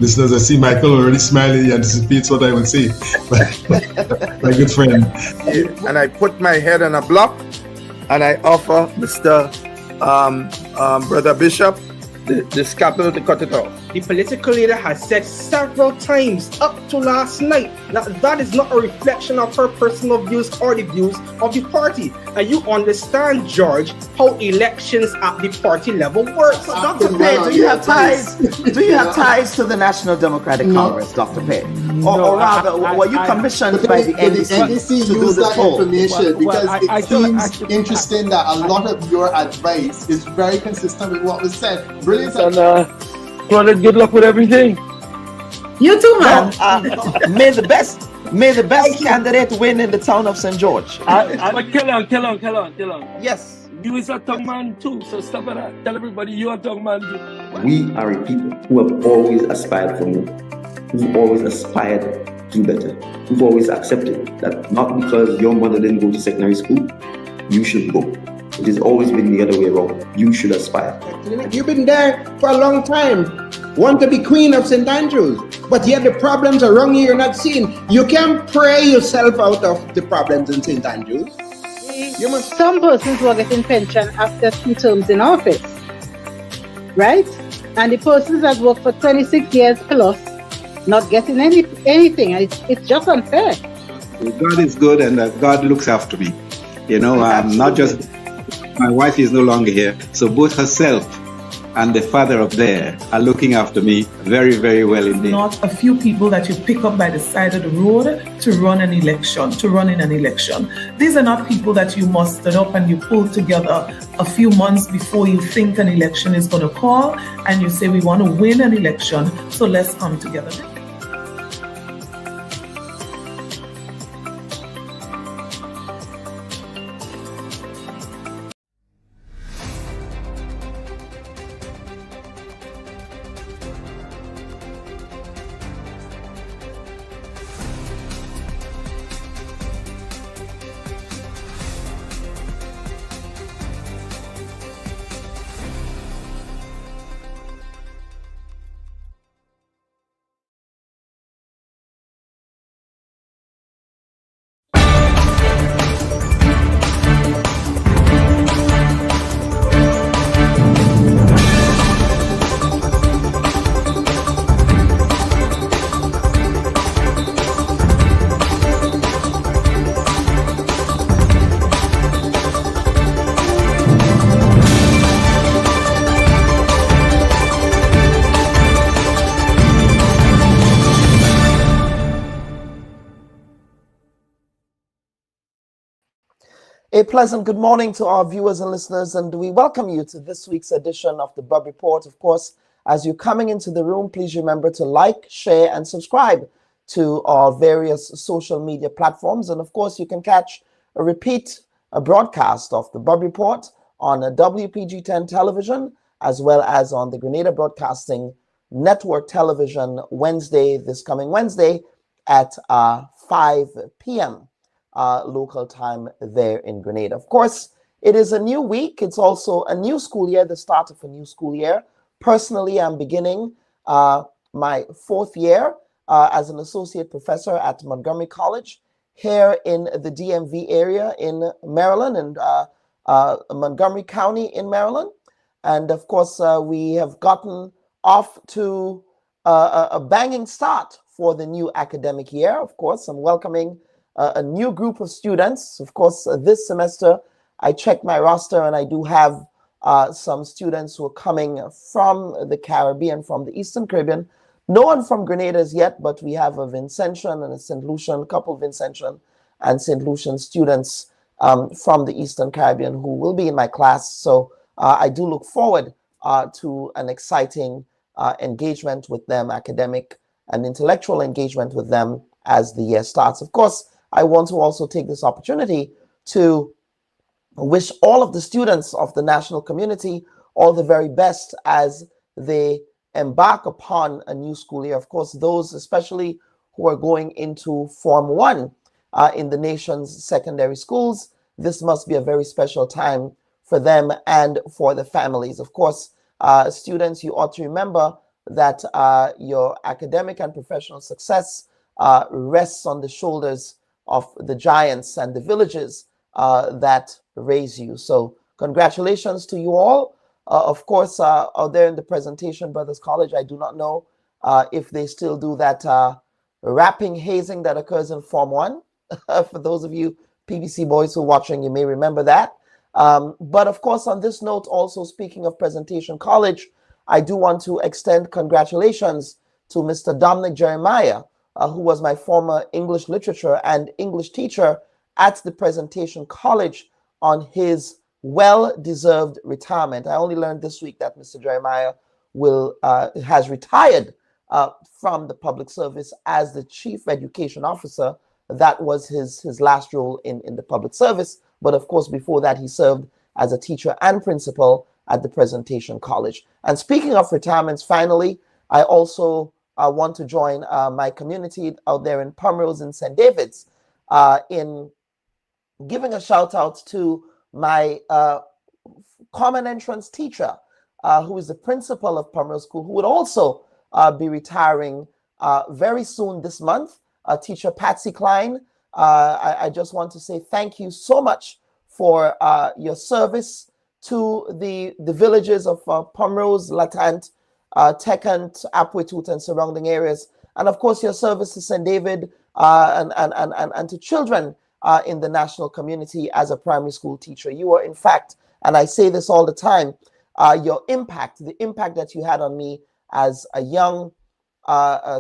Listeners, I see Michael already smiling. He anticipates what I will say. My good friend. And I put my head on a block, and I offer Mr. Brother Bishop the scalpel to cut it off. The political leader has said several times up to last night that is not a reflection of her personal views or the views of the party. And you understand, George, how elections at the party level work. So, Dr. Pei, do you have ties? Do you have ties to the National Democratic Congress, Dr. Pei? Or rather, were you commissioned by the NDC to do this poll? Information because it seems interesting that a lot of your advice is very consistent with what was said. Brilliant. Claudette, good luck with everything. You too, man. May the best candidate win in the town of St. George. But kill on. Yes. You is a tongue man too, so stop it. Tell everybody you're a tongue man too. We are a people who have always aspired for more, who've always aspired to do better, who've always accepted that not because your mother didn't go to secondary school, you should go. It has always been the other way around. You should aspire. You've been there for a long time. Want to be Queen of St. Andrews, but yet the problems around you you're not seeing. You can pray yourself out of the problems in St. Andrews. Some persons were getting pension after 2 terms in office, right? And the persons that work for 26 years plus not getting anything. It's just unfair. God is good, and God looks after me. Not just my wife is no longer here, so both herself and the father up there are looking after me very, very well indeed. Not a few people that you pick up by the side of the road to run in an election. These are not people that you mustered up and you pull together a few months before you think an election is going to call, and you say we want to win an election, so let's come together. A pleasant good morning to our viewers and listeners, and we welcome you to this week's edition of the Bubb Report. Of course, as you're coming into the room, please remember to like, share, and subscribe to our various social media platforms. And of course, you can catch a broadcast of the Bubb Report on a WPG10 television, as well as on the Grenada Broadcasting Network television this coming Wednesday at 5 p.m. Local time there in Grenada. Of course, it is a new week. It's also a new school year, the start of a new school year. Personally, I'm beginning my 4th year as an associate professor at Montgomery College here in the DMV area in Maryland and Montgomery County in Maryland. And of course, we have gotten off to a banging start for the new academic year. Of course, I'm welcoming a new group of students. Of course, this semester, I checked my roster and I do have some students who are coming from the Caribbean, from the Eastern Caribbean. No one from Grenada as yet, but we have a Vincentian and a St. Lucian, a couple of Vincentian and St. Lucian students from the Eastern Caribbean who will be in my class. So I do look forward to an exciting engagement with them, academic and intellectual engagement with them as the year starts. Of course, I want to also take this opportunity to wish all of the students of the national community all the very best as they embark upon a new school year. Of course, those especially who are going into Form 1 in the nation's secondary schools, this must be a very special time for them and for the families. Of course, students, you ought to remember that your academic and professional success rests on the shoulders of the giants and the villages that raise you. So congratulations to you all. Of course, out there in the presentation, Brothers College, I do not know if they still do that wrapping hazing that occurs in Form 1. For those of you PBC boys who are watching, you may remember that. But of course, on this note, also speaking of Presentation College, I do want to extend congratulations to Mr. Dominic Jeremiah, who was my former English literature and English teacher at the Presentation College, on his well-deserved retirement. I only learned this week that Mr. Jeremiah has retired from the public service as the Chief Education Officer. That was his last role in the public service. But of course, before that, he served as a teacher and principal at the Presentation College. And speaking of retirements, finally, I also want to join my community out there in Pomrose and St. David's in giving a shout out to my common entrance teacher, who is the principal of Pomrose School, who would also be retiring very soon this month, teacher Patsy Klein. I just want to say thank you so much for your service to the villages of Pomrose, Latant, Tekant, Apwetut, and surrounding areas, and of course your service to St. David and to children in the national community as a primary school teacher. You are, in fact, and I say this all the time, your impact, the impact that you had on me as a young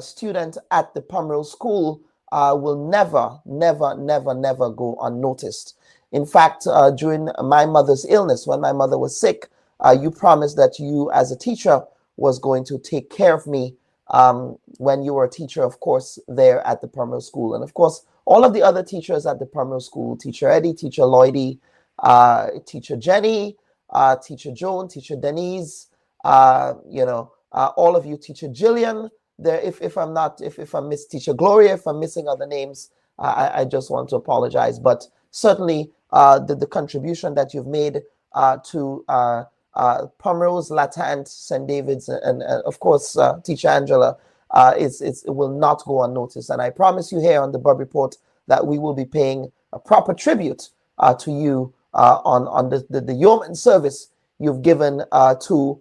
student at the Pomrose School will never go unnoticed. In fact, during my mother's illness, when my mother was sick, you promised that you as a teacher was going to take care of me when you were a teacher, of course, there at the Pomrose School. And of course, all of the other teachers at the Pomrose School, Teacher Eddie, Teacher Lloydie, Teacher Jenny, Teacher Joan, Teacher Denise, all of you, Teacher Jillian, there, if I miss Teacher Gloria, if I'm missing other names, I just want to apologize. But certainly the contribution that you've made to Pomrose, Latant, St. David's, and of course Teacher Angela, it will not go unnoticed. And I promise you here on the Bubb Report that we will be paying a proper tribute to you on the yeoman service you've given to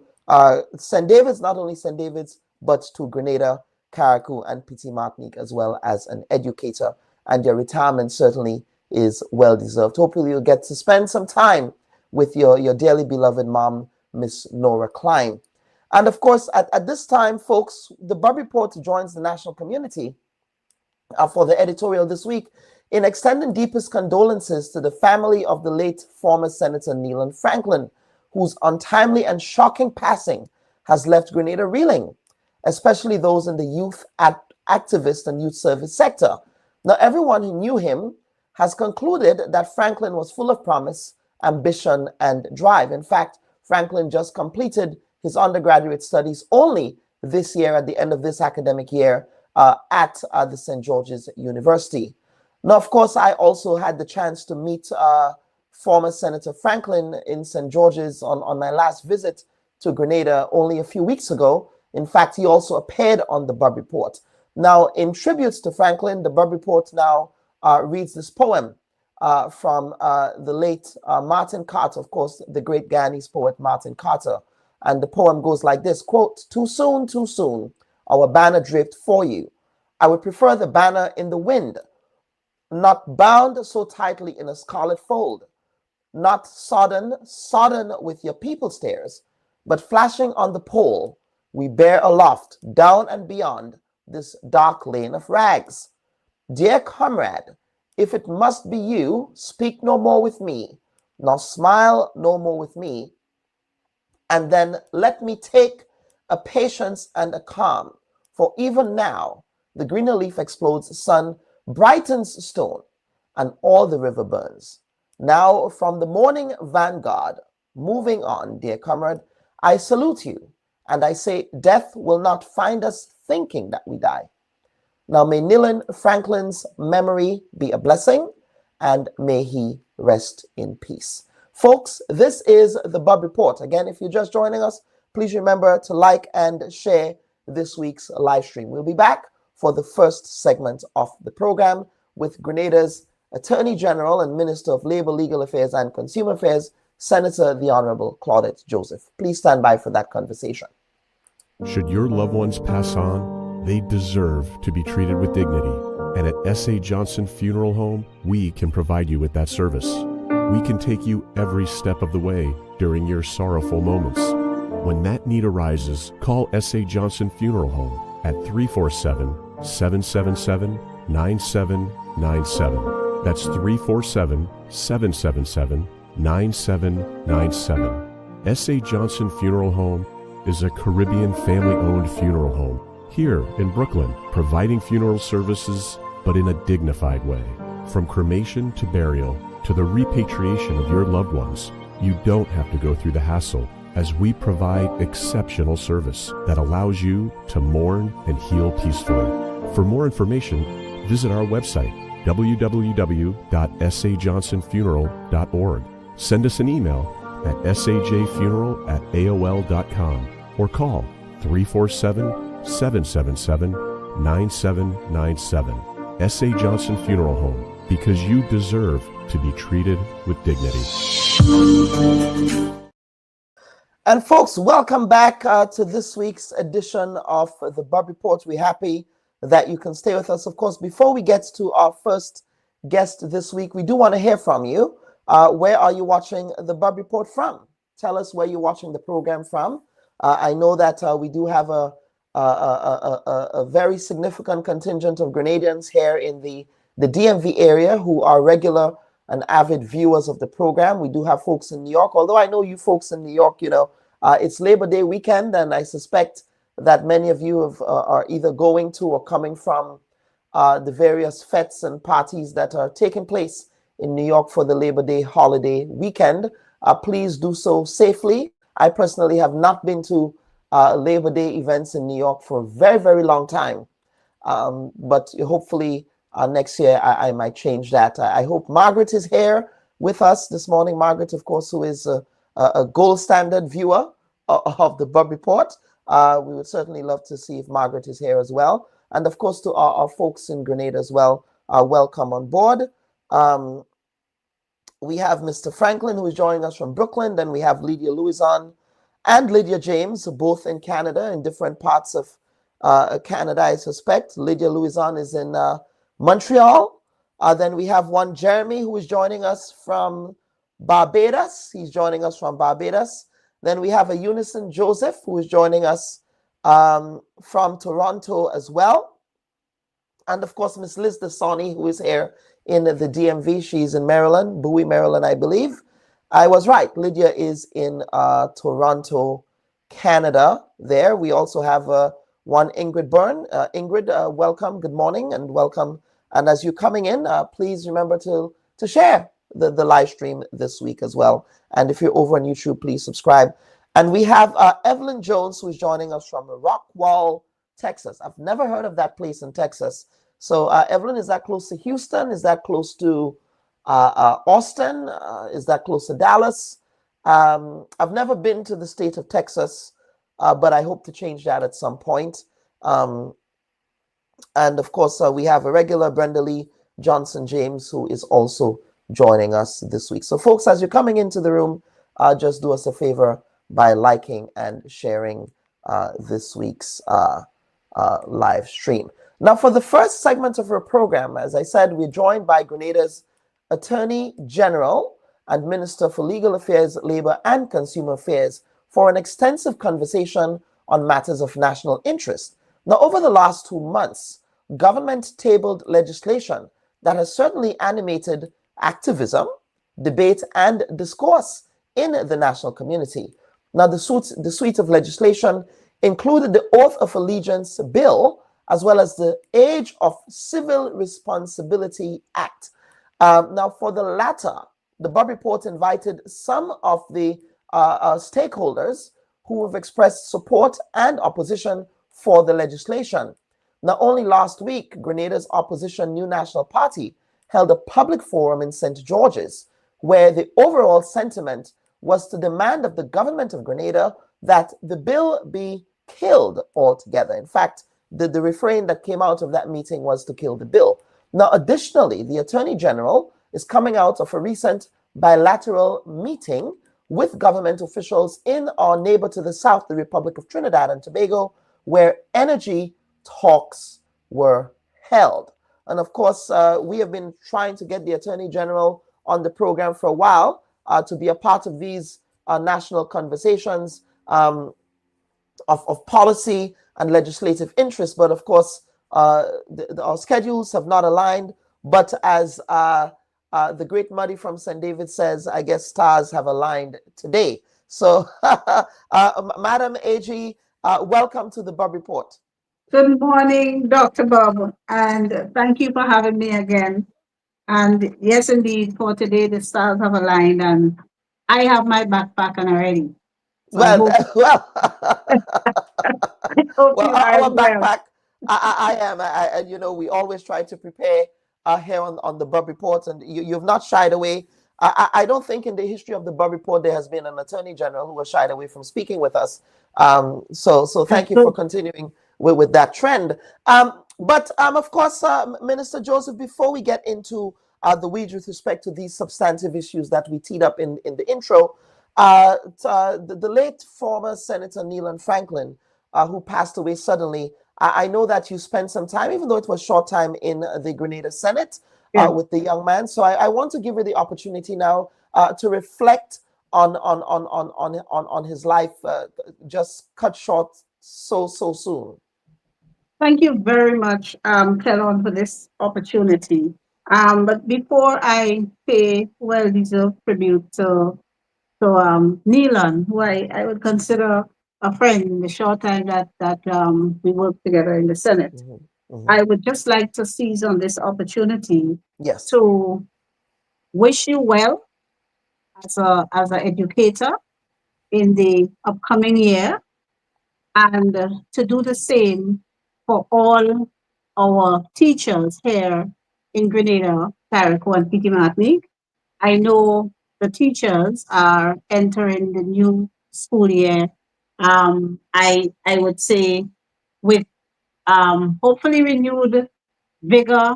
St. David's, not only St. David's, but to Grenada, Carriacou, and Petit Martinique, as well as an educator. And your retirement certainly is well deserved. Hopefully you'll get to spend some time with your dearly beloved mom, Miss Nora Klein. And of course, at this time, folks, the Bubb Report joins the national community for the editorial this week in extending deepest condolences to the family of the late former Senator Neilan Franklin, whose untimely and shocking passing has left Grenada reeling, especially those in the youth activist and youth service sector. Now, everyone who knew him has concluded that Franklin was full of promise, ambition, and drive. In fact, Franklin just completed his undergraduate studies only this year, at the end of this academic year, at the St. George's University. Now, of course, I also had the chance to meet former Senator Franklin in St. George's on my last visit to Grenada only a few weeks ago. In fact, he also appeared on the Bubb Report. Now, in tributes to Franklin, the Bubb Report now reads this poem from the late Martin Carter, of course, the great Guyanese poet Martin Carter. And the poem goes like this, quote, too soon, our banner draped for you. I would prefer the banner in the wind, not bound so tightly in a scarlet fold, not sodden with your people stares, but flashing on the pole, we bear aloft, down and beyond this dark lane of rags. Dear comrade, if it must be you, speak no more with me, nor smile no more with me, and then let me take a patience and a calm, for even now the greener leaf explodes, sun brightens stone, and all the river burns. Now from the morning vanguard, moving on, dear comrade, I salute you, and I say death will not find us thinking that we die. Now may Neilan Franklin's memory be a blessing, and may he rest in peace. Folks, this is the Bubb Report. Again, if you're just joining us, please remember to like and share this week's live stream. We'll be back for the first segment of the program with Grenada's Attorney General and Minister of Labor, Legal Affairs and Consumer Affairs, Senator the Honorable Claudette Joseph. Please stand by for that conversation. Should your loved ones pass on, they deserve to be treated with dignity. And at S.A. Johnson Funeral Home, we can provide you with that service. We can take you every step of the way during your sorrowful moments. When that need arises, call S.A. Johnson Funeral Home at 347-777-9797. That's 347-777-9797. S.A. Johnson Funeral Home is a Caribbean family-owned funeral home here in Brooklyn, providing funeral services, but in a dignified way. From cremation to burial to the repatriation of your loved ones, you don't have to go through the hassle, as we provide exceptional service that allows you to mourn and heal peacefully. For more information, visit our website, www.sajohnsonfuneral.org. Send us an email at sajfuneral@aol.com or call 347-777-9797. S.A. Johnson Funeral Home, because you deserve to be treated with dignity. And folks, welcome back to this week's edition of the Bubb Report. We're happy that you can stay with us. Of course, before we get to our first guest this week, we do want to hear from you. Where are you watching the Bubb Report from? Tell us where you're watching the program from. I know that we do have a very significant contingent of Grenadians here in the DMV area who are regular and avid viewers of the program. We do have folks in New York, although I know you folks in New York, it's Labor Day weekend, and I suspect that many of you are either going to or coming from the various fetes and parties that are taking place in New York for the Labor Day holiday weekend. Please do so safely. I personally have not been to Labor Day events in New York for a very, very long time. But hopefully next year I might change that. I hope Margaret is here with us this morning. Margaret, of course, who is a gold standard viewer of the Bubb Report. We would certainly love to see if Margaret is here as well. And of course, to our folks in Grenada as well, welcome on board. We have Mr. Franklin, who is joining us from Brooklyn. Then we have Lydia Louison and Lydia James, both in Canada, in different parts of Canada, I suspect. Lydia Louison is in Montreal. Then we have one Jeremy, who is joining us from Barbados. He's joining us from Barbados. Then we have a Unison Joseph, who is joining us from Toronto as well. And of course, Miss Liz Dasani, who is here in the DMV. She's in Maryland, Bowie, Maryland, I believe. I was right. Lydia is in Toronto, Canada there. We also have one Ingrid Byrne. Ingrid, welcome. Good morning and welcome. And as you're coming in, please remember to share the live stream this week as well. And if you're over on YouTube, please subscribe. And we have Evelyn Jones, who is joining us from Rockwall, Texas. I've never heard of that place in Texas. So Evelyn, is that close to Houston? Is that close to Austin? Is that close to Dallas? I've never been to the state of Texas, but I hope to change that at some point. And of course, we have a regular Brenda Lee Johnson James, who is also joining us this week. So folks, as you're coming into the room, just do us a favor by liking and sharing this week's live stream. Now, for the first segment of our program, as I said, we're joined by Grenada's Attorney General and Minister for Legal Affairs, Labor and Consumer Affairs for an extensive conversation on matters of national interest. Now, over the last 2 months, government tabled legislation that has certainly animated activism, debate, and discourse in the national community. Now, the suite of legislation included the Oath of Allegiance Bill, as well as the Age of Civil Responsibility Act. Now, for the latter, the Bubb Report invited some of the stakeholders who have expressed support and opposition for the legislation. Now, only last week, Grenada's opposition New National Party held a public forum in St. George's, where the overall sentiment was to demand of the government of Grenada that the bill be killed altogether. In fact, the refrain that came out of that meeting was to kill the bill. Now, additionally, the Attorney General is coming out of a recent bilateral meeting with government officials in our neighbor to the south, the Republic of Trinidad and Tobago, where energy talks were held. And of course, we have been trying to get the Attorney General on the program for a while to be a part of these national conversations of policy and legislative interest. But of course, our schedules have not aligned. But as the great Muddy from St. David says, I guess stars have aligned today. So, Madam AG, welcome to the Bubb Report. Good morning, Dr. Bubb, and thank you for having me again. And yes, indeed, for today, the stars have aligned, and I have my backpack and already. So Well, our backpack, I am, and you know, we always try to prepare here on the Bubb Report, and you've not shied away. I don't think in the history of the Bubb Report there has been an Attorney General who was shied away from speaking with us. So thank you for continuing with that trend. But of course, Minister Joseph, before we get into the weeds with respect to these substantive issues that we teed up in the intro, the late former Senator Neilan Franklin, who passed away suddenly, I know that you spent some time, even though it was short time, in the Grenada Senate with the young man. So I want to give you the opportunity now to reflect on his life, just cut short so soon. Thank you very much, Kellon, for this opportunity. But before I pay well-deserved tribute to Neilan, who I would consider a friend in the short time that we worked together in the Senate, I would just like to seize on this opportunity to wish you well as an educator in the upcoming year, and to do the same for all our teachers here in Grenada, Carriacou, and Petit Martinique. I know the teachers are entering the new school year. I would say with hopefully renewed vigor,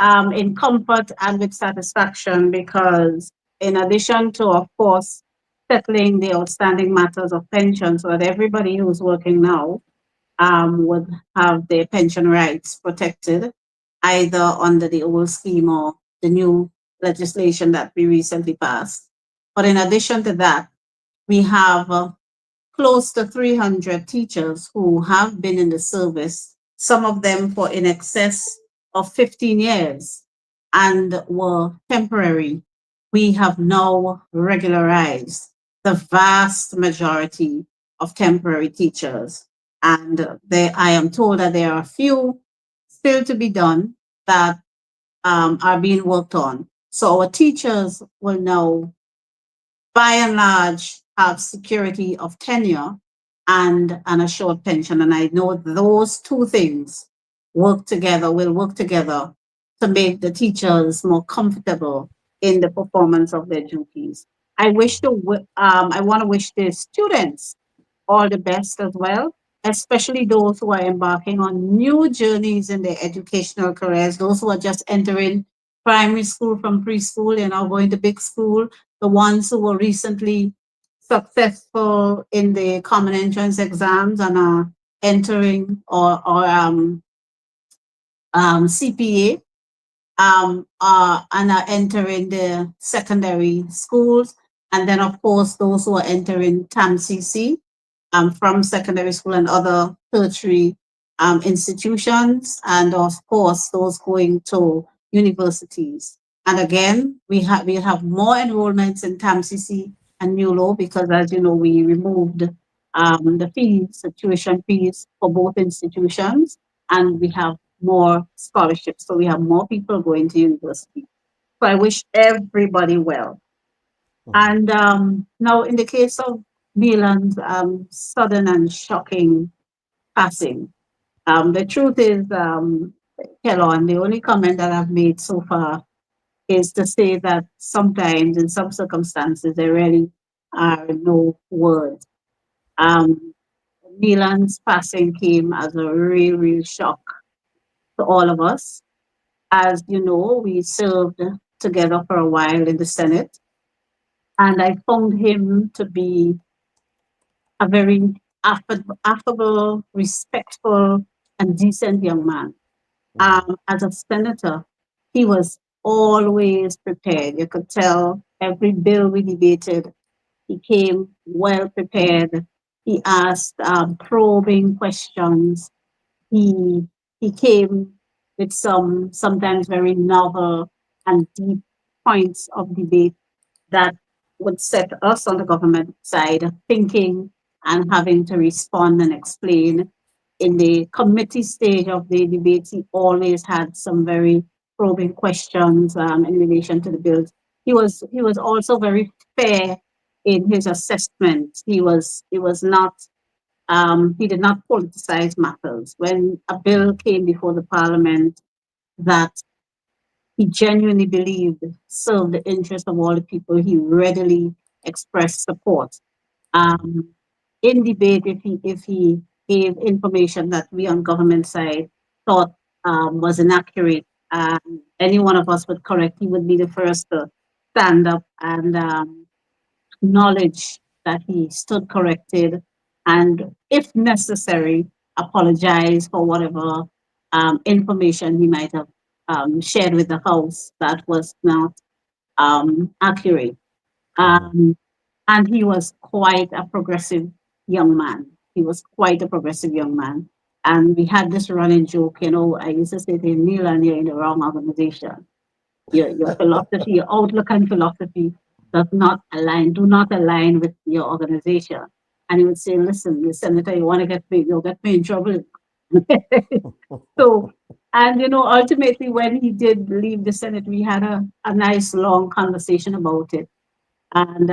in comfort and with satisfaction, because in addition to, of course, settling the outstanding matters of pension so that everybody who's working now would have their pension rights protected, either under the old scheme or the new legislation that we recently passed. But in addition to that, we have close to 300 teachers who have been in the service, some of them for in excess of 15 years and were temporary. We have now regularized the vast majority of temporary teachers. And I am told that there are a few still to be done that are being worked on. So our teachers will now, by and large, have security of tenure and an assured pension. And I know those two things will work together to make the teachers more comfortable in the performance of their duties. I want to wish the students all the best as well, especially those who are embarking on new journeys in their educational careers, those who are just entering primary school from preschool and are going to big school, the ones who were recently successful in the common entrance exams and are entering or CPA and are entering the secondary schools, and then of course those who are entering TAMCC from secondary school and other tertiary institutions, and of course those going to universities. And again, we'll have more enrollments in TAMCC and NULO because, as you know, we removed the fees, the tuition fees for both institutions, and we have more scholarships. So we have more people going to university. So I wish everybody well. And now in the case of Neilan's sudden and shocking passing, the truth is, Kellon, the only comment that I've made so far is to say that sometimes in some circumstances there really are no words. Neilan's passing came as a real, real shock to all of us. As you know, we served together for a while in the Senate, and I found him to be a very affable, respectful, and decent young man. As a senator, he was always prepared. You could tell every bill we debated, he came well prepared. He asked probing questions. He he came with some sometimes very novel and deep points of debate that would set us on the government side thinking and having to respond and explain. In the committee stage of the debates, he always had some very probing questions in relation to the bills. He was also very fair in his assessment. He was not he did not politicize matters. When a bill came before the parliament that he genuinely believed served the interest of all the people, he readily expressed support. Um, in debate, if he gave information that we on government side thought was inaccurate, any one of us would correct, he would be the first to stand up and acknowledge that he stood corrected, and if necessary, apologize for whatever information he might have shared with the House that was not accurate. Um, and he was quite a progressive young man. He was quite a progressive young man. And we had this running joke, I used to say to him, Neilan, you're in the wrong organization. Your philosophy, your outlook and philosophy do not align with your organization. And he would say, listen, the senator, you want to get me, you'll get me in trouble. So, and ultimately when he did leave the Senate, we had a nice long conversation about it. And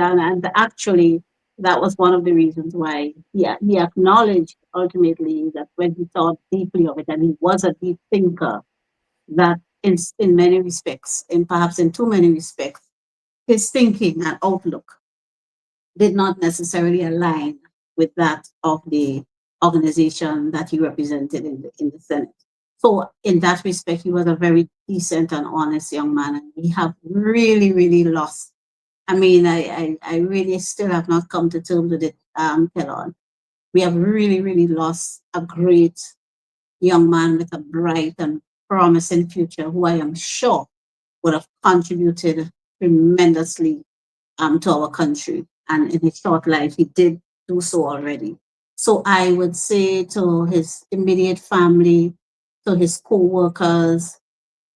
actually, that was one of the reasons why he acknowledged ultimately that when he thought deeply of it, and he was a deep thinker, that in many respects, and perhaps in too many respects, his thinking and outlook did not necessarily align with that of the organization that he represented in the Senate. So in that respect, he was a very decent and honest young man, and we have really, really lost. I mean, I really still have not come to terms with it, Kellon. We have really, really lost a great young man with a bright and promising future who I am sure would have contributed tremendously to our country. And in his short life, he did do so already. So I would say to his immediate family, to his co-workers,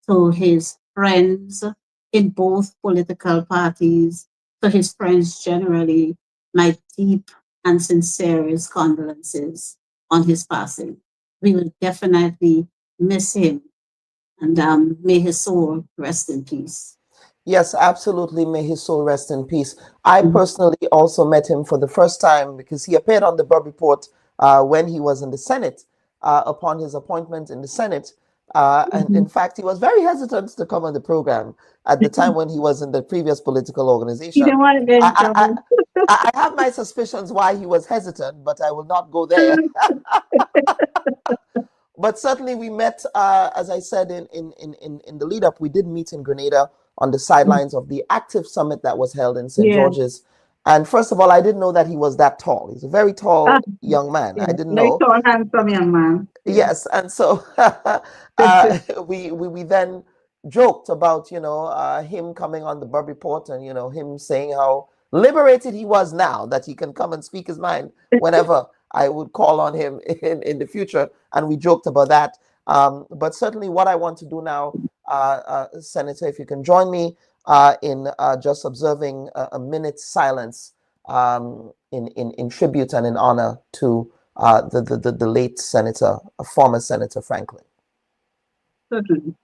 to his friends in both political parties, to his friends generally, my deep and sincerest condolences on his passing. We will definitely miss him, and may his soul rest in peace. Yes, absolutely. May his soul rest in peace. I personally also met him for the first time because he appeared on the Bubb Report when he was in the Senate, upon his appointment in the Senate. And in fact, he was very hesitant to come on the program at the time when he was in the previous political organization. He didn't want to get in trouble. I have my suspicions why he was hesitant, but I will not go there. But certainly we met, as I said, in the lead up, we did meet in Grenada on the sidelines of the active summit that was held in St. George's. And first of all, I didn't know that he was that tall. He's a very tall young man. I didn't know. Very tall, handsome young man. Yes. And so we then joked about, him coming on the Bubb Report and, him saying how liberated he was now that he can come and speak his mind whenever I would call on him in the future. And we joked about that. But certainly what I want to do now, Senator, if you can join me in just observing a minute's silence in tribute and in honor to the late Senator, former Senator Franklin. Certainly.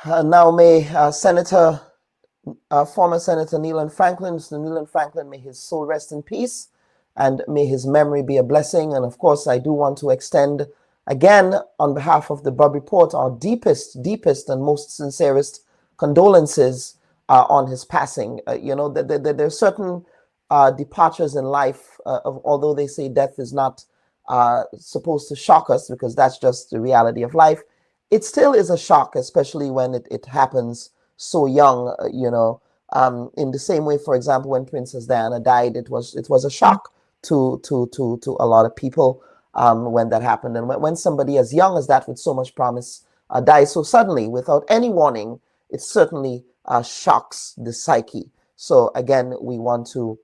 Now may former Senator Neilan Franklin, Mr. Neilan Franklin, may his soul rest in peace, and may his memory be a blessing. And of course, I do want to extend, again, on behalf of the Bubb Report, our deepest and most sincerest condolences on his passing. There are certain departures in life, although they say death is not supposed to shock us, because that's just the reality of life. It still is a shock, especially when it happens so young, in the same way, for example, when Princess Diana died, it was a shock to a lot of people when that happened. And when somebody as young as that with so much promise dies so suddenly without any warning, it certainly shocks the psyche. So again, we want to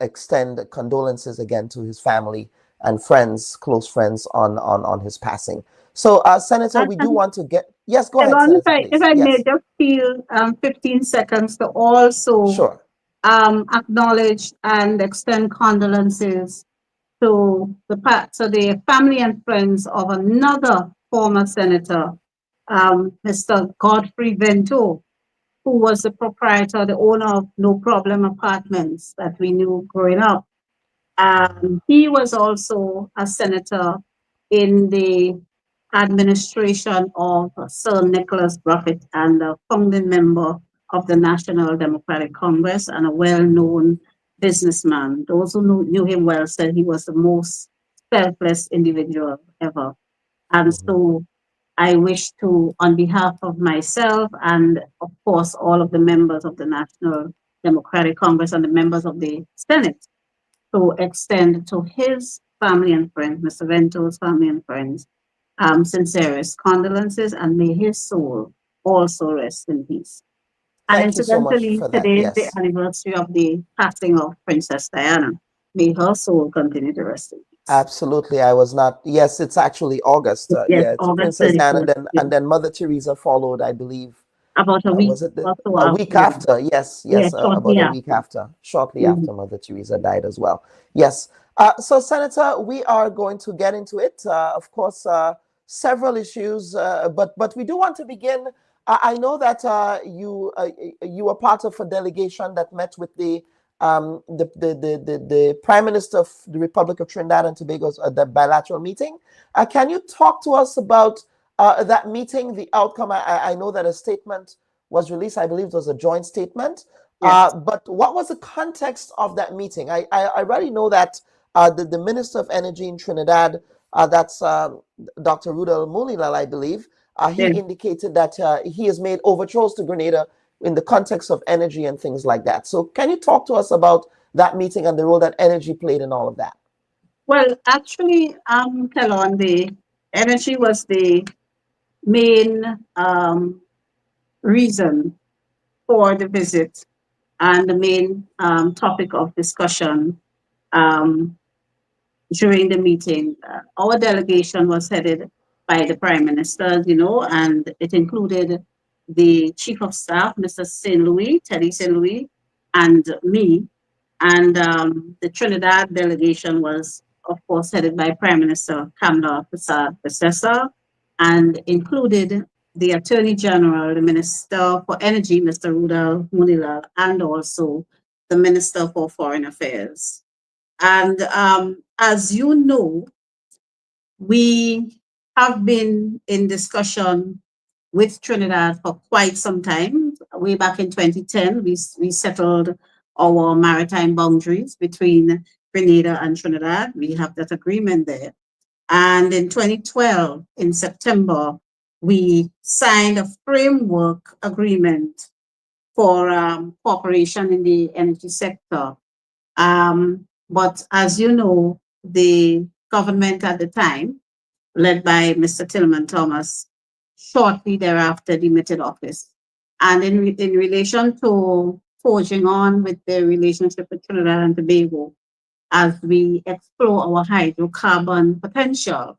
extend condolences again to his family and friends, close friends, on his passing. So, Senator, we do want to get... Yes, go ahead, Senator, please. If I Yes. may just feel 15 seconds to also Sure. acknowledge and extend condolences to the family and friends of another former senator, Mr. Godfrey Vento, who was the proprietor, the owner of No Problem Apartments that we knew growing up. He was also a senator in the administration of Sir Nicholas Buffett, and a founding member of the National Democratic Congress, and a well-known businessman. Those who knew him well said he was the most selfless individual ever. And so I wish to, on behalf of myself and of course all of the members of the National Democratic Congress and the members of the Senate, to extend to his family and friends, Mr. Vento's family and friends, sincerest condolences, and may his soul also rest in peace. And Thank you so much incidentally, for that. today is Yes. the anniversary of the passing of Princess Diana. May her soul continue to rest in peace. Absolutely. I was not... Yes, it's actually August. Yes, Yeah, it's August Princess Diana, 31st, and then Mother Teresa followed, I believe. About a week Was it or so a week after? Yes, shortly about a after. week after, shortly Mhm. after Mother Teresa died as well. Yes. So, Senator, we are going to get into it. Of course, several issues, but we do want to begin. I know that you were part of a delegation that met with the Prime Minister of the Republic of Trinidad and Tobago's the bilateral meeting. Can you talk to us about that meeting, the outcome? I know that a statement was released. I believe it was a joint statement. Yes. But what was the context of that meeting? I already know that the Minister of Energy in Trinidad, that's Dr. Rudal Mulilal, I believe, he indicated that he has made overtures to Grenada in the context of energy and things like that. So can you talk to us about that meeting and the role that energy played in all of that? Well, actually, Kelon, the energy was the main reason for the visit and the main topic of discussion during the meeting. Our delegation was headed by the Prime Minister, and it included the Chief of Staff, Mr. St. Louis, Teddy St. Louis, and me. And the Trinidad delegation was, of course, headed by Prime Minister Kamla Persad, and included the Attorney General, the Minister for Energy, Mr. Rudal Mulilal, and also the Minister for Foreign Affairs. And as you know, we have been in discussion with Trinidad for quite some time. Way back in 2010, we settled our maritime boundaries between Grenada and Trinidad. We have that agreement there. And in 2012, in September, we signed a framework agreement for cooperation in the energy sector. But as you know, the government at the time, led by Mr. Tillman Thomas, shortly thereafter demitted office. And in relation to forging on with the relationship with Trinidad and Tobago, as we explore our hydrocarbon potential,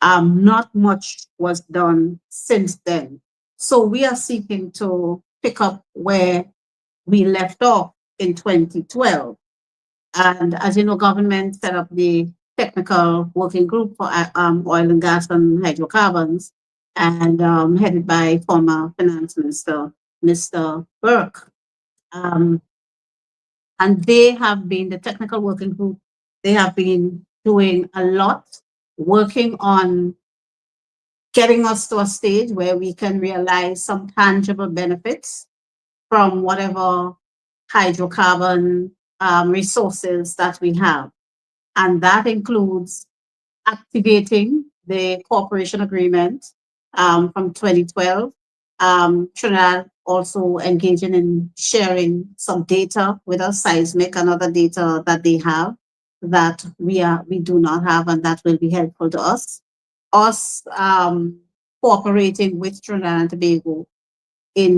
not much was done since then. So we are seeking to pick up where we left off in 2012. And as you know, government set up the technical working group for oil and gas and hydrocarbons, and headed by former Finance Minister, Mr. Burke. And they have been, the technical working group, they have been doing a lot, working on getting us to a stage where we can realize some tangible benefits from whatever hydrocarbon resources that we have. And that includes activating the cooperation agreement from 2012. Trinidad also engaging in sharing some data with us, seismic and other data that they have that we do not have, and that will be helpful to us. Us cooperating with Trinidad and Tobago in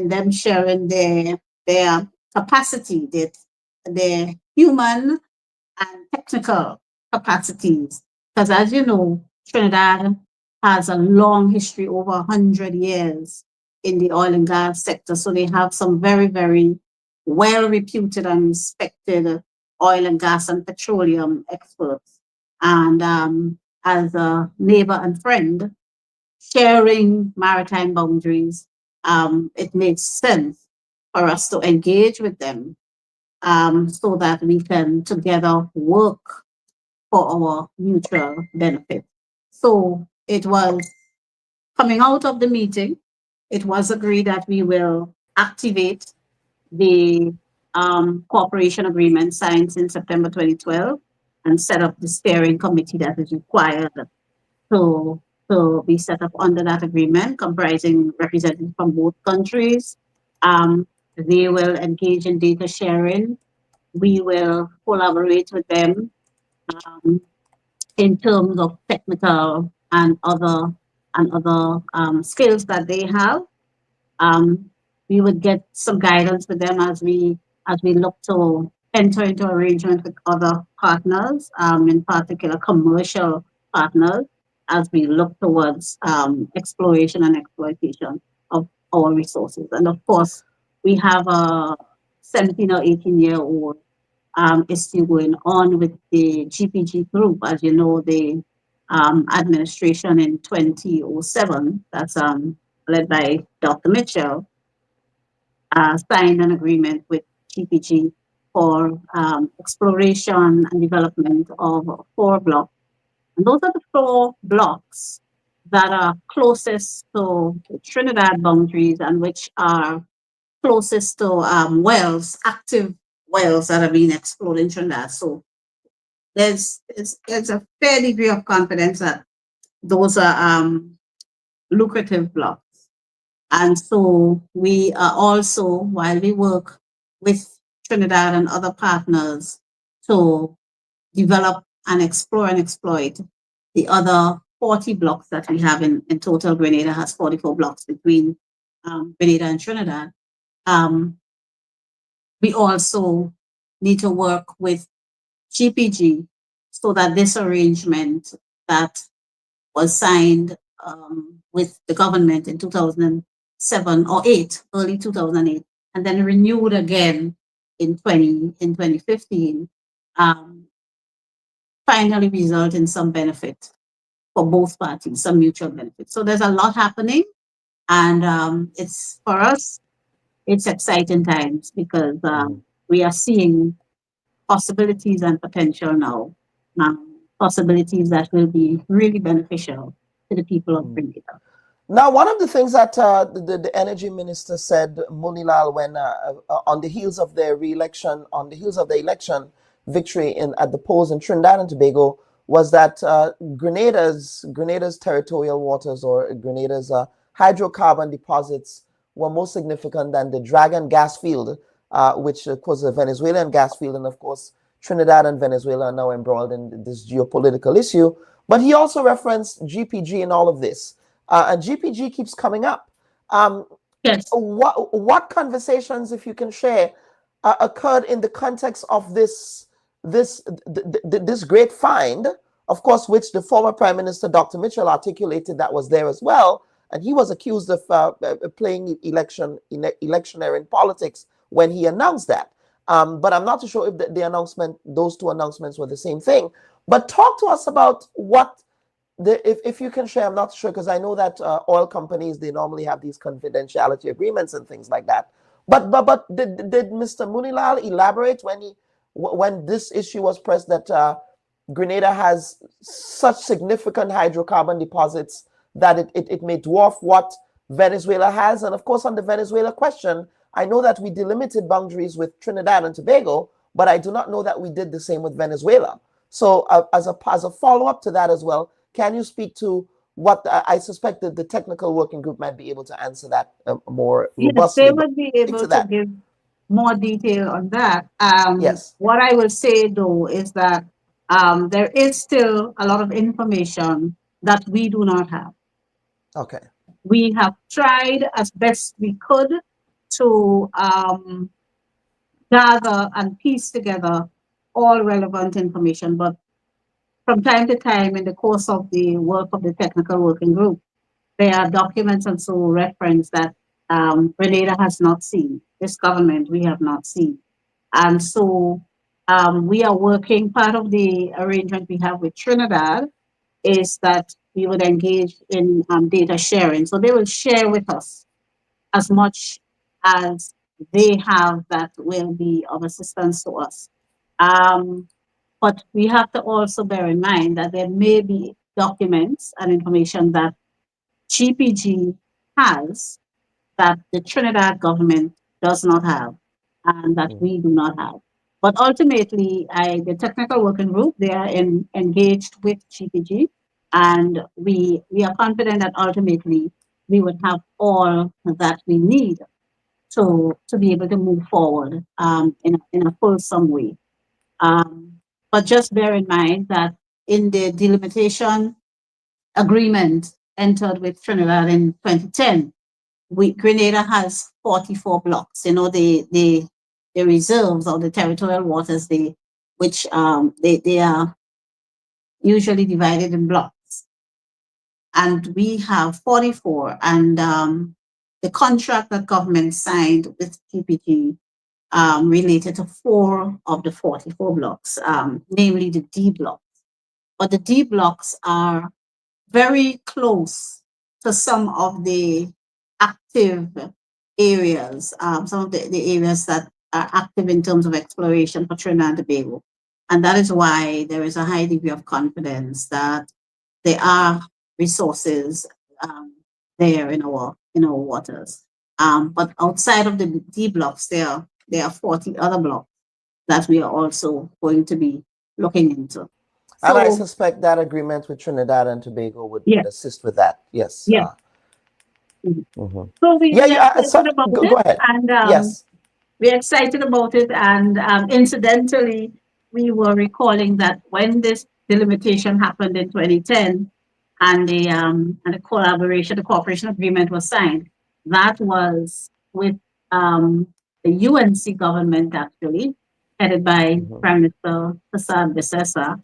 them sharing their capacity, their human and technical capacities. Because as you know, Trinidad has a long history, over 100 years in the oil and gas sector. So they have some very, very well-reputed and respected oil and gas and petroleum experts. And as a neighbor and friend, sharing maritime boundaries, it makes sense for us to engage with them so that we can together work for our mutual benefit. So it was coming out of the meeting, it was agreed that we will activate the cooperation agreement signed in September 2012 and set up the steering committee that is required to be set up under that agreement, comprising representatives from both countries. They will engage in data sharing. We will collaborate with them in terms of technical and other skills that they have. We would get some guidance with them as we look to enter into arrangement with other partners, in particular commercial partners, as we look towards exploration and exploitation of our resources. And of course, we have a 17 or 18-year-old issue going on with the GPG group. As you know, the administration in 2007, that's led by Dr. Mitchell, signed an agreement with GPG for exploration and development of 4 blocks. And those are the 4 blocks that are closest to the Trinidad boundaries and which are closest to wells, active wells that are being explored in Trinidad. So there's a fair degree of confidence that those are lucrative blocks. And so we are also, while we work with Trinidad and other partners to develop and explore and exploit the other 40 blocks that we have in total. Grenada has 44 blocks between Grenada and Trinidad. We also need to work with GPG so that this arrangement that was signed with the government in 2007 or 8, early 2008, and then renewed again in 2015, finally result in some benefit for both parties, some mutual benefit. So there's a lot happening, and it's, for us, it's exciting times because we are seeing possibilities and potential now, possibilities that will be really beneficial to the people of Grenada. Now, one of the things that the energy minister said, Munilal, when on the heels of their re-election, on the heels of the election victory at the polls in Trinidad and Tobago, was that Grenada's territorial waters, or Grenada's hydrocarbon deposits, were more significant than the Dragon gas field, which of course is a Venezuelan gas field, and of course Trinidad and Venezuela are now embroiled in this geopolitical issue. But he also referenced GPG in all of this. And GPG keeps coming up. Yes. What conversations, if you can share, occurred in the context of this great find, of course, which the former Prime Minister Dr. Mitchell articulated that was there as well, and he was accused of playing electioneering politics when he announced that. But I'm not too sure if the announcement, those two announcements were the same thing. But talk to us about what if you can share. I'm not sure, because I know that oil companies, they normally have these confidentiality agreements and things like that. But did Mr. Munilal elaborate when this issue was pressed that Grenada has such significant hydrocarbon deposits that it may dwarf what Venezuela has? And of course, on the Venezuela question, I know that we delimited boundaries with Trinidad and Tobago, but I do not know that we did the same with Venezuela. So as a follow-up to that as well, can you speak to what I suspect that the technical working group might be able to answer that more robustly? Yes, they would be able to give more detail on that. Yes. What I will say, though, is that there is still a lot of information that we do not have. Okay. We have tried as best we could to gather and piece together all relevant information, but from time to time in the course of the work of the technical working group, there are documents and so reference that Grenada has not seen. This government, we have not seen. And so we are working, part of the arrangement we have with Trinidad is that we would engage in data sharing. So they will share with us as much as they have that will be of assistance to us. But we have to also bear in mind that there may be documents and information that GPG has that the Trinidad government does not have and that we do not have. But ultimately, the technical working group, they are engaged with GPG, and we are confident that ultimately we would have all that we need to be able to move forward in a fulsome way. But just bear in mind that in the delimitation agreement entered with Trinidad in 2010, Grenada has 44 blocks. You know, the reserves or the territorial waters, which they are usually divided in blocks. And we have 44. And the contract that government signed with GPG related to 4 of the 44 blocks, namely the D blocks. But the D blocks are very close to some of the active areas, some of the areas that are active in terms of exploration for Trinidad and Tobago. And that is why there is a high degree of confidence that there are resources there in our waters. But outside of the D blocks, there are 40 other blocks that we are also going to be looking into. And I suspect that agreement with Trinidad and Tobago would assist with that. Yes. Yeah. So we go ahead. And yes. we're excited about it. And incidentally, we were recalling that when this delimitation happened in 2010 and the cooperation agreement was signed, that was with the UNC government, actually, headed by Prime Minister Prasad Besesa.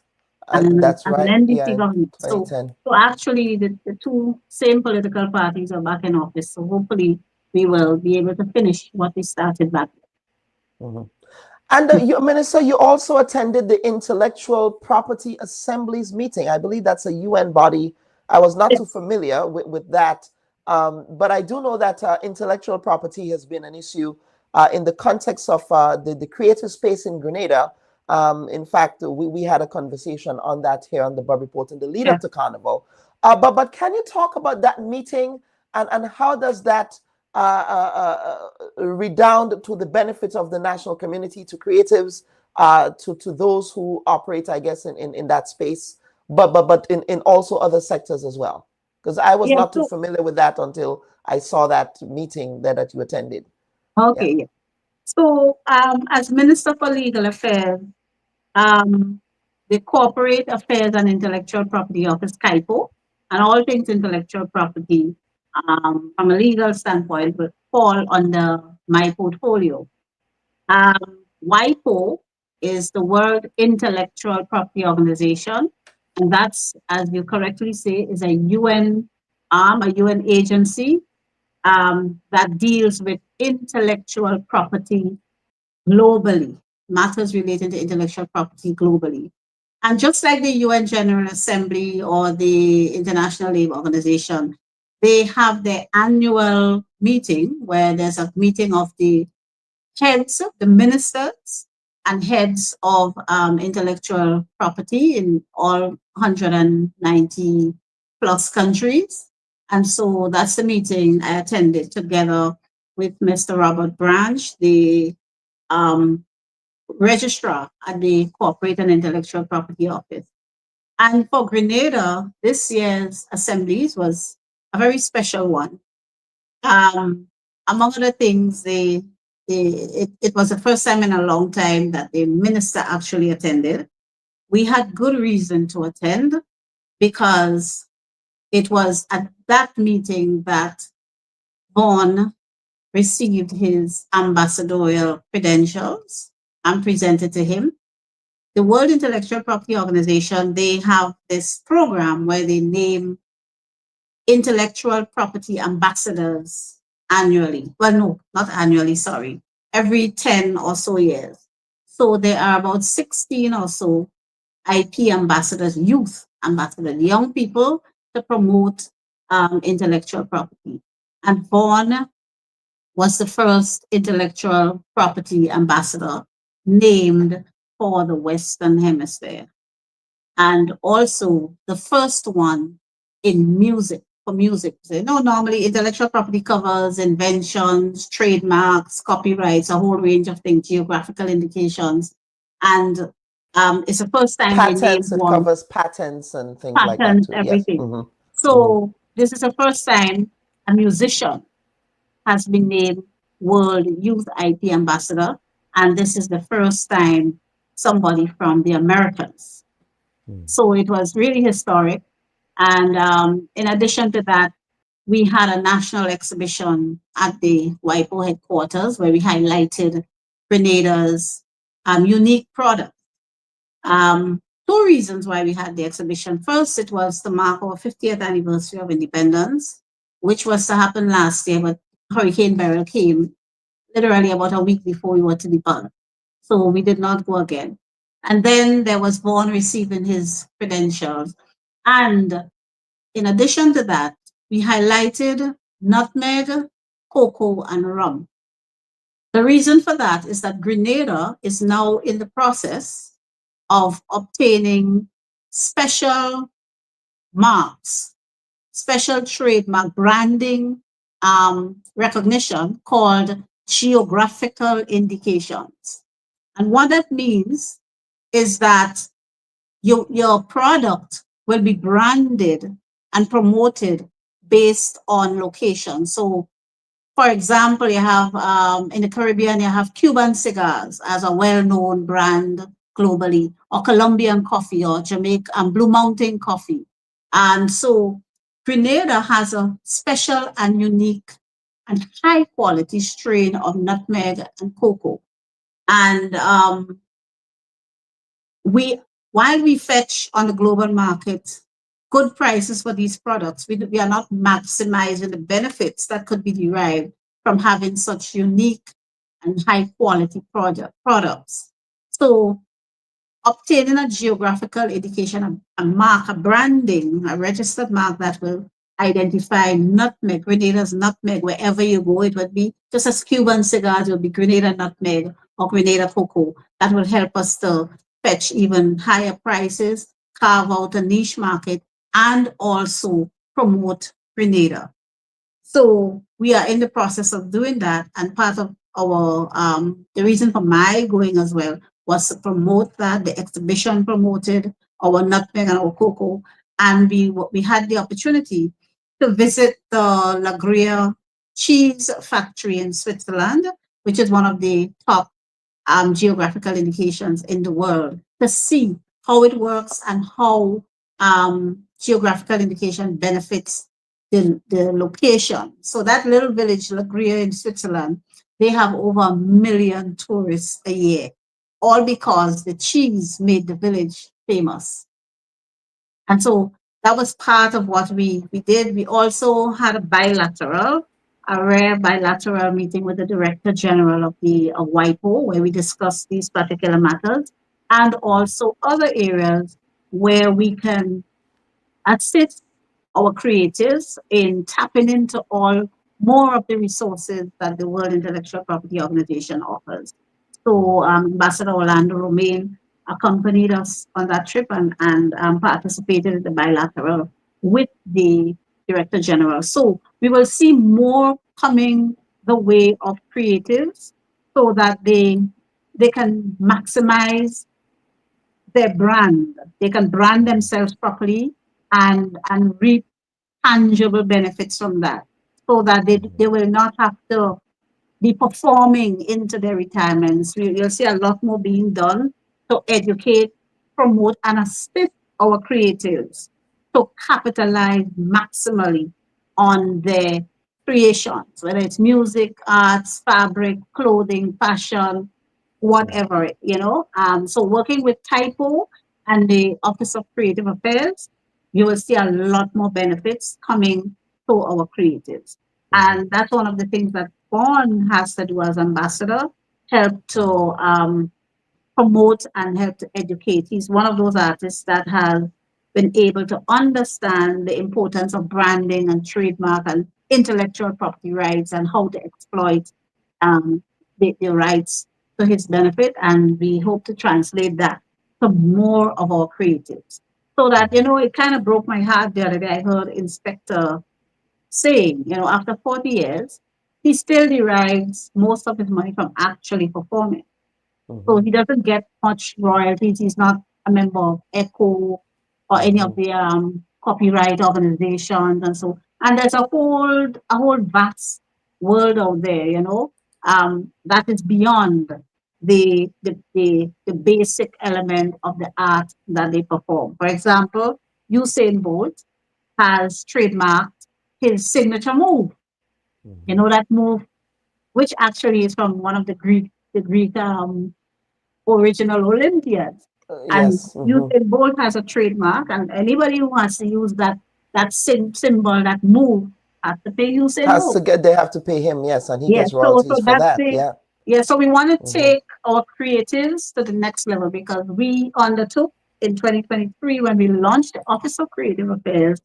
That's right. An NDC government. So actually, the two same political parties are back in office. So hopefully, we will be able to finish what we started back. And Minister, you also attended the Intellectual Property Assemblies meeting. I believe that's a UN body. I was not too familiar with that, but I do know that intellectual property has been an issue in the context of the creative space in Grenada. In fact, we had a conversation on that here on the Bubb Report in the lead up to Carnival. But can you talk about that meeting and how does that redound to the benefits of the national community, to creatives, to those who operate, I guess, in that space, but in also other sectors as well? Because I was not too familiar with that until I saw that meeting that you attended. Okay. Yeah. So, as Minister for Legal Affairs, the Corporate Affairs and Intellectual Property Office, CIPO, and all things intellectual property, from a legal standpoint, will fall under my portfolio. WIPO is the World Intellectual Property Organization, and that's, as you correctly say, is a UN arm, a UN agency that deals with intellectual property globally, matters relating to intellectual property globally. And just like the UN General Assembly or the International Labour Organization, they have their annual meeting where there's a meeting of the heads, the ministers, and heads of intellectual property in all 190 plus countries. And so that's the meeting I attended together with Mr. Robert Branch, the registrar at the Corporate and Intellectual Property Office. And for Grenada, this year's assemblies was a very special one. Among other things, it was the first time in a long time that the minister actually attended. We had good reason to attend because it was at that meeting that Vaughan received his ambassadorial credentials and presented to him. The World Intellectual Property Organization, they have this program where they name intellectual property ambassadors annually. Well, no, not annually, sorry. Every 10 or so years. So there are about 16 or so IP ambassadors, youth ambassadors, young people to promote intellectual property. And Vaughan was the first intellectual property ambassador named for the Western Hemisphere. And also the first one in music, for music. So, normally intellectual property covers inventions, trademarks, copyrights, a whole range of things, geographical indications. And it's the first time patents, they it one. covers patents and things like that too. Everything. Yes. Mm-hmm. So this is the first time a musician has been named World Youth IP Ambassador. And this is the first time somebody from the Americas. So it was really historic. And in addition to that, we had a national exhibition at the WIPO headquarters where we highlighted Grenada's unique product. Two reasons why we had the exhibition. First, it was to mark our 50th anniversary of independence, which was to happen last year, but Hurricane Beryl came literally about a week before we were to depart. So we did not go again. And then there was Vaughan receiving his credentials. And in addition to that, we highlighted nutmeg, cocoa, and rum. The reason for that is that Grenada is now in the process of obtaining special marks, special trademark branding recognition called geographical indications. And what that means is that your product will be branded and promoted based on location. So, for example, you have in the Caribbean, you have Cuban cigars as a well-known brand globally, or Colombian coffee, or Jamaican Blue Mountain coffee. And so Grenada has a special and unique and high-quality strain of nutmeg and cocoa. And while we fetch on the global market good prices for these products, we are not maximizing the benefits that could be derived from having such unique and high quality products. So obtaining a geographical indication, a mark, a branding, a registered mark that will identify nutmeg, Grenada's nutmeg, wherever you go, it would be just as Cuban cigars, it would be Grenada nutmeg or Grenada cocoa. That will help us to fetch even higher prices, carve out a niche market, and also promote Grenada. So we are in the process of doing that, and part of our the reason for my going as well was to promote that. The exhibition promoted our nutmeg and our cocoa, and we had the opportunity to visit the La Gruyere cheese factory in Switzerland, which is one of the top geographical indications in the world, to see how it works and how geographical indication benefits the location. So that little village, La Gruyere in Switzerland, they have over 1 million tourists a year, all because the cheese made the village famous. And so that was part of what we did. We also had a bilateral a rare bilateral meeting with the Director General of the WIPO, where we discussed these particular matters, and also other areas where we can assist our creatives in tapping into all more of the resources that the World Intellectual Property Organization offers. So Ambassador Orlando Romain accompanied us on that trip and participated in the bilateral with the Director General. So we will see more coming the way of creatives so that they can maximize their brand. They can brand themselves properly and reap tangible benefits from that, so that they will not have to be performing into their retirements. You'll see a lot more being done to educate, promote, and assist our creatives to capitalize maximally on their creations, whether it's music, arts, fabric, clothing, fashion, whatever, So working with Typo and the Office of Creative Affairs, you will see a lot more benefits coming to our creatives. And that's one of the things that Vaughn has to do as ambassador, help to promote and help to educate. He's one of those artists that has been able to understand the importance of branding and trademark and intellectual property rights and how to exploit the rights to his benefit. And we hope to translate that to more of our creatives. So that, it kind of broke my heart the other day. I heard Inspector saying, after 40 years, he still derives most of his money from actually performing. So he doesn't get much royalties. He's not a member of ECHO or any of the copyright organizations and so. And there's a whole vast world out there, that is beyond the basic element of the art that they perform. For example, Usain Bolt has trademarked his signature move. That move, which actually is from one of the Greek original Olympiads. And Usain Bolt has a trademark, and anybody who wants to use that symbol, that move, has to pay Usain Bolt. They have to pay him, yes, and he gets royalties for that. So we want to take our creatives to the next level, because we undertook in 2023, when we launched the Office of Creative Affairs,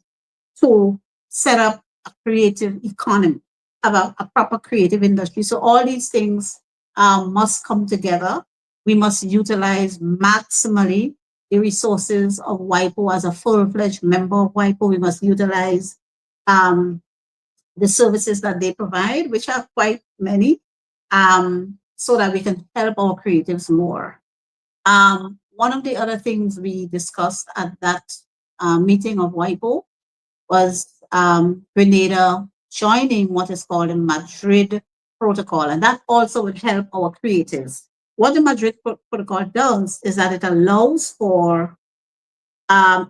to set up a creative economy, about a proper creative industry. So all these things must come together. We must utilize maximally the resources of WIPO as a full-fledged member of WIPO. We must utilize the services that they provide, which are quite many, so that we can help our creatives more. One of the other things we discussed at that meeting of WIPO was Grenada joining what is called the Madrid Protocol, and that also would help our creatives. What the Madrid Protocol does is that it allows for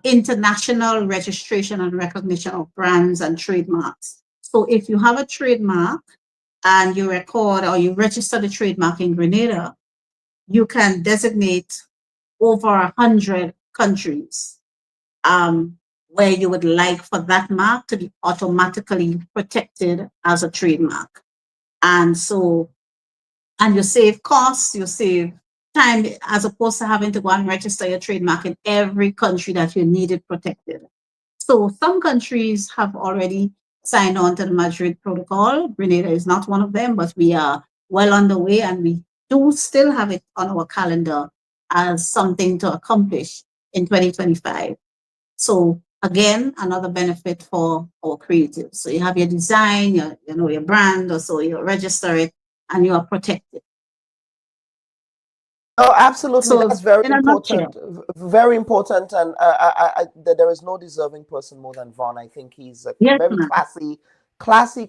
international registration and recognition of brands and trademarks. So if you have a trademark and you record or you register the trademark in Grenada, you can designate over 100 countries where you would like for that mark to be automatically protected as a trademark. And you save costs, you save time, as opposed to having to go and register your trademark in every country that you need it protected. So some countries have already signed on to the Madrid Protocol. Grenada is not one of them, but we are well underway, and we do still have it on our calendar as something to accomplish in 2025. So again, another benefit for our creatives. So you have your design, your brand, or so you register it, and you are protected. Oh, absolutely. So that's very important. Very important. And there is no deserving person more than Vaughn. I think he's a very classy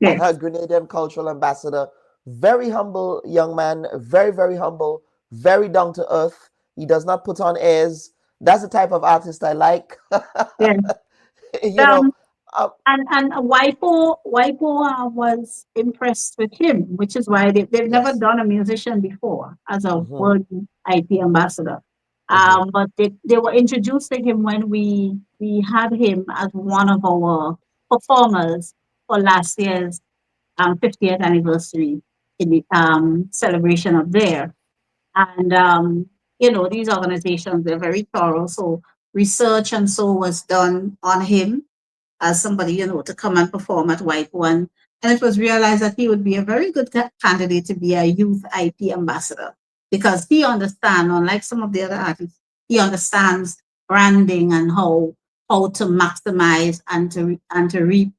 Grenadian cultural ambassador. Very humble young man. Very, very humble. Very down to earth. He does not put on airs. That's the type of artist I like. And WIPO was impressed with him, which is why they've never done a musician before as a World IP ambassador. But they were introduced to him when we had him as one of our performers for last year's 50th anniversary in the celebration of there. And, you know, these organizations, they're very thorough. So research and so was done on him as somebody, you know, to come and perform at White One. And it was realized that he would be a very good candidate to be a youth IP ambassador because he understands, unlike some of the other artists, he understands branding and how to maximize and to reap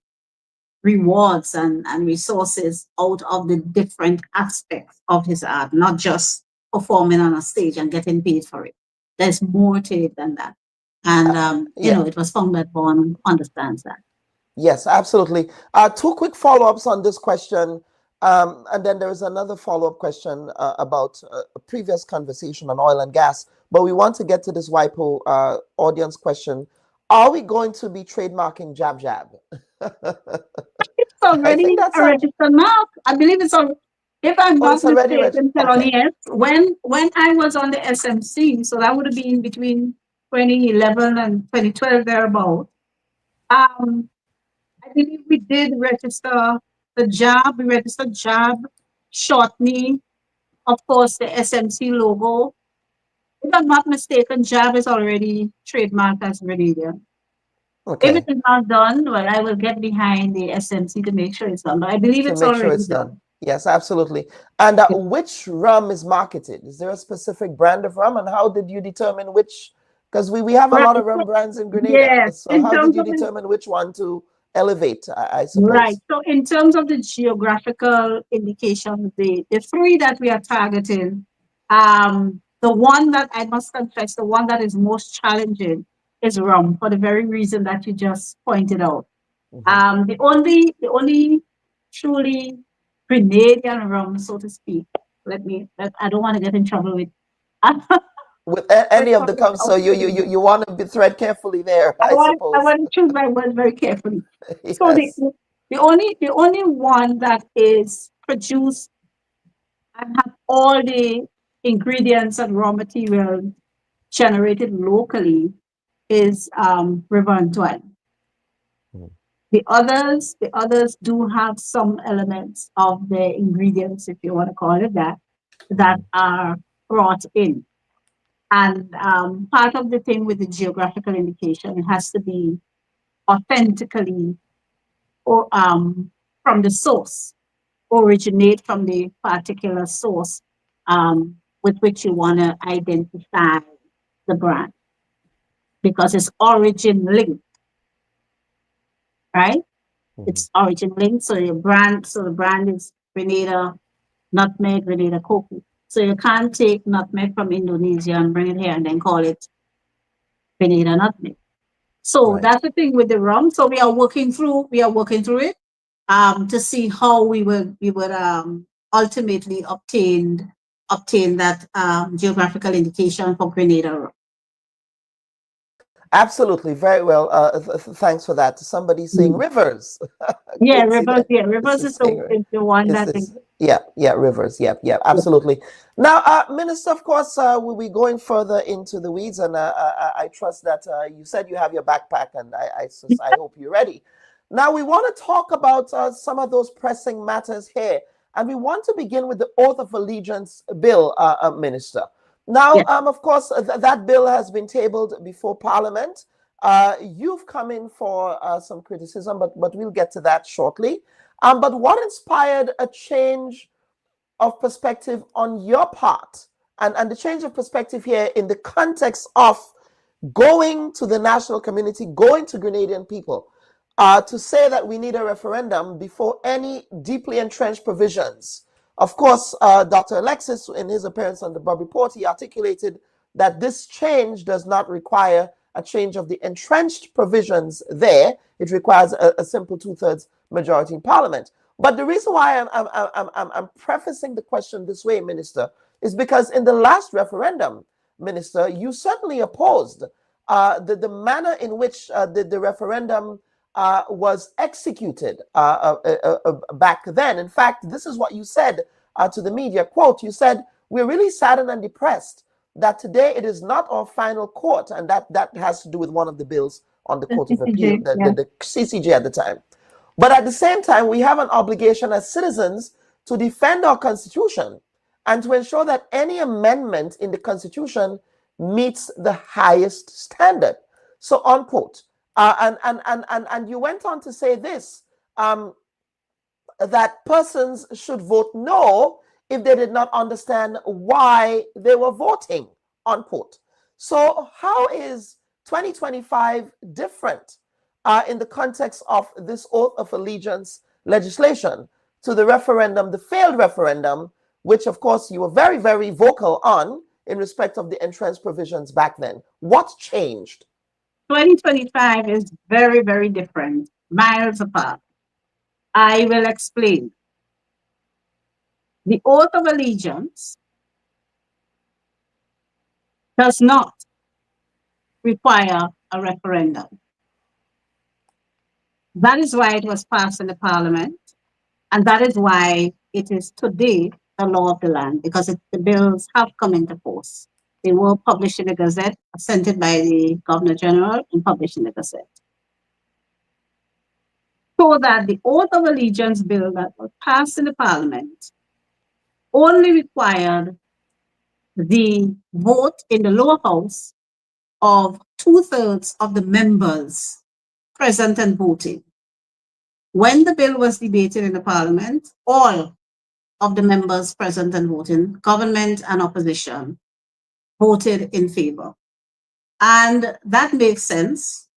rewards and resources out of the different aspects of his art, not just performing on a stage and getting paid for it. There's more to it than that. And, you know, it was found that Vaughn understands that. Yes, absolutely. Two quick follow-ups on this question. And then there is another follow-up question about a previous conversation on oil and gas. But we want to get to this WIPO audience question. Are we going to be trademarking Jab Jab? It's already a registered mark. I believe it's on. If I'm not mistaken, yes. When I was on the SMC, so that would have been between 2011 and 2012 thereabout. I believe we did register the Jab. We registered Jab, Shortney, of course, the SMC logo. If I'm not mistaken, Jab is already trademarked as Grenada. Okay. If it is not done, well, I will get behind the SMC to make sure it's done. But I believe it's already done. Yes, absolutely. And which rum is marketed? Is there a specific brand of rum? And how did you determine which? Because we have a lot of rum brands in Grenada. Yes. So how did you determine which one to elevate, I suppose? Right. So in terms of the geographical indications, the three that we are targeting, the one that I must confess, the one that is most challenging is rum, for the very reason that you just pointed out. The only truly Grenadian rum, so to speak. I don't want to get in trouble with any of the comes. So you want to tread carefully there. I suppose. I want to choose my words very carefully. Yes. So the only one that is produced and have all the ingredients and raw materials generated locally is River Antoine. The others do have some elements of the ingredients, if you want to call it that are brought in. And part of the thing with the geographical indication, it has to be authentically or from the source, originate from the particular source with which you want to identify the brand, because it's origin linked, right? It's origin linked. So the brand is Grenada nutmeg, Grenada cocoa. So you can't take nutmeg from Indonesia and bring it here and then call it Grenada nutmeg. So that's the thing with the rum. So we are working through it to see how we would ultimately obtain that geographical indication for Grenada rum. Absolutely, very well. Thanks for that. Somebody saying rivers. Yeah, rivers. Yeah, rivers is the one that. Yeah, rivers. Yeah, absolutely. Now, Minister, of course, we'll be going further into the weeds, and I trust that you said you have your backpack, and I hope you're ready. Now, we want to talk about some of those pressing matters here, and we want to begin with the Oath of Allegiance bill, Minister. Now, of course, that bill has been tabled before Parliament. You've come in for some criticism, but we'll get to that shortly. But what inspired a change of perspective on your part, and the change of perspective here in the context of going to the national community, going to Grenadian people, to say that we need a referendum before any deeply entrenched provisions? Of course, Dr. Alexis, in his appearance on the Bubb Report, he articulated that this change does not require a change of the entrenched provisions there. It requires a simple 2/3 majority in Parliament. But the reason why I'm prefacing the question this way, Minister, is because in the last referendum, Minister, you certainly opposed the manner in which the referendum was executed back then. In fact, this is what you said to the media, quote, you said, "We're really saddened and depressed that today it is not our final court," and that has to do with one of the bills on the Court of Appeal, the CCJ at the time. But at the same time, we have an obligation as citizens to defend our Constitution and to ensure that any amendment in the Constitution meets the highest standard. So, unquote. And you went on to say this, that persons should vote no if they did not understand why they were voting, unquote. So how is 2025 different in the context of this oath of allegiance legislation to the referendum, the failed referendum, which of course you were very, very vocal on in respect of the entrance provisions back then? What changed? 2025 is very, very different, miles apart. I will explain. The oath of allegiance does not require a referendum. That is why it was passed in the Parliament, and that is why it is today the law of the land, because the bills have come into force. They were published in the Gazette, assented by the Governor General, and published in the Gazette. So that the oath of allegiance bill that was passed in the Parliament only required the vote in the lower house of 2/3 of the members present and voting. When the bill was debated in the Parliament, all of the members present and voting, government and opposition, voted in favor. And that makes sense,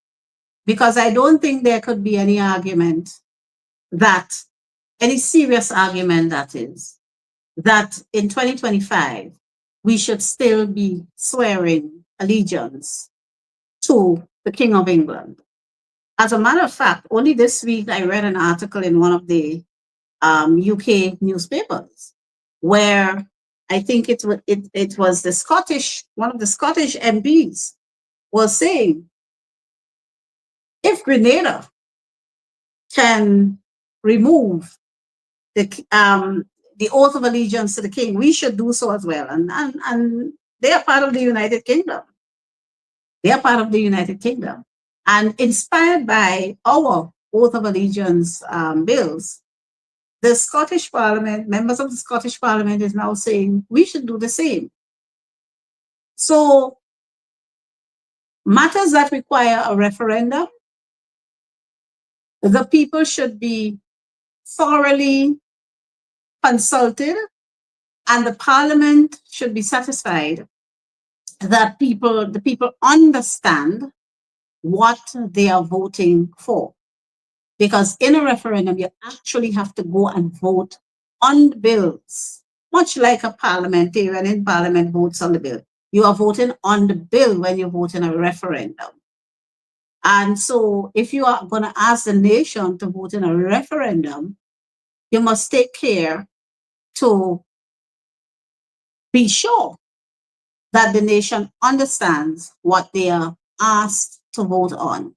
because I don't think there could be any argument that, any serious argument that is, that in 2025, we should still be swearing allegiance to the King of England. As a matter of fact, only this week I read an article in one of the UK newspapers where I think it was the Scottish, one of the Scottish MPs was saying, if Grenada can remove the oath of allegiance to the king, we should do so as well. And they are part of the United Kingdom. They are part of the United Kingdom. And inspired by our oath of allegiance bills, the Scottish Parliament, members of the Scottish Parliament is now saying we should do the same. So matters that require a referendum, the people should be thoroughly consulted, and the Parliament should be satisfied that the people understand what they are voting for. Because in a referendum, you actually have to go and vote on the bills, much like a parliamentarian in Parliament votes on the bill. You are voting on the bill when you vote in a referendum. And so if you are going to ask the nation to vote in a referendum, you must take care to be sure that the nation understands what they are asked to vote on.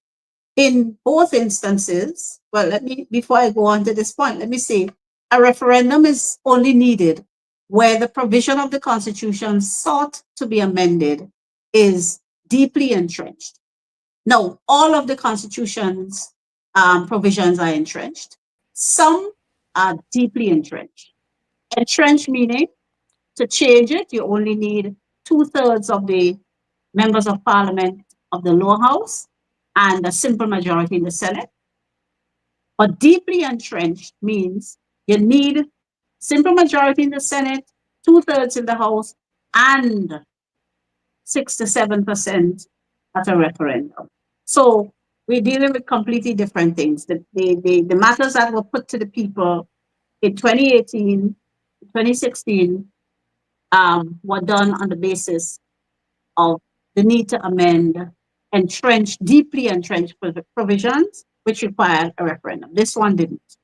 In both instances, well, before I go on to this point, let me say a referendum is only needed where the provision of the Constitution sought to be amended is deeply entrenched. Now, all of the Constitution's provisions are entrenched. Some are deeply entrenched. Entrenched meaning to change it, you only need 2/3 of the members of Parliament of the lower house and a simple majority in the Senate. But deeply entrenched means you need simple majority in the Senate, 2/3 in the House, and 6 to 7% at a referendum. So we're dealing with completely different things. The matters that were put to the people in 2018, 2016 were done on the basis of the need to amend deeply entrenched provisions, which required a referendum. This one didn't.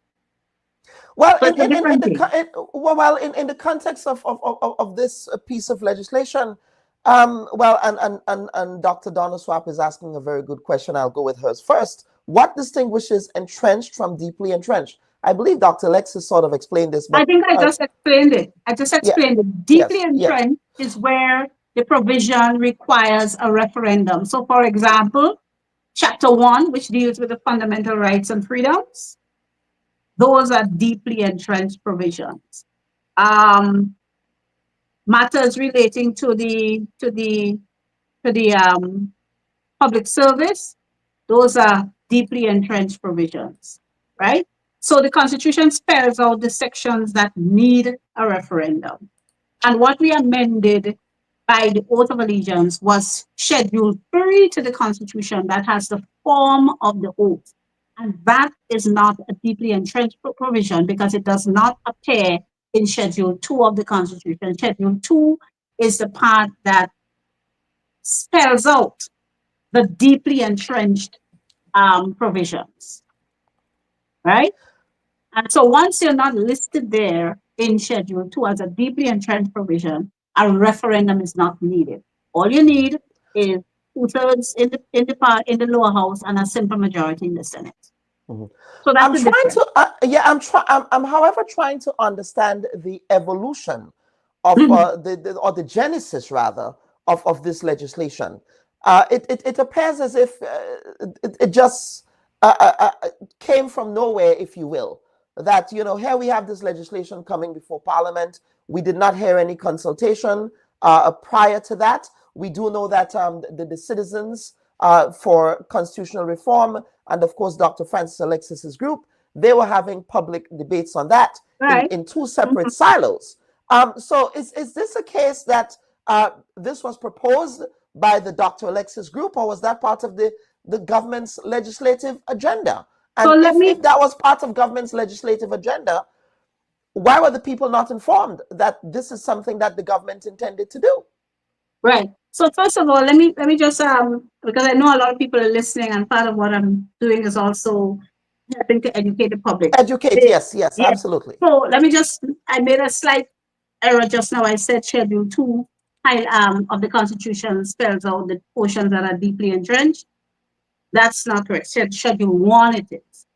Well, in the context of this piece of legislation, and Dr. Donna Swap is asking a very good question. I'll go with hers first. What distinguishes entrenched from deeply entrenched? I believe Dr. Alexis sort of explained this. But I think I just explained it. it. Deeply entrenched is where the provision requires a referendum. So, for example, Chapter 1, which deals with the fundamental rights and freedoms, Those are deeply entrenched provisions. Matters relating to the public service, those are deeply entrenched provisions, right? So the Constitution spells out the sections that need a referendum. And what we amended by the oath of allegiance was Schedule 3 to the Constitution that has the form of the oath. And that is not a deeply entrenched provision because it does not appear in Schedule 2 of the Constitution. Schedule 2 is the part that spells out the deeply entrenched provisions, right? And so once you're not listed there in Schedule 2 as a deeply entrenched provision, a referendum is not needed. All you need is 2/3 in the lower house and a simple majority in the Senate. So that's I'm trying to, I'm however trying to understand the evolution of the genesis rather of this legislation. It appears as if it just came from nowhere, if you will. That, you know, here we have this legislation coming before Parliament. We did not hear any consultation prior to that. We do know that the citizens for constitutional reform and, of course, Dr. Francis Alexis's group, they were having public debates on that in two separate silos. So is this a case that this was proposed by the Dr. Alexis group, or was that part of the government's legislative agenda? And so if that was part of government's legislative agenda, why were the people not informed that this is something that the government intended to do? Right. So first of all, let me just because I know a lot of people are listening, and part of what I'm doing is also helping to educate the public. Educate, yes, absolutely. So let me I made a slight error just now. I said Schedule 2 of the Constitution spells out the portions that are deeply entrenched. That's not correct. Schedule 1 it is.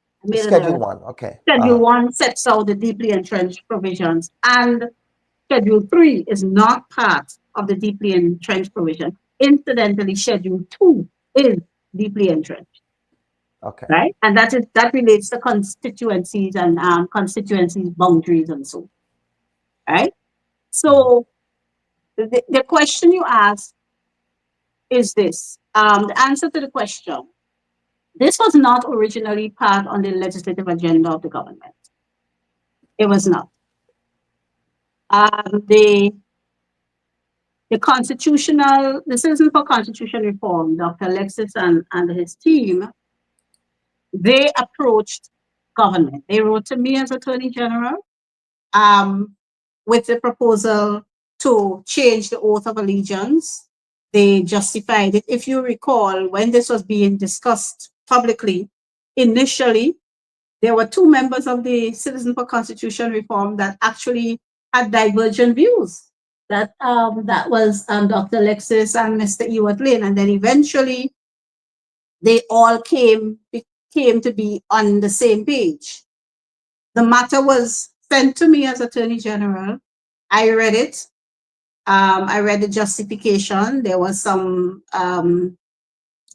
Schedule 1, okay. Schedule 1 sets out the deeply entrenched provisions, and Schedule 3 is not part of the deeply entrenched provision. Incidentally, Schedule 2 is deeply entrenched. Okay. Right? And that relates to constituencies and constituencies boundaries and so on. Right? So the question you asked is this. The answer to the question, this was not originally part on the legislative agenda of the government. It was not. The Citizens for Constitution Reform, Dr. Alexis and his team, they approached government. They wrote to me as Attorney General with the proposal to change the oath of allegiance. They justified it. If you recall, when this was being discussed publicly, initially, there were two members of the Citizens for Constitution Reform that actually had divergent views. That was Dr. Alexis and Mr. Ewart Lane, and then eventually they all came to be on the same page. The matter was sent to me as Attorney General. I read it. I read the justification. There was some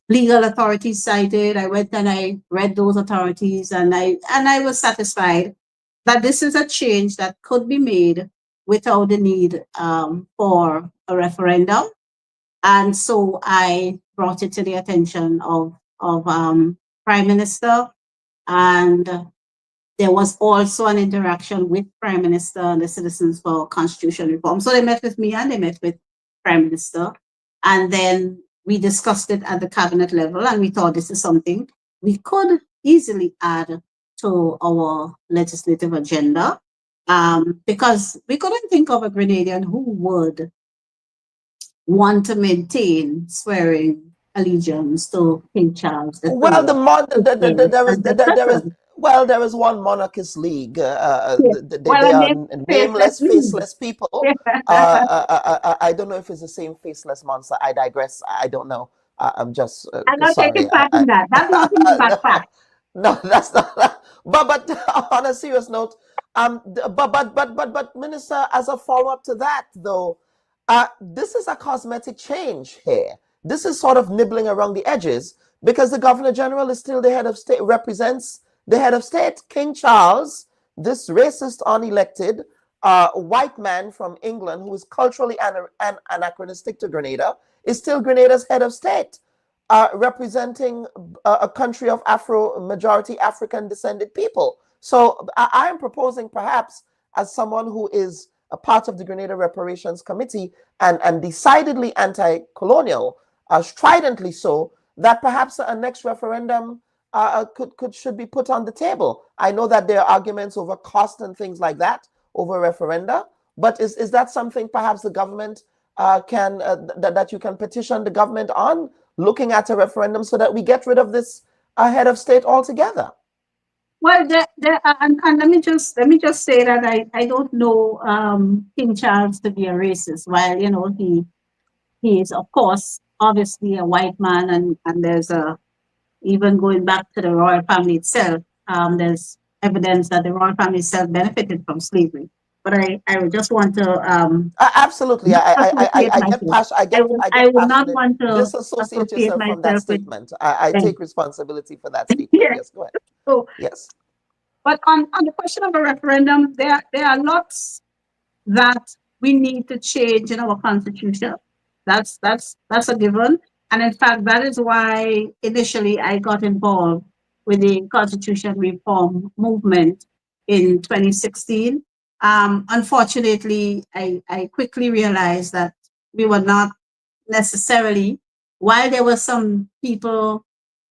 legal authorities cited. I went and I read those authorities, and I was satisfied that this is a change that could be made without the need for a referendum. And so I brought it to the attention of Prime Minister, and there was also an interaction with Prime Minister and the Citizens for Constitution Reform. So they met with me and they met with Prime Minister, and then we discussed it at the cabinet level, and we thought this is something we could easily add to our legislative agenda, because we couldn't think of a Grenadian who would want to maintain swearing allegiance to King Charles III. Well, there is one monarchist league. They are nameless, faceless people. I don't know if it's the same faceless monster. I digress. I don't know. I'm just I'm not taking part in that. That's not in the fact. No, that's not. But on a serious note, but Minister, as a follow-up to that, though, this is a cosmetic change here. This is sort of nibbling around the edges because the Governor General is still the head of state, represents the head of state, King Charles, this racist, unelected white man from England who is culturally anachronistic to Grenada, is still Grenada's head of state, representing a country of majority African descended people. So I am proposing, perhaps, as someone who is a part of the Grenada Reparations Committee and decidedly anti-colonial, stridently so, that perhaps a next referendum should be put on the table. I know that there are arguments over cost and things like that over referenda, but is that something perhaps the government that you can petition the government on, looking at a referendum so that we get rid of this head of state altogether? Well, and let me just say that I don't know King Charles to be a racist. While he is, of course, obviously a white man, and there's even going back to the royal family itself, there's evidence that the royal family itself benefited from slavery. But I would just want to absolutely. I get passionate. I would not want to disassociate yourself from that statement. I take responsibility for that statement. Yes, go ahead. So, yes. But on the question of a referendum, there are lots that we need to change in our constitution. That's a given. And in fact, that is why initially I got involved with the constitution reform movement in 2016. Unfortunately, I quickly realized that we were not necessarily, while there were some people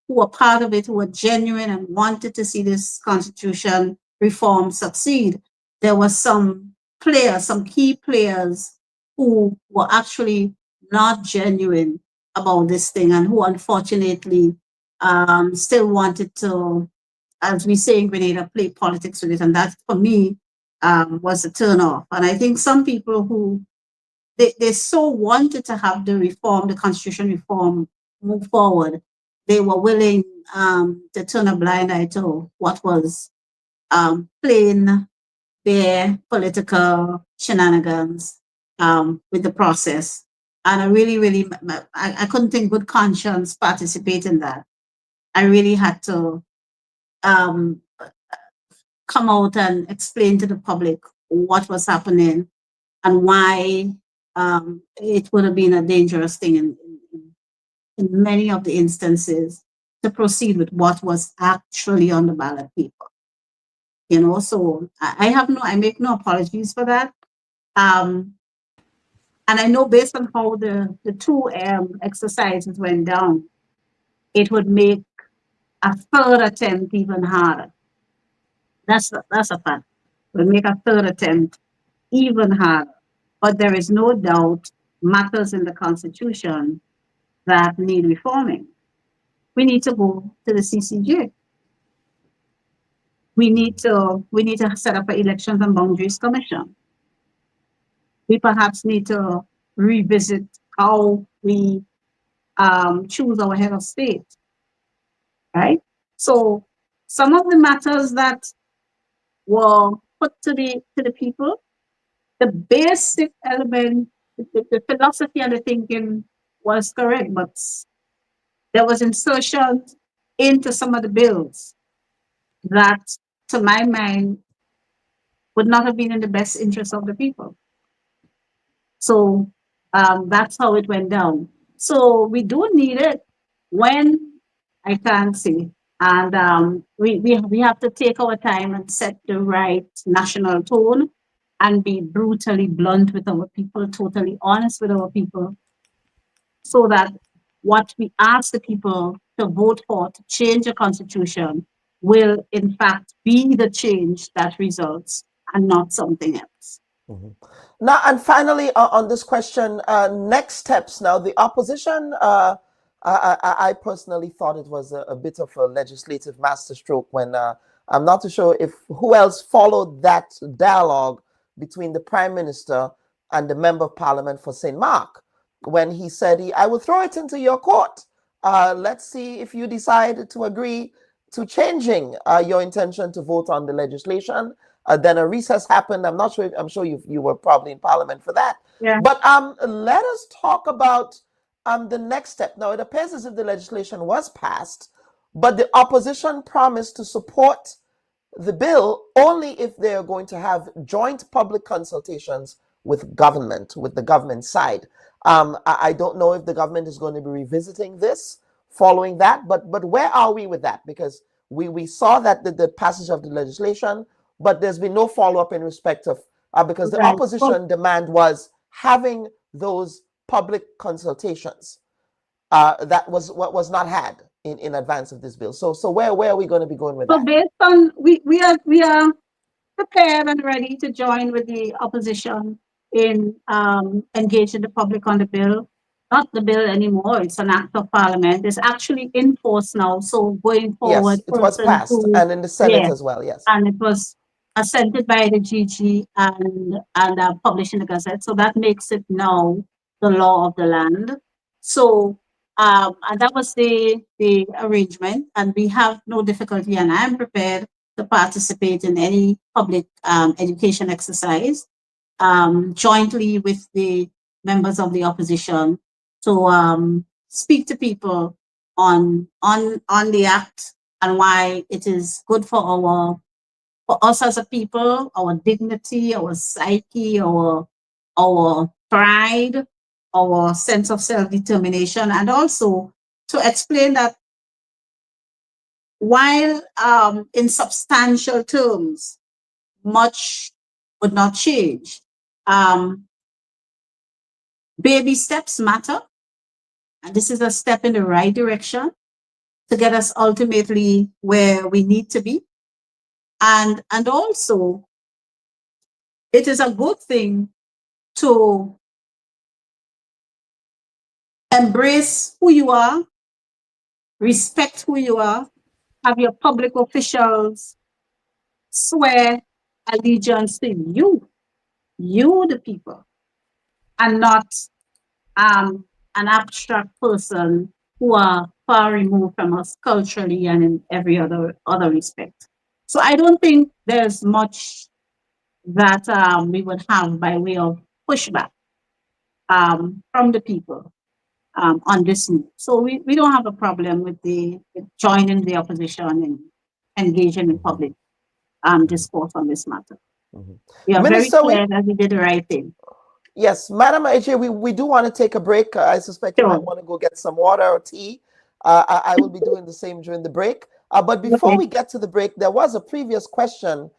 who were part of it, who were genuine and wanted to see this constitution reform succeed, there were some key players who were actually not genuine about this thing, and who unfortunately still wanted to, as we say in Grenada, play politics with it. And that, for me, was a turn off. And I think some people who, they so wanted to have the constitution reform move forward, they were willing to turn a blind eye to what was plain, bare political shenanigans with the process. And I really, I couldn't in good conscience participate in that. I really had to come out and explain to the public what was happening and why it would have been a dangerous thing in many of the instances to proceed with what was actually on the ballot paper. So I make no apologies for that. And I know based on how the two exercises went down, it would make a third attempt even harder. That's a fact. It would make a third attempt even harder. But there is no doubt matters in the Constitution that need reforming. We need to go to the CCJ. We need to set up an Elections and Boundaries Commission. We perhaps need to revisit how we choose our head of state, right? So some of the matters that were put to the people, the basic element, the philosophy and the thinking was correct, but there was insertion into some of the bills that, to my mind, would not have been in the best interest of the people. So that's how it went down. So we do need it. When, I can't say. And we have to take our time and set the right national tone and be brutally blunt with our people, totally honest with our people, so that what we ask the people to vote for to change the constitution will in fact be the change that results and not something else. Mm-hmm. Now, and finally, on this question, next steps. Now, the opposition, I personally thought it was a bit of a legislative masterstroke when I'm not too sure if who else followed that dialogue between the Prime Minister and the Member of Parliament for St. Mark, when he said, I will throw it into your court. Let's see if you decide to agree to changing your intention to vote on the legislation. Then a recess happened. I'm not sure. I'm sure you were probably in Parliament for that. Yeah. But let us talk about the next step. Now, it appears as if the legislation was passed, but the opposition promised to support the bill only if they are going to have joint public consultations with the government side. I don't know if the government is going to be revisiting this following that, but where are we with that? Because we saw that the passage of the legislation, but there's been no follow-up in respect of, because the opposition demand was having those public consultations that was not had in advance of this bill. So where are we going to be going with that? So based on, we are prepared and ready to join with the opposition in engaging the public on the bill. Not the bill anymore, it's an act of parliament. It's actually in force now. So going forward, yes, it was passed, and in the Senate as well, yes. And it was assented by the GG and published in the Gazette. So that makes it now the law of the land. So and that was the arrangement, and we have no difficulty, and I'm prepared to participate in any public education exercise jointly with the members of the opposition to speak to people on the act and why it is good for us as a people, our dignity, our psyche, our pride, our sense of self-determination, and also to explain that while in substantial terms, much would not change, baby steps matter. And this is a step in the right direction to get us ultimately where we need to be. And also, it is a good thing to embrace who you are, respect who you are, have your public officials swear allegiance to you, the people, and not an abstract person who are far removed from us culturally and in every other respect. So I don't think there's much that we would have by way of pushback from the people on this move. So we don't have a problem with joining the opposition and engaging in public discourse on this matter. We are Minister, very clear that we did the right thing. Yes, Madam AJ, we do want to take a break. I suspect you might want to go get some water or tea. I will be doing the same during the break. But before we get to the break, there was a previous question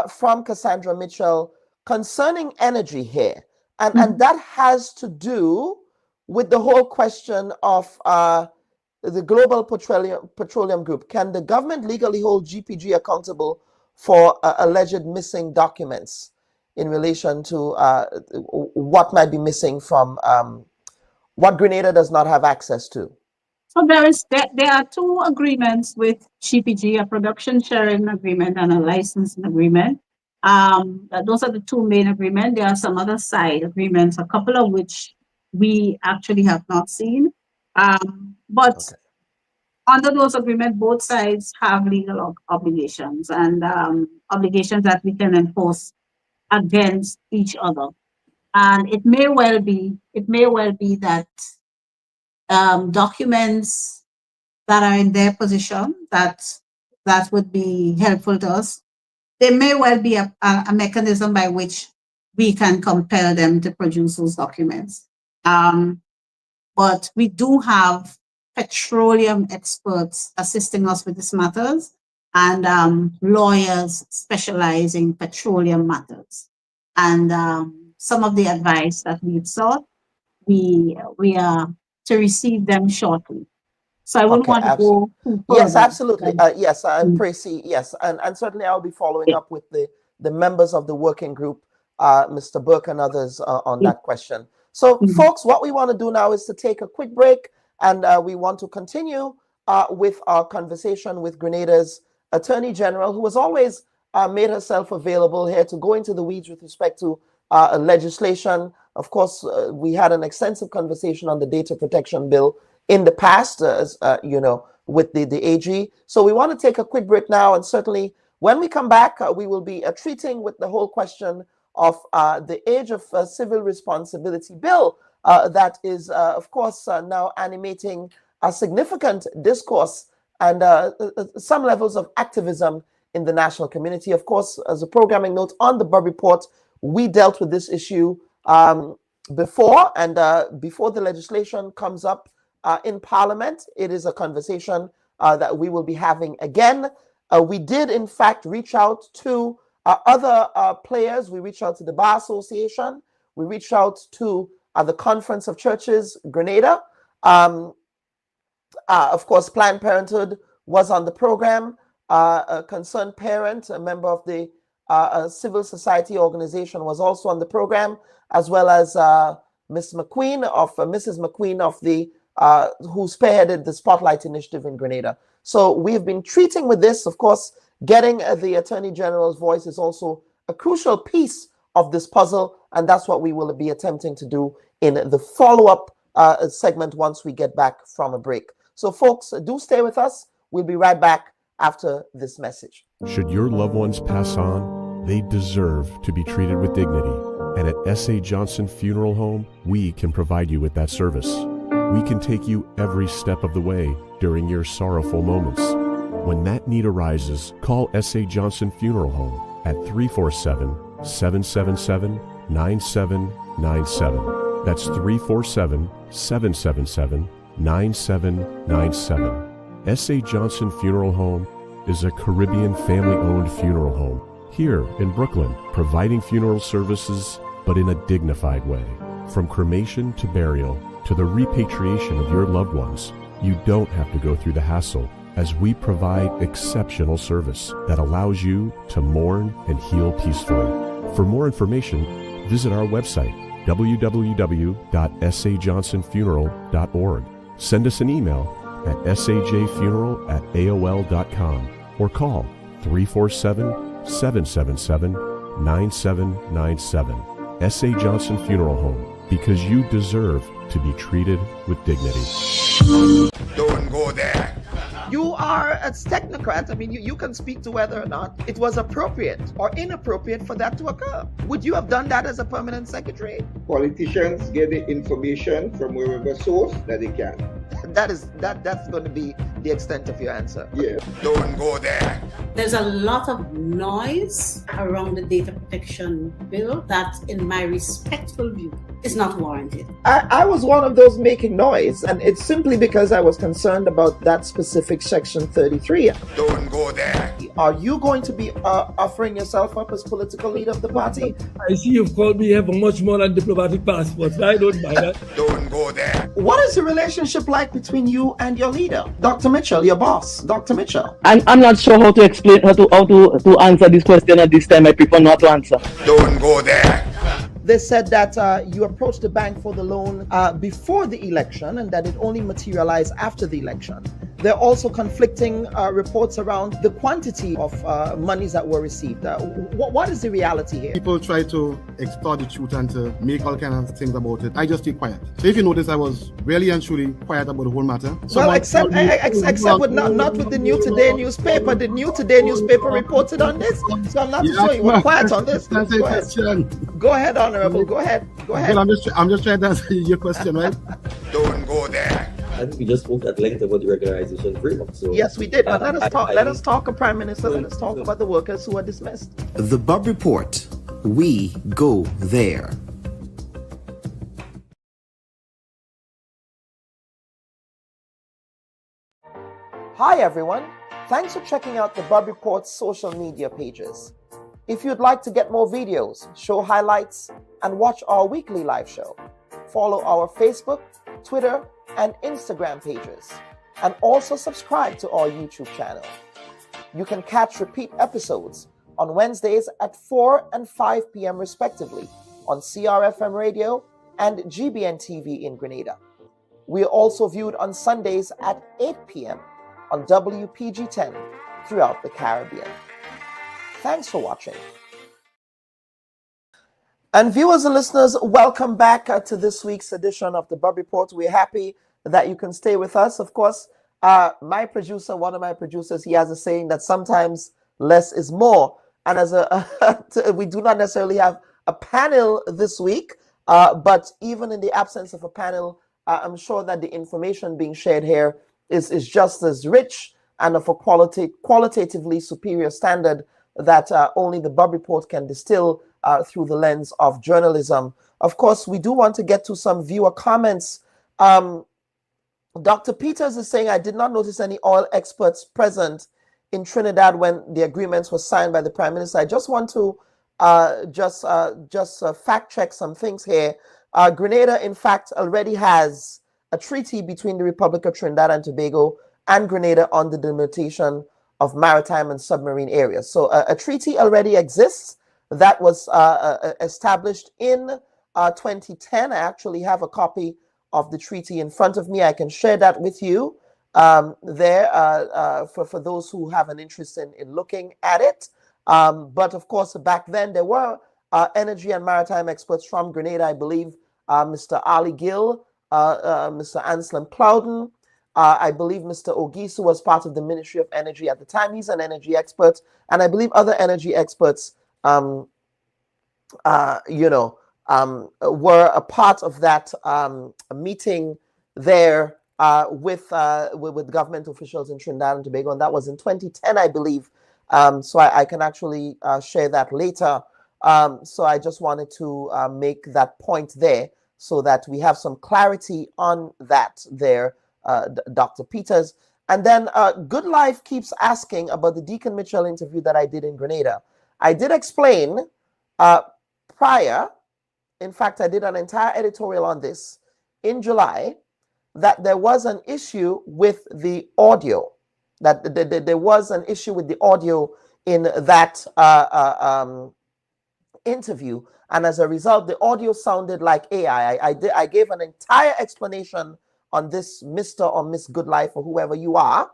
from Cassandra Mitchell concerning energy here. And that has to do with the whole question of the Global Petroleum Group. Can the government legally hold GPG accountable for alleged missing documents in relation to what might be missing from what Grenada does not have access to? So there are two agreements with GPG, a production sharing agreement and a licensing agreement. Those are the two main agreements. There are some other side agreements, a couple of which we actually have not seen. But under those agreements, both sides have legal obligations and obligations that we can enforce against each other. And it may well be that documents that are in their position that would be helpful to us. There may well be a mechanism by which we can compel them to produce those documents. But we do have petroleum experts assisting us with these matters and lawyers specializing in petroleum matters. And some of the advice that we've sought, we are to receive them shortly. So I wouldn't want to go too further. Yes, absolutely. Yes, and Tracy, yes. And certainly I'll be following up with the members of the working group, Mr. Burke and others on that question. So folks, what we want to do now is to take a quick break, and we want to continue with our conversation with Grenada's Attorney General, who has always made herself available here to go into the weeds with respect to legislation. Of course, we had an extensive conversation on the data protection bill in the past, with the AG. So we want to take a quick break now, and certainly when we come back, we will be treating with the whole question of the age of civil responsibility bill that is, of course, now animating a significant discourse and some levels of activism in the national community. Of course, as a programming note on the Bubb Report, we dealt with this issue before, and before the legislation comes up in Parliament, it is a conversation that we will be having again. We did, in fact, reach out to other players. We reached out to the Bar Association. We reached out to the Conference of Churches, Grenada. Of course, Planned Parenthood was on the program. A concerned parent, a member of the civil society organization, was also on the program, as well as Mrs. McQueen of the who spearheaded the Spotlight Initiative in Grenada. So we've been treating with this. Of course, getting the Attorney General's voice is also a crucial piece of this puzzle, and that's what we will be attempting to do in the follow-up segment once we get back from a break. So folks, do stay with us. We'll be right back after this message. Should your loved ones pass on, they deserve to be treated with dignity. And at S.A. Johnson Funeral Home, we can provide you with that service. We can take you every step of the way during your sorrowful moments. When that need arises, call S.A. Johnson Funeral Home at 347-777-9797. That's 347-777-9797. S.A. Johnson Funeral Home is a Caribbean family-owned funeral home here in Brooklyn, providing funeral services, but in a dignified way. From cremation to burial to the repatriation of your loved ones, you don't have to go through the hassle, as we provide exceptional service that allows you to mourn and heal peacefully. For more information, visit our website, www.sajohnsonfuneral.org. Send us an email at sajfuneral@aol.com or call 347-777-9797. S.A. Johnson Funeral Home, because you deserve to be treated with dignity. Don't go there. You are a technocrat. I mean, you can speak to whether or not it was appropriate or inappropriate for that to occur. Would you have done that as a permanent secretary? Politicians get the information from wherever source that they can. That's going to be the extent of your answer. Yeah. Don't go there. There's a lot of noise around the data protection bill that, in my respectful view, is not warranted. I was one of those making noise, and it's simply because I was concerned about that specific section 33. Don't go there. Are you going to be offering yourself up as political leader of the party? I see you've called me here for much more than diplomatic passports. I don't buy that. Don't go there. What is the relationship like between you and your leader, Dr. Mitchell, your boss, Dr. Mitchell? I'm not sure how to explain how to answer this question at this time. I prefer not to answer. Don't go there. They said that you approached the bank for the loan before the election and that it only materialized after the election. There are also conflicting reports around the quantity of monies that were received. What is the reality here? People try to extort the truth and to make all kinds of things about it. I just stay quiet. So if you notice, I was really and truly quiet about the whole matter. Well, except with not with the New Today newspaper. The New Today newspaper reported on this, so I'm not sure you were quiet on this. Go ahead, Honorable. Go ahead. Well, I'm just trying to answer your question, right? Don't go there. I think we just spoke at length about the regularization framework. So yes, we did. But let us talk, Prime Minister. Let us talk about the workers who are dismissed. The Bubb Report. We go there. Hi, everyone. Thanks for checking out the Bubb Report's social media pages. If you'd like to get more videos, show highlights, and watch our weekly live show, follow our Facebook, Twitter, and Instagram pages, and also subscribe to our YouTube channel. You can catch repeat episodes on Wednesdays at 4 and 5 p.m. respectively on CRFM Radio and GBN TV in Grenada. We are also viewed on Sundays at 8 p.m. on WPG10 throughout the Caribbean. Thanks for watching. And viewers and listeners, welcome back to this week's edition of the Bubb Report. We're happy that you can stay with us. Of course, my producer, one of my producers, he has a saying that sometimes less is more. And as we do not necessarily have a panel this week, but even in the absence of a panel, I'm sure that the information being shared here is just as rich and of a qualitatively superior standard that only the Bubb Report can distill through the lens of journalism. Of course, we do want to get to some viewer comments. Dr. Peters is saying, I did not notice any oil experts present in Trinidad when the agreements were signed by the Prime Minister. I just want to fact check some things here. Grenada, in fact, already has a treaty between the Republic of Trinidad and Tobago and Grenada on the delimitation of maritime and submarine areas. So a treaty already exists that was established in 2010. I actually have a copy of the treaty in front of me. I can share that with you for those who have an interest in looking at it. But of course, back then there were energy and maritime experts from Grenada, I believe, Mr. Ali Gill, Mr. Anselm Plowden, I believe Mr. Ogisu was part of the Ministry of Energy at the time. He's an energy expert, and I believe other energy experts, were a part of that meeting there with government officials in Trinidad and Tobago, and that was in 2010, I believe. So I can actually share that later. So I just wanted to make that point there so that we have some clarity on that there, Dr. Peters. And then Good Life keeps asking about the Deacon Mitchell interview that I did in Grenada. I did explain prior, in fact, I did an entire editorial on this in July, that there was an issue with the audio, that there was an issue with the audio in that interview. And as a result, the audio sounded like AI. I gave an entire explanation on this Mr. or Miss Good Life or whoever you are.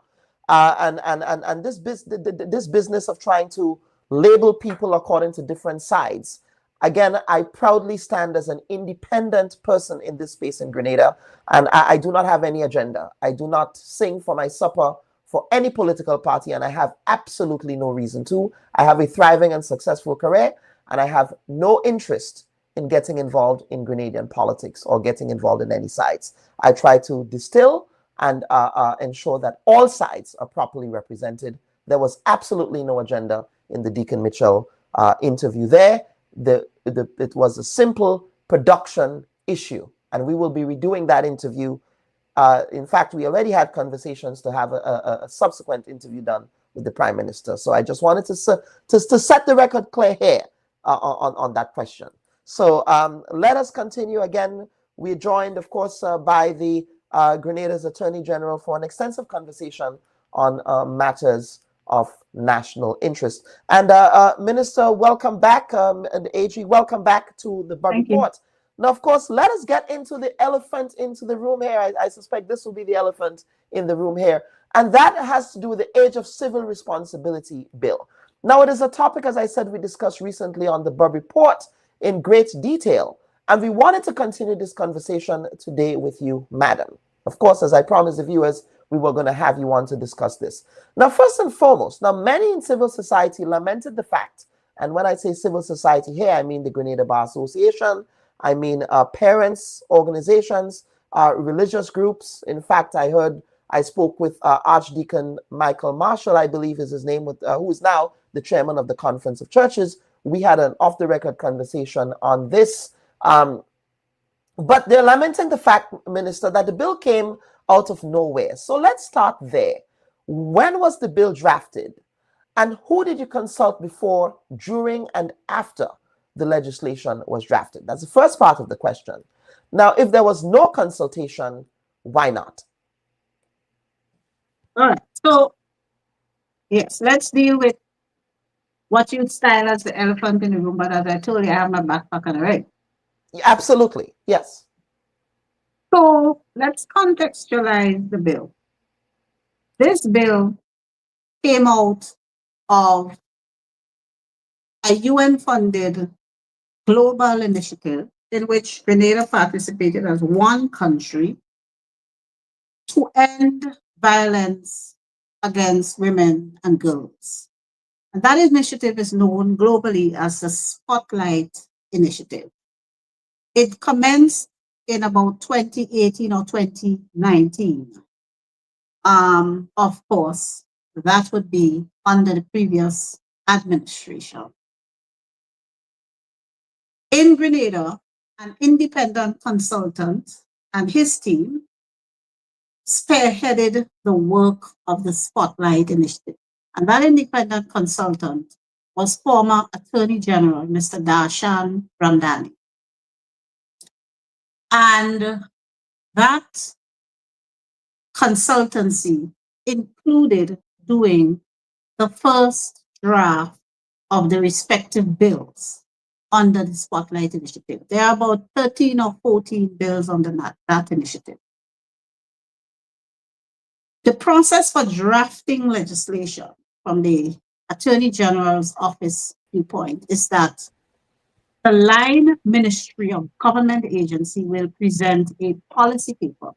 And this business of trying to label people according to different sides. Again, I proudly stand as an independent person in this space in Grenada, and I do not have any agenda. I do not sing for my supper for any political party, and I have absolutely no reason to. I have a thriving and successful career, and I have no interest in getting involved in Grenadian politics or getting involved in any sides. I try to distill and ensure that all sides are properly represented. There was absolutely no agenda in the Deacon Mitchell interview there. It was a simple production issue, and we will be redoing that interview. In fact, we already had conversations to have a subsequent interview done with the Prime Minister. So I just wanted to set the record clear here on that question. So let us continue. Again, we're joined, of course, by the Grenada's Attorney General for an extensive conversation on matters of national interest. And Minister, welcome back. And AG, welcome back to the Bubb Report. Now, of course, let us get into the elephant into the room here. I suspect this will be the elephant in the room here. And that has to do with the Age of Civil Responsibility Bill. Now, it is a topic, as I said, we discussed recently on the Bubb Report in great detail. And we wanted to continue this conversation today with you, madam. Of course, as I promised the viewers, we were going to have you on to discuss this. Now, first and foremost, now many in civil society lamented the fact, and when I say civil society here, I mean the Grenada Bar Association, I mean parents, organizations, religious groups. In fact, I spoke with Archdeacon Michael Marshall, I believe is his name, who is now the chairman of the Conference of Churches. We had an off-the-record conversation on this. But they're lamenting the fact, Minister, that the bill came out of nowhere. So let's start there. When was the bill drafted? And who did you consult before, during, and after the legislation was drafted? That's the first part of the question. Now, if there was no consultation, why not? All right. So, yes, let's deal with what you'd style as the elephant in the room. But as I told you, I have my backpack on the right. Absolutely. Yes. So let's contextualize the bill. This bill came out of a UN-funded global initiative in which Grenada participated as one country to end violence against women and girls. And that initiative is known globally as the Spotlight Initiative. It commenced in about 2018 or 2019. Of course, that would be under the previous administration. In Grenada, an independent consultant and his team spearheaded the work of the Spotlight Initiative. And that independent consultant was former Attorney General, Mr. Darshan Ramdani. And that consultancy included doing the first draft of the respective bills under the Spotlight Initiative. There are about 13 or 14 bills under that initiative. The process for drafting legislation from the Attorney General's office viewpoint is that the line Ministry of Government Agency will present a policy paper.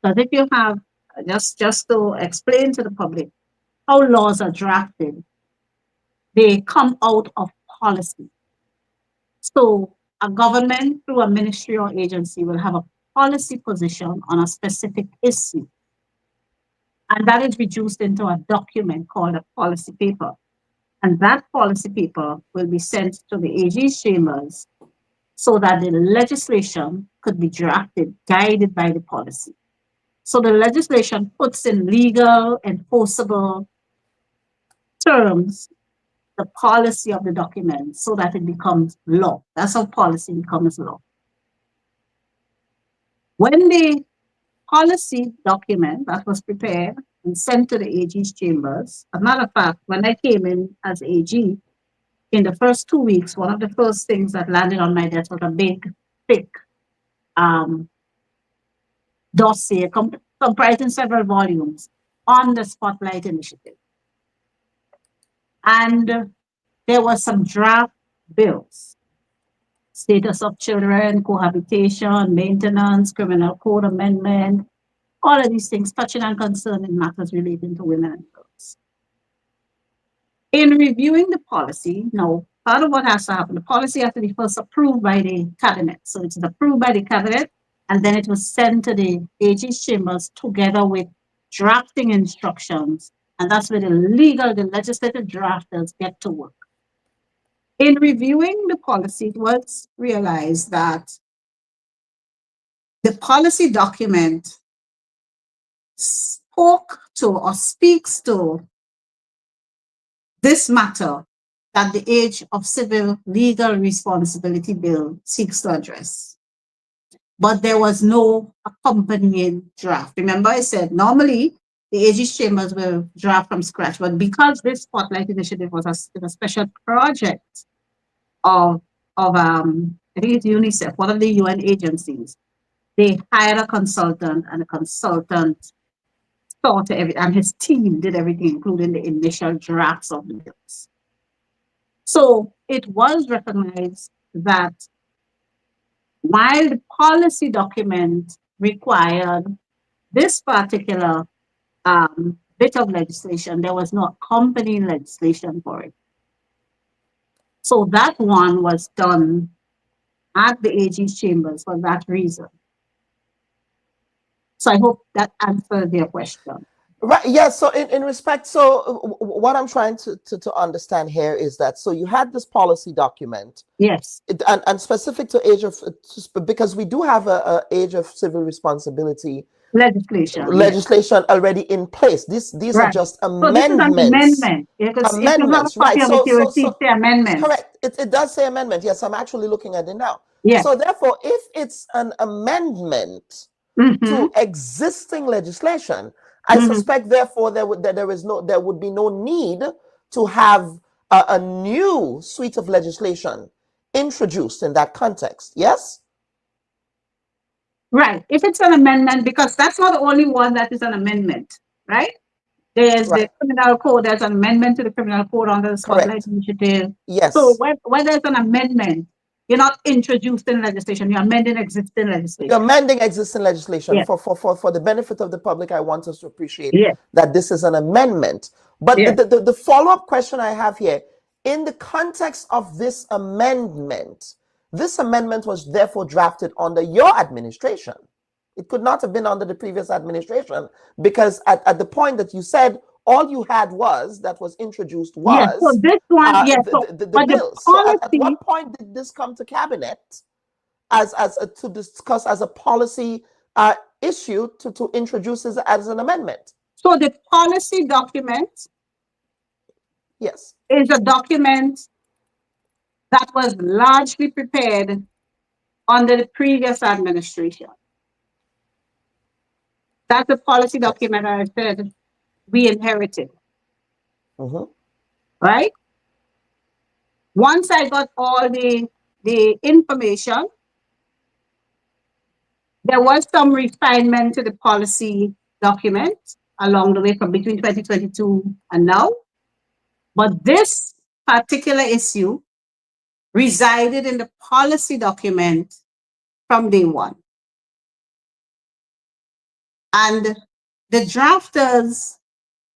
Because if you have, just to explain to the public how laws are drafted, they come out of policy. So a government through a ministry or agency will have a policy position on a specific issue. And that is reduced into a document called a policy paper. And that policy paper will be sent to the AG's chambers so that the legislation could be drafted, guided by the policy. So the legislation puts in legal, enforceable terms the policy of the document so that it becomes law. That's how policy becomes law. When the policy document that was prepared and sent to the AG's chambers, as a matter of fact, when I came in as AG, in the first 2 weeks, one of the first things that landed on my desk was a big, thick dossier comprising several volumes on the Spotlight Initiative. And there were some draft bills: status of children, cohabitation, maintenance, criminal code amendment, all of these things touching and concerning matters relating to women and girls. In reviewing the policy, now, part of what has to happen, the policy has to be first approved by the cabinet. So it's approved by the cabinet, and then it was sent to the AG's chambers together with drafting instructions. And that's where the legislative drafters get to work. In reviewing the policy, it was realized that the policy document spoke to or speaks to this matter that the Age of Civil Legal Responsibility Bill seeks to address. But there was no accompanying draft. Remember, I said normally the AG's chambers will draft from scratch, but because this Spotlight Initiative was a special project of I think it's UNICEF, one of the UN agencies, they hired a consultant, and the consultant saw to everything, and his team did everything, including the initial drafts of the bills. So it was recognized that while the policy document required this particular bit of legislation, there was no accompanying legislation for it. So that one was done at the AG's chambers for that reason. So I hope that answers your question. Right. Yeah. So in respect, so what I'm trying to understand here is that, so you had this policy document. Yes. And specific to age of, because we do have a age of civil responsibility legislation already in place. These right. are just amendments. So this is an amendment. Amendments, right? So amendment. Correct. It does say amendment. Yes, I'm actually looking at it now. Yes. So therefore, if it's an amendment to existing legislation, I suspect therefore there would be no need to have a new suite of legislation introduced in that context. Yes. Right. If it's an amendment, because that's not the only one that is an amendment, right? There's the criminal code. There's an amendment to the criminal code under the Spotlight Initiative. Yes. So when there's an amendment, you're not introducing legislation. You're amending existing legislation. You're amending existing legislation. Yes. For the benefit of the public, I want us to appreciate yes. that this is an amendment. But yes. the follow-up question I have here, in the context of this amendment was therefore drafted under your administration. It could not have been under the previous administration, because at the point that you said all you had that was introduced Yes, so was this one, yes, the but the bills. So at policy, what point did this come to cabinet as to discuss as a policy issue to introduce as an amendment? so the policy document, yes, is a document that was largely prepared under the previous administration. That's the policy document I said we inherited. Right? Once I got all the information, there was some refinement to the policy document along the way from between 2022 and now. But this particular issue resided in the policy document from day one. And the drafters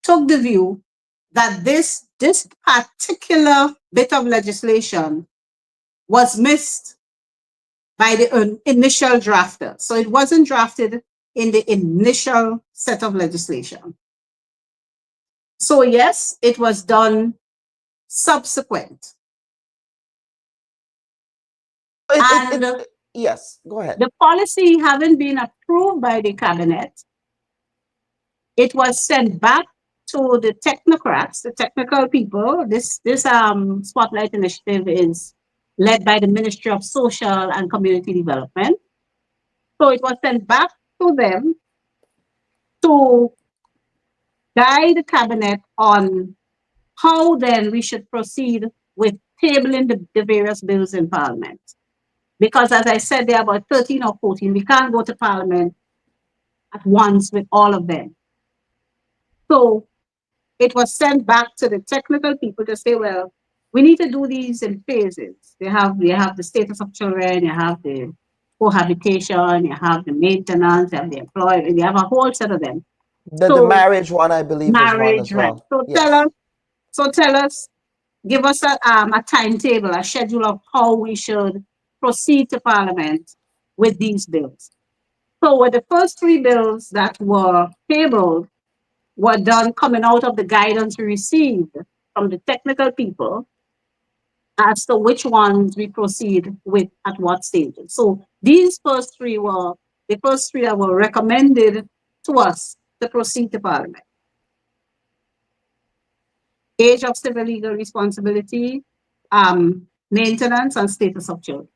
took the view that this particular bit of legislation was missed by the initial drafter. So it wasn't drafted in the initial set of legislation. So yes, it was done subsequent. Yes, go ahead. The policy having been approved by the cabinet, it was sent back to the technocrats, the technical people. This Spotlight initiative is led by the Ministry of Social and Community Development. So it was sent back to them to guide the cabinet on how then we should proceed with tabling the various bills in Parliament. Because as I said, there are about 13 or 14. We can't go to Parliament at once with all of them. So it was sent back to the technical people to say, well, we need to do these in phases. You have the status of children, you have the cohabitation, you have the maintenance, you have the employment, you have a whole set of them. The marriage one, I believe, marriage, is one as well. Right. So yes. tell us, give us a timetable, a schedule of how we should proceed to Parliament with these bills. So with the first three bills that were tabled were done coming out of the guidance we received from the technical people as to which ones we proceed with at what stages. So these first three were the first three that were recommended to us to proceed to Parliament. Age of civil legal responsibility, maintenance, and status of children.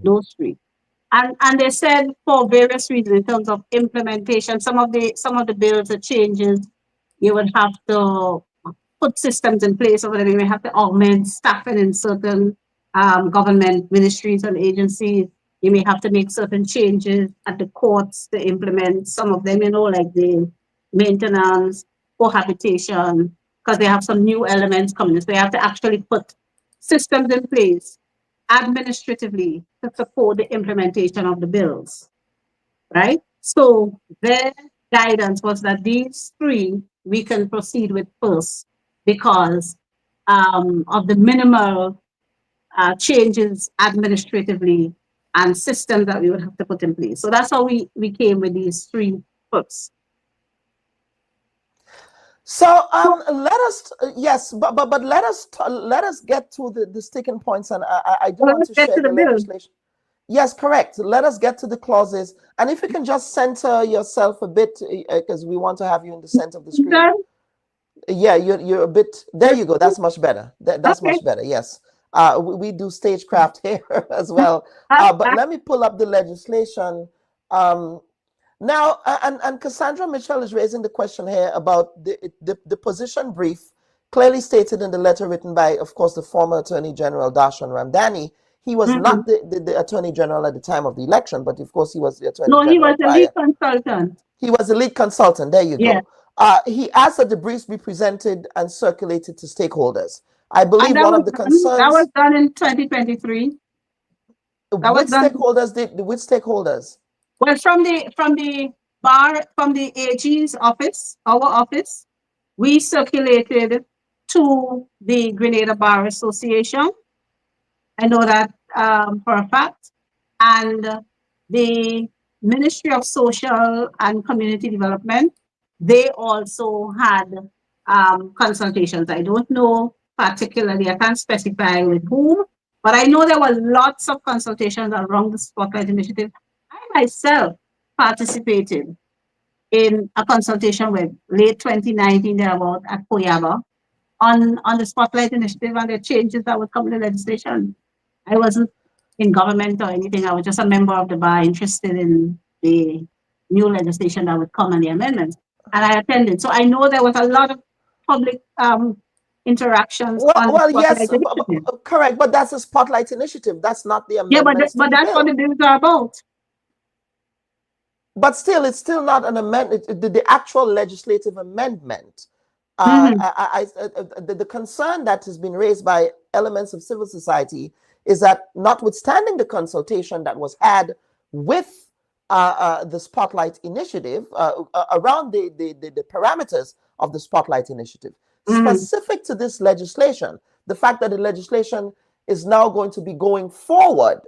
Those three. And they said for various reasons in terms of implementation, some of the bills, the changes, you would have to put systems in place over there. You may have to augment staffing in certain government ministries and agencies. You may have to make certain changes at the courts to implement some of them, like the maintenance, cohabitation, because they have some new elements coming. So you have to actually put systems in place administratively to support the implementation of the bills, right? So their guidance was that these three we can proceed with first because of the minimal changes administratively and systems that we would have to put in place. So that's how we came with these three first. So let us yes, but let us get to the sticking points, and I do want to share the legislation. Yes, correct. Let us get to the clauses, and if you can just center yourself a bit, because we want to have you in the center of the screen. Yeah, you're a bit. There you go. That's much better. That's okay. Much better. Yes. We do stagecraft here as well. But let me pull up the legislation. Now, and Cassandra Mitchell is raising the question here about the position brief clearly stated in the letter written by, of course, the former Attorney General Darshan Ramdani. He was not the Attorney General at the time of the election, but of course he was the Attorney General. No, he was the lead consultant. He was the lead consultant. There you go. He asked that the briefs be presented and circulated to stakeholders. I believe one of the concerns... That was done in 2023. Which stakeholders? Well, from the AG's office, our office, we circulated to the Grenada Bar Association. I know that for a fact. And the Ministry of Social and Community Development they also had consultations. I don't know particularly, I can't specify with whom, but I know there were lots of consultations around the Spotlight Initiative. I myself participated in a consultation with late 2019 thereabout at Koyaba on the Spotlight Initiative and the changes that would come in the legislation. I wasn't in government or anything. I was just a member of the bar interested in the new legislation that would come and the amendments. And I attended. So I know there was a lot of public interactions on the yes, Spotlight Initiative. correct, but that's a Spotlight Initiative. That's not the Yeah, amendments but to the that's bill. what the bills are about. But still, it's still not an amendment, the actual legislative amendment. The concern that has been raised by elements of civil society is that notwithstanding the consultation that was had with the Spotlight Initiative around the parameters of the Spotlight Initiative, specific to this legislation, the fact that the legislation is now going to be going forward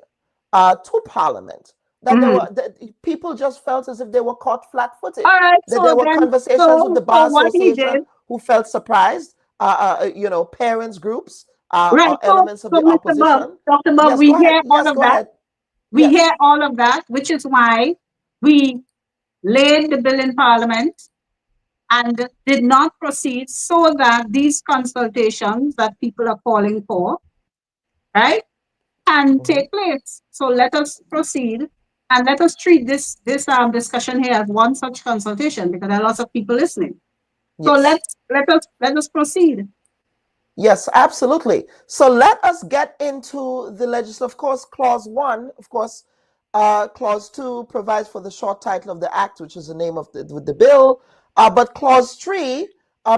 to Parliament, that there were that people just felt as if they were caught flat-footed. All right, that there were conversations with the Bar Association who felt surprised, you know, parents groups, or elements of the opposition. Dr. Bubb, Yes, we go ahead. hear all Yes, of go that. ahead. We Yes. hear all of that, which is why we laid the bill in Parliament and did not proceed so that these consultations that people are calling for, right, can take place. So let us proceed and let us treat this discussion here as one such consultation, because there are lots of people listening. So let us proceed. Yes, absolutely. So let us get into the legislation. Of course, Clause 1, of course, Clause 2 provides for the short title of the act, which is the name of the bill. But Clause 3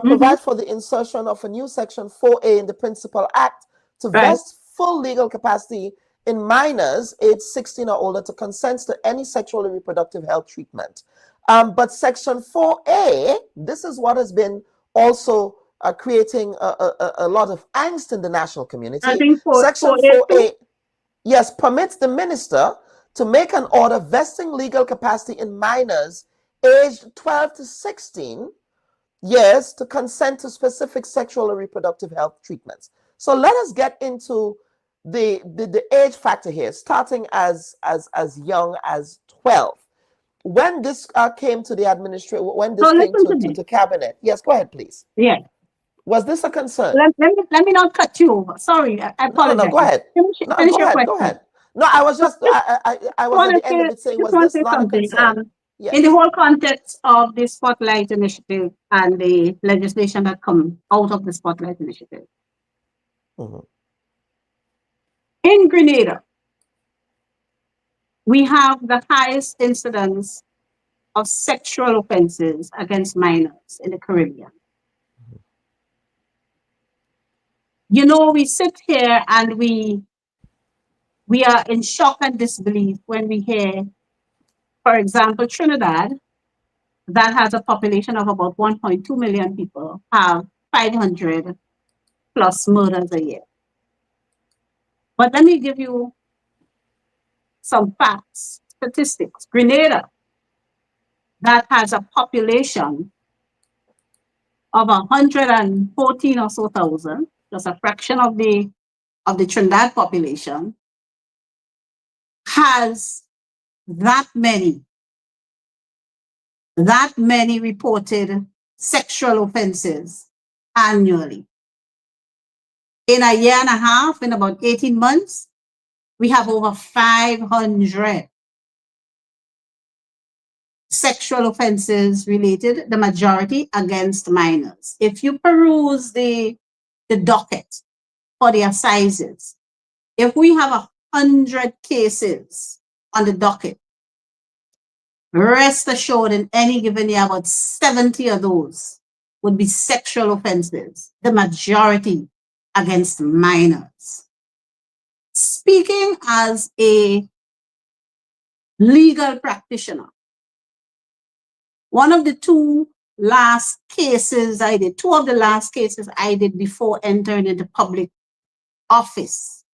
provides for the insertion of a new Section 4A in the Principal Act to vest full legal capacity in minors aged 16 or older to consent to any sexual and reproductive health treatment. But Section 4A, this is what has been also creating a lot of angst in the national community. I think Section 4A, yes, permits the minister to make an order vesting legal capacity in minors aged 12 to 16 years to consent to specific sexual and reproductive health treatments. So let us get into the age factor here, starting as young as 12. When this came to the administration, when this came to cabinet, yes, go ahead, please. Yeah. Was this a concern? Let me not cut you over. Sorry, I apologize. No, go ahead. Finish your question. Go ahead. No, I was just, I was at the end of it saying, was this not a concern? Yes. In the whole context of the Spotlight Initiative and the legislation that come out of the Spotlight Initiative. In Grenada, we have the highest incidence of sexual offenses against minors in the Caribbean. You know, we sit here and we are in shock and disbelief when we hear, for example, Trinidad, that has a population of about 1.2 million people, have 500 plus murders a year. But let me give you some facts, statistics. Grenada, that has a population of 114 or so thousand, just a fraction of the Trinidad population, has that many reported sexual offenses annually. In a year and a half, in about 18 months, we have over 500 sexual offenses related, the majority against minors. If you peruse the docket for the assizes, if we have 100 cases on the docket, rest assured in any given year, about 70 of those would be sexual offenses, the majority against minors. Speaking as a legal practitioner, one of the two of the last cases I did before entering into public office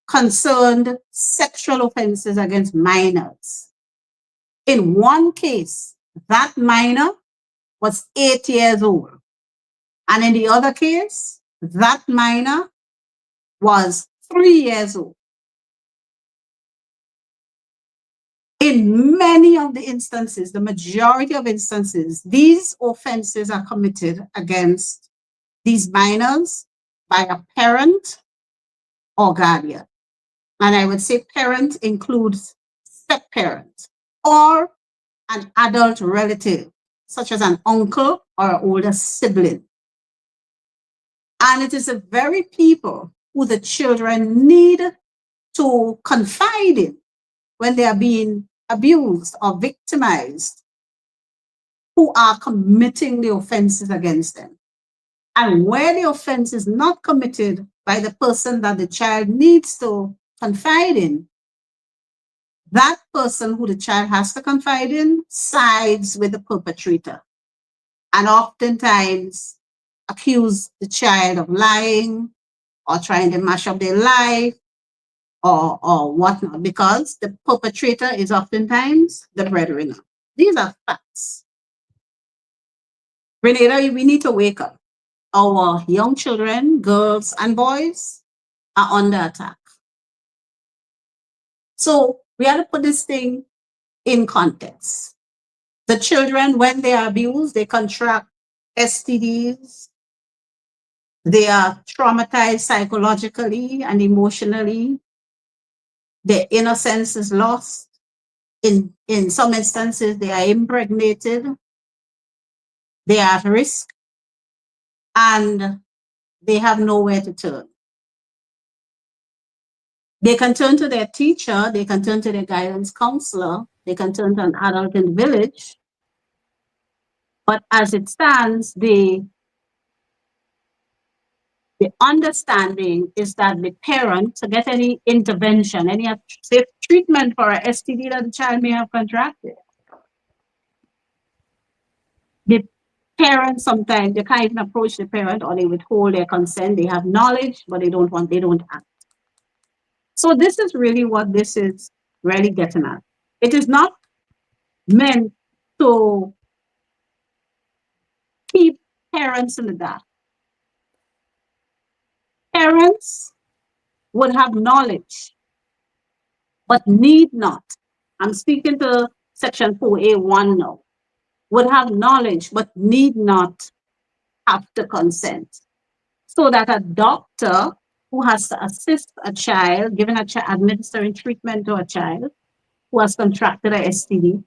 concerned sexual offenses against minors. In one case, that minor was 8 years old. And in the other case, that minor was 3 years old. In many of the instances, the majority of instances, these offenses are committed against these minors by a parent or guardian. And I would say parent includes step-parent or an adult relative, such as an uncle or an older sibling. And it is the very people who the children need to confide in when they are being abused or victimized who are committing the offenses against them. And where the offense is not committed by the person that the child needs to confide in, that person who the child has to confide in sides with the perpetrator and oftentimes accuse the child of lying or trying to mash up their life or whatnot, because the perpetrator is oftentimes the breadwinner. These are facts. Grenada, we need to wake up. Our young children, girls and boys, are under attack. So we have to put this thing in context. The children, when they are abused, they contract STDs. They are traumatized psychologically and emotionally. Their innocence is lost. In some instances, they are impregnated. They are at risk. And they have nowhere to turn. They can turn to their teacher, they can turn to their guidance counselor, they can turn to an adult in the village. But as it stands, the understanding is that the parent, to get any intervention, any safe treatment for a STD that the child may have contracted, the parent sometimes, they can't even approach the parent, or they withhold their consent. They have knowledge, but they don't act. So this is really what this is really getting at. It is not meant to keep parents in the dark. Parents would have knowledge, but need not. I'm speaking to section 4A1 now. Would have knowledge, but need not have to consent. So that a doctor who has to assist a child, giving a child, administering treatment to a child who has contracted a STD,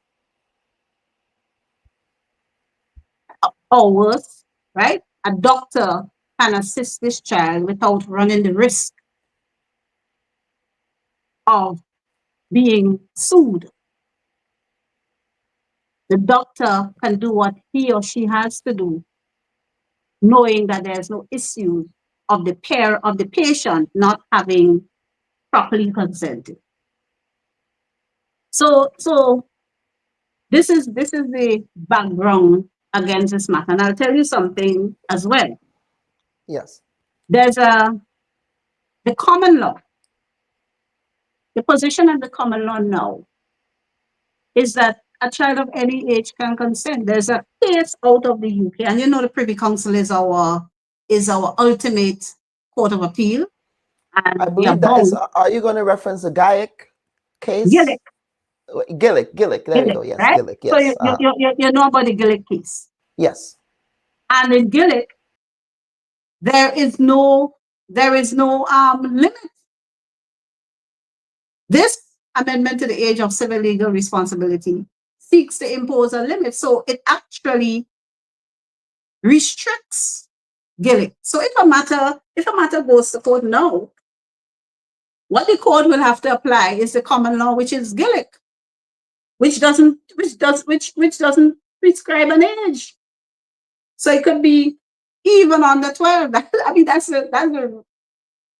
or worse, right? A doctor can assist this child without running the risk of being sued. The doctor can do what he or she has to do, knowing that there's no issue of the patient not having properly consented. So this is the background against this matter. And I'll tell you something as well. Yes. There's the common law. The position of the common law now is that a child of any age can consent. There's a case out of the UK, and you know the Privy Council is our ultimate court of appeal. And I believe that is. Are you going to reference the Gillick case? Gillick. There you go. Yes, right? Gillick. Yes. So you know about the Gillick case. Yes. And in Gillick, there is no limit. This amendment to the age of civil legal responsibility seeks to impose a limit. So it actually restricts Gillick. So if a matter goes to court now, what the court will have to apply is the common law, which is Gillick, which doesn't prescribe an age. So it could be even under 12. I mean, that's a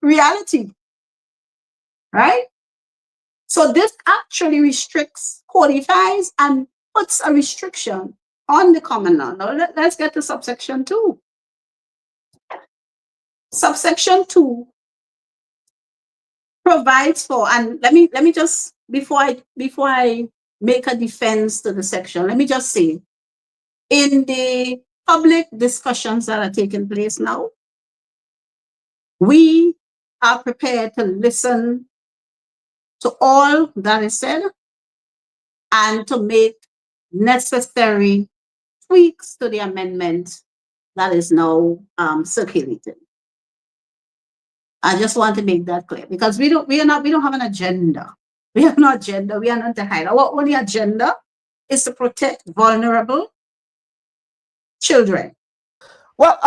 reality, right? So this actually restricts, codifies, and puts a restriction on the common law. Now let's get to subsection 2. Subsection 2 provides for, and let me just, before I make a defense to the section, let me just say In the public discussions that are taking place now, we are prepared to listen to all that is said and to make necessary tweaks to the amendment that is now circulated. I just want to make that clear because we don't have an agenda. We have no agenda. We are not to hide. Our only agenda is to protect vulnerable children. Well,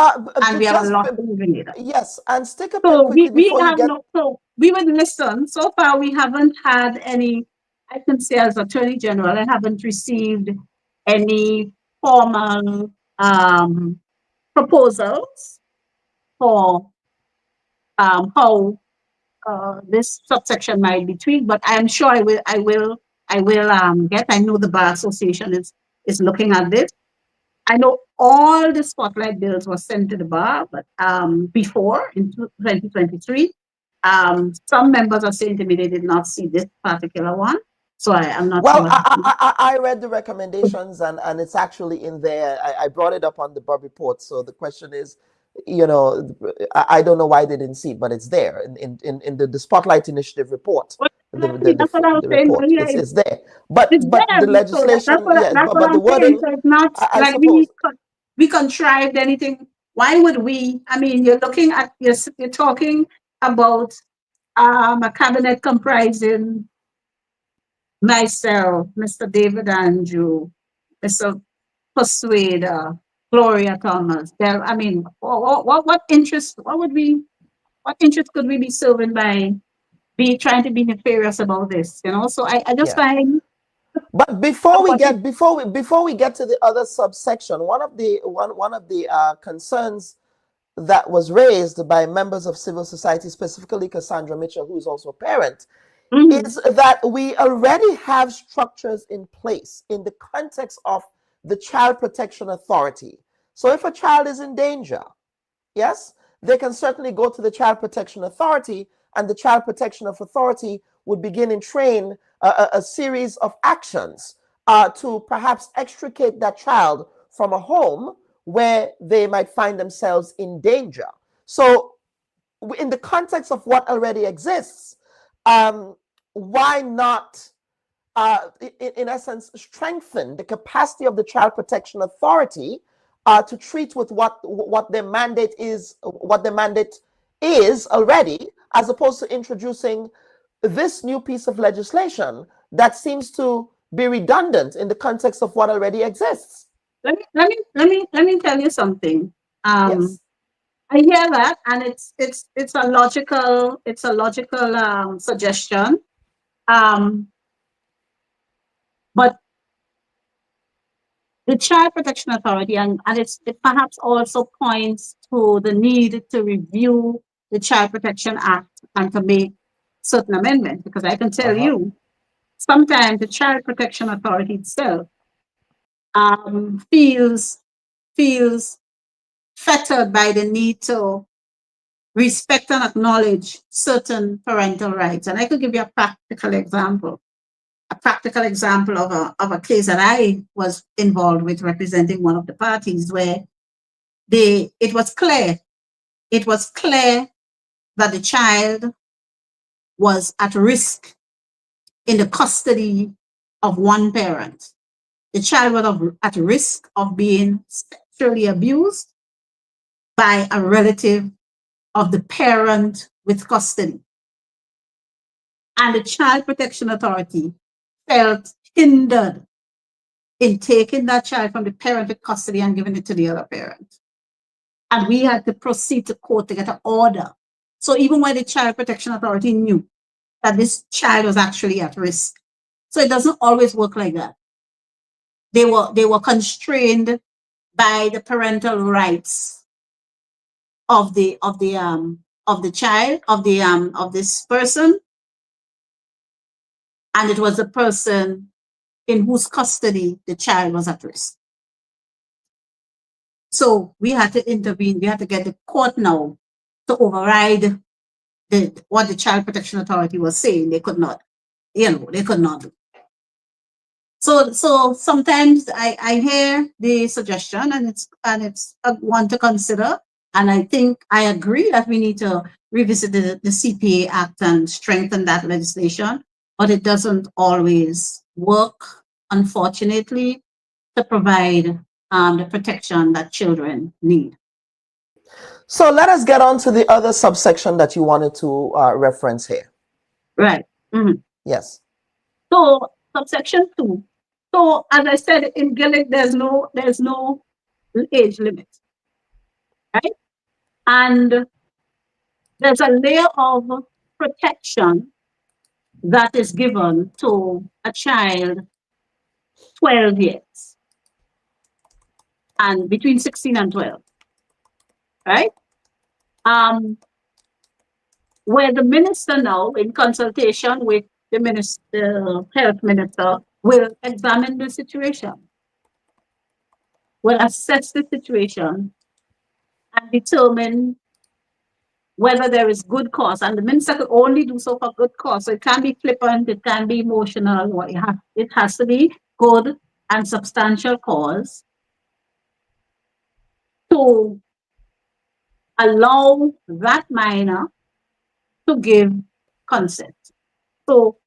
and we have a lot to do in Grenada. Yes, and stick a So pin quickly we before you have get. so we would listen. So far, we haven't had any. I can say as Attorney General, I haven't received any formal proposals for how this subsection might be tweaked. But I am sure I will get. I know the Bar Association is looking at this. I know all the spotlight bills were sent to the bar, but before in 2023, some members are saying to me they did not see this particular one. So I'm not Well, sure. I read the recommendations and it's actually in there. I brought it up on the Bubb Report. So the question is, you know, I don't know why they didn't see it, but it's there in the Spotlight Initiative report. That's what I was saying Report. earlier. It's there. But It's the there. So legislation, that's what but the I'm saying. wording, So it's not I like suppose. we contrived anything. Why would we? I mean, you're looking at you're talking about a cabinet comprising myself, Mr. David Andrew, Mr. Persuader, Gloria Thomas. There, I mean, what interest? What interest could we be serving by trying to be nefarious about this? You know, so I just find. But before we get to the other subsection, one of the concerns that was raised by members of civil society, specifically Cassandra Mitchell, who is also a parent, is that we already have structures in place in the context of the Child Protection Authority. So if a child is in danger, yes, they can certainly go to the Child Protection Authority, and the Child Protection Authority would begin and train a series of actions to perhaps extricate that child from a home where they might find themselves in danger. So in the context of what already exists, why not, in essence, strengthen the capacity of the Child Protection Authority to treat with what their mandate is already, as opposed to introducing this new piece of legislation that seems to be redundant in the context of what already exists. Let me tell you something. Yes. I hear that, and it's a logical suggestion. But the Child Protection Authority, and it perhaps also points to the need to review the Child Protection Act and to make certain amendments, because I can tell you, sometimes the Child Protection Authority itself feels fettered by the need to respect and acknowledge certain parental rights. And I could give you a practical example. A practical example of a case that I was involved with representing one of the parties, where it was clear that the child was at risk in the custody of one parent. The child was at risk of being sexually abused by a relative of the parent with custody. And the Child Protection Authority felt hindered in taking that child from the parent with custody and giving it to the other parent. And we had to proceed to court to get an order. So even when the Child Protection Authority knew that this child was actually at risk. So it doesn't always work like that. They were constrained by the parental rights of the child, of this person. And it was the person in whose custody the child was at risk. So we had to intervene. We had to get the court now to override what the Child Protection Authority was saying. They could not, they could not do. So sometimes I hear the suggestion, and it's one to consider. And I think I agree that we need to revisit the CPA Act and strengthen that legislation, but it doesn't always work, unfortunately, to provide the protection that children need. So let us get on to the other subsection that you wanted to reference here. Right. Mm-hmm. Yes. So subsection 2. So as I said, in Gaelic, there's no age limit, right? And there's a layer of protection that is given to a child 12 years and between 16 and 12, right? Where the minister now, in consultation with the health minister, will examine the situation, will assess the situation, and determine whether there is good cause. And the minister could only do so for good cause. So it can be flippant, it can be emotional, or it has to be good and substantial cause to allow that minor to give consent. So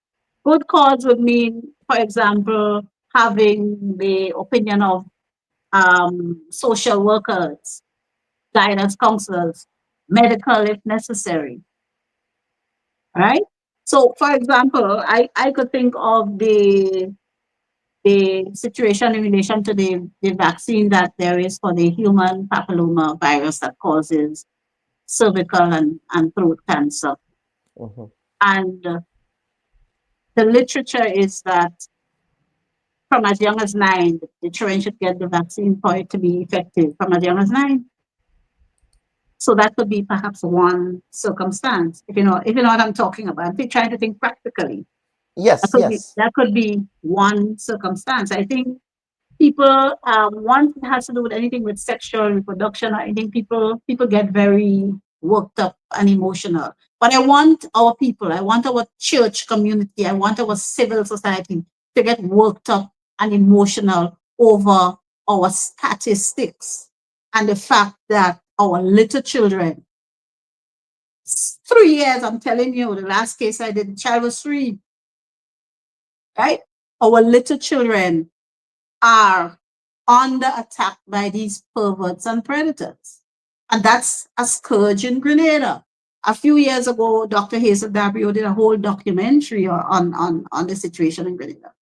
good cause would mean, for example, having the opinion of social workers, guidance counselors, medical if necessary, right? So, for example, I could think of the situation in relation to the vaccine that there is for the human papilloma virus that causes cervical and throat cancer. Mm-hmm. And the literature is that from as young as 9, the children should get the vaccine for it to be effective from as young as 9. So that could be perhaps one circumstance, if you know what I'm talking about. I'm trying to think practically. Yes, that could be one circumstance. I think people, once it has to do with anything with sexual reproduction, I think people get very worked up and emotional. But I want our people, I want our church community, I want our civil society to get worked up and emotional over our statistics and the fact that our little children, 3 years, I'm telling you, the last case I did, the child was 3, right? Our little children are under attack by these perverts and predators. And that's a scourge in Grenada. A few years ago, Dr. Hazel Dabrio did a whole documentary on the situation in Grenada.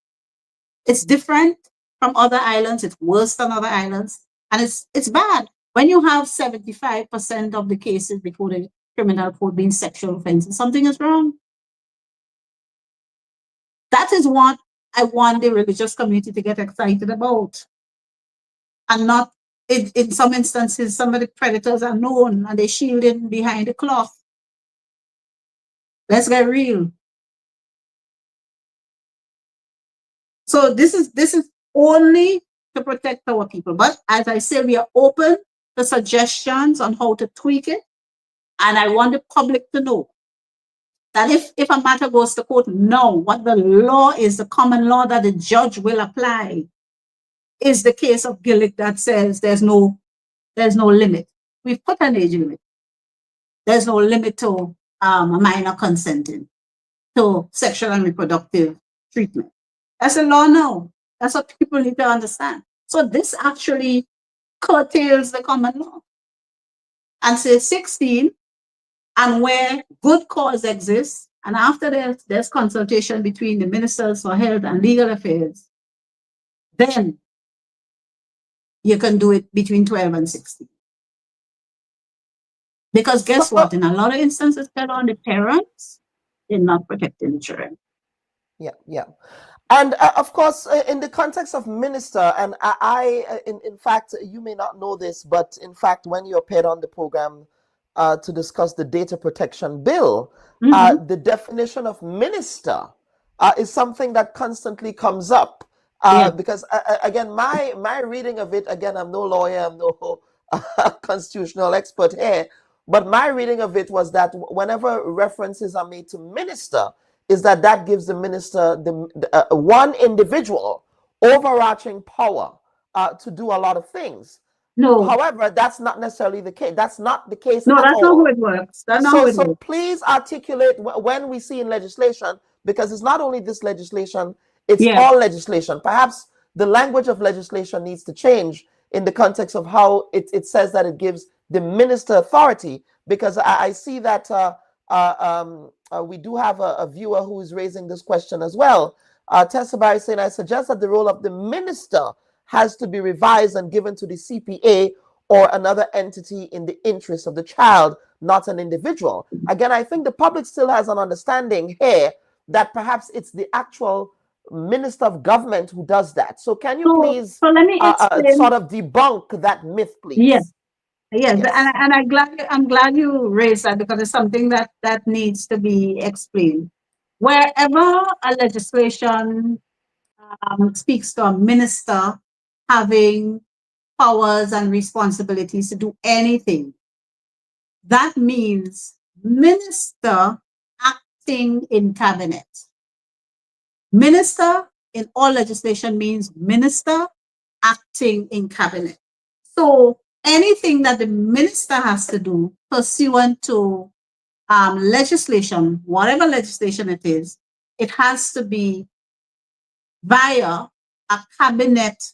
It's different from other islands. It's worse than other islands. And it's bad. When you have 75% of the cases before the criminal court being sexual offenses, something is wrong. That is what I want the religious community to get excited about. And not, in some instances, some of the predators are known and they're shielding behind the cloth. Let's get real. So this is only to protect our people. But as I say, we are open to suggestions on how to tweak it. And I want the public to know that if a matter goes to court, now what the law is, the common law that the judge will apply, is the case of Gaelic that says there's no limit. We've put an age limit. There's no limit to a minor consenting to sexual and reproductive treatment. That's a law now. That's what people need to understand. So this actually curtails the common law and says 16, and where good cause exists, and after there's consultation between the ministers for health and legal affairs, then you can do it between 12 and 16. Because guess what? In a lot of instances, the parents, they're not protecting the children. Yeah. And of course, in the context of minister, and in fact, you may not know this, but in fact, when you appeared on the program to discuss the data protection bill, the definition of minister is something that constantly comes up. Because again, my reading of it, again, I'm no lawyer, I'm no constitutional expert here, but my reading of it was that whenever references are made to minister, is that gives the minister one individual overarching power to do a lot of things. No. However, that's not necessarily the case. That's not the case No, at that's not all. how it works. That's not So, how it so works. please articulate when we see in legislation, because it's not only this legislation, it's Yeah. all legislation. Perhaps the language of legislation needs to change in the context of how it says that it gives the minister authority, because I see that we do have a viewer who is raising this question as well. Tessabai is saying, I suggest that the role of the minister has to be revised and given to the CPA or another entity in the interest of the child, not an individual. Again, I think the public still has an understanding here that perhaps it's the actual minister of government who does that. So can you please so let me explain. sort of debunk that myth, please? Yes. Yes, and I'm glad you raised that, because it's something that needs to be explained. Wherever a legislation speaks to a minister having powers and responsibilities to do anything, that means minister acting in cabinet. Minister in all legislation means minister acting in cabinet. So anything that the minister has to do pursuant to legislation, whatever legislation it is, it has to be via a cabinet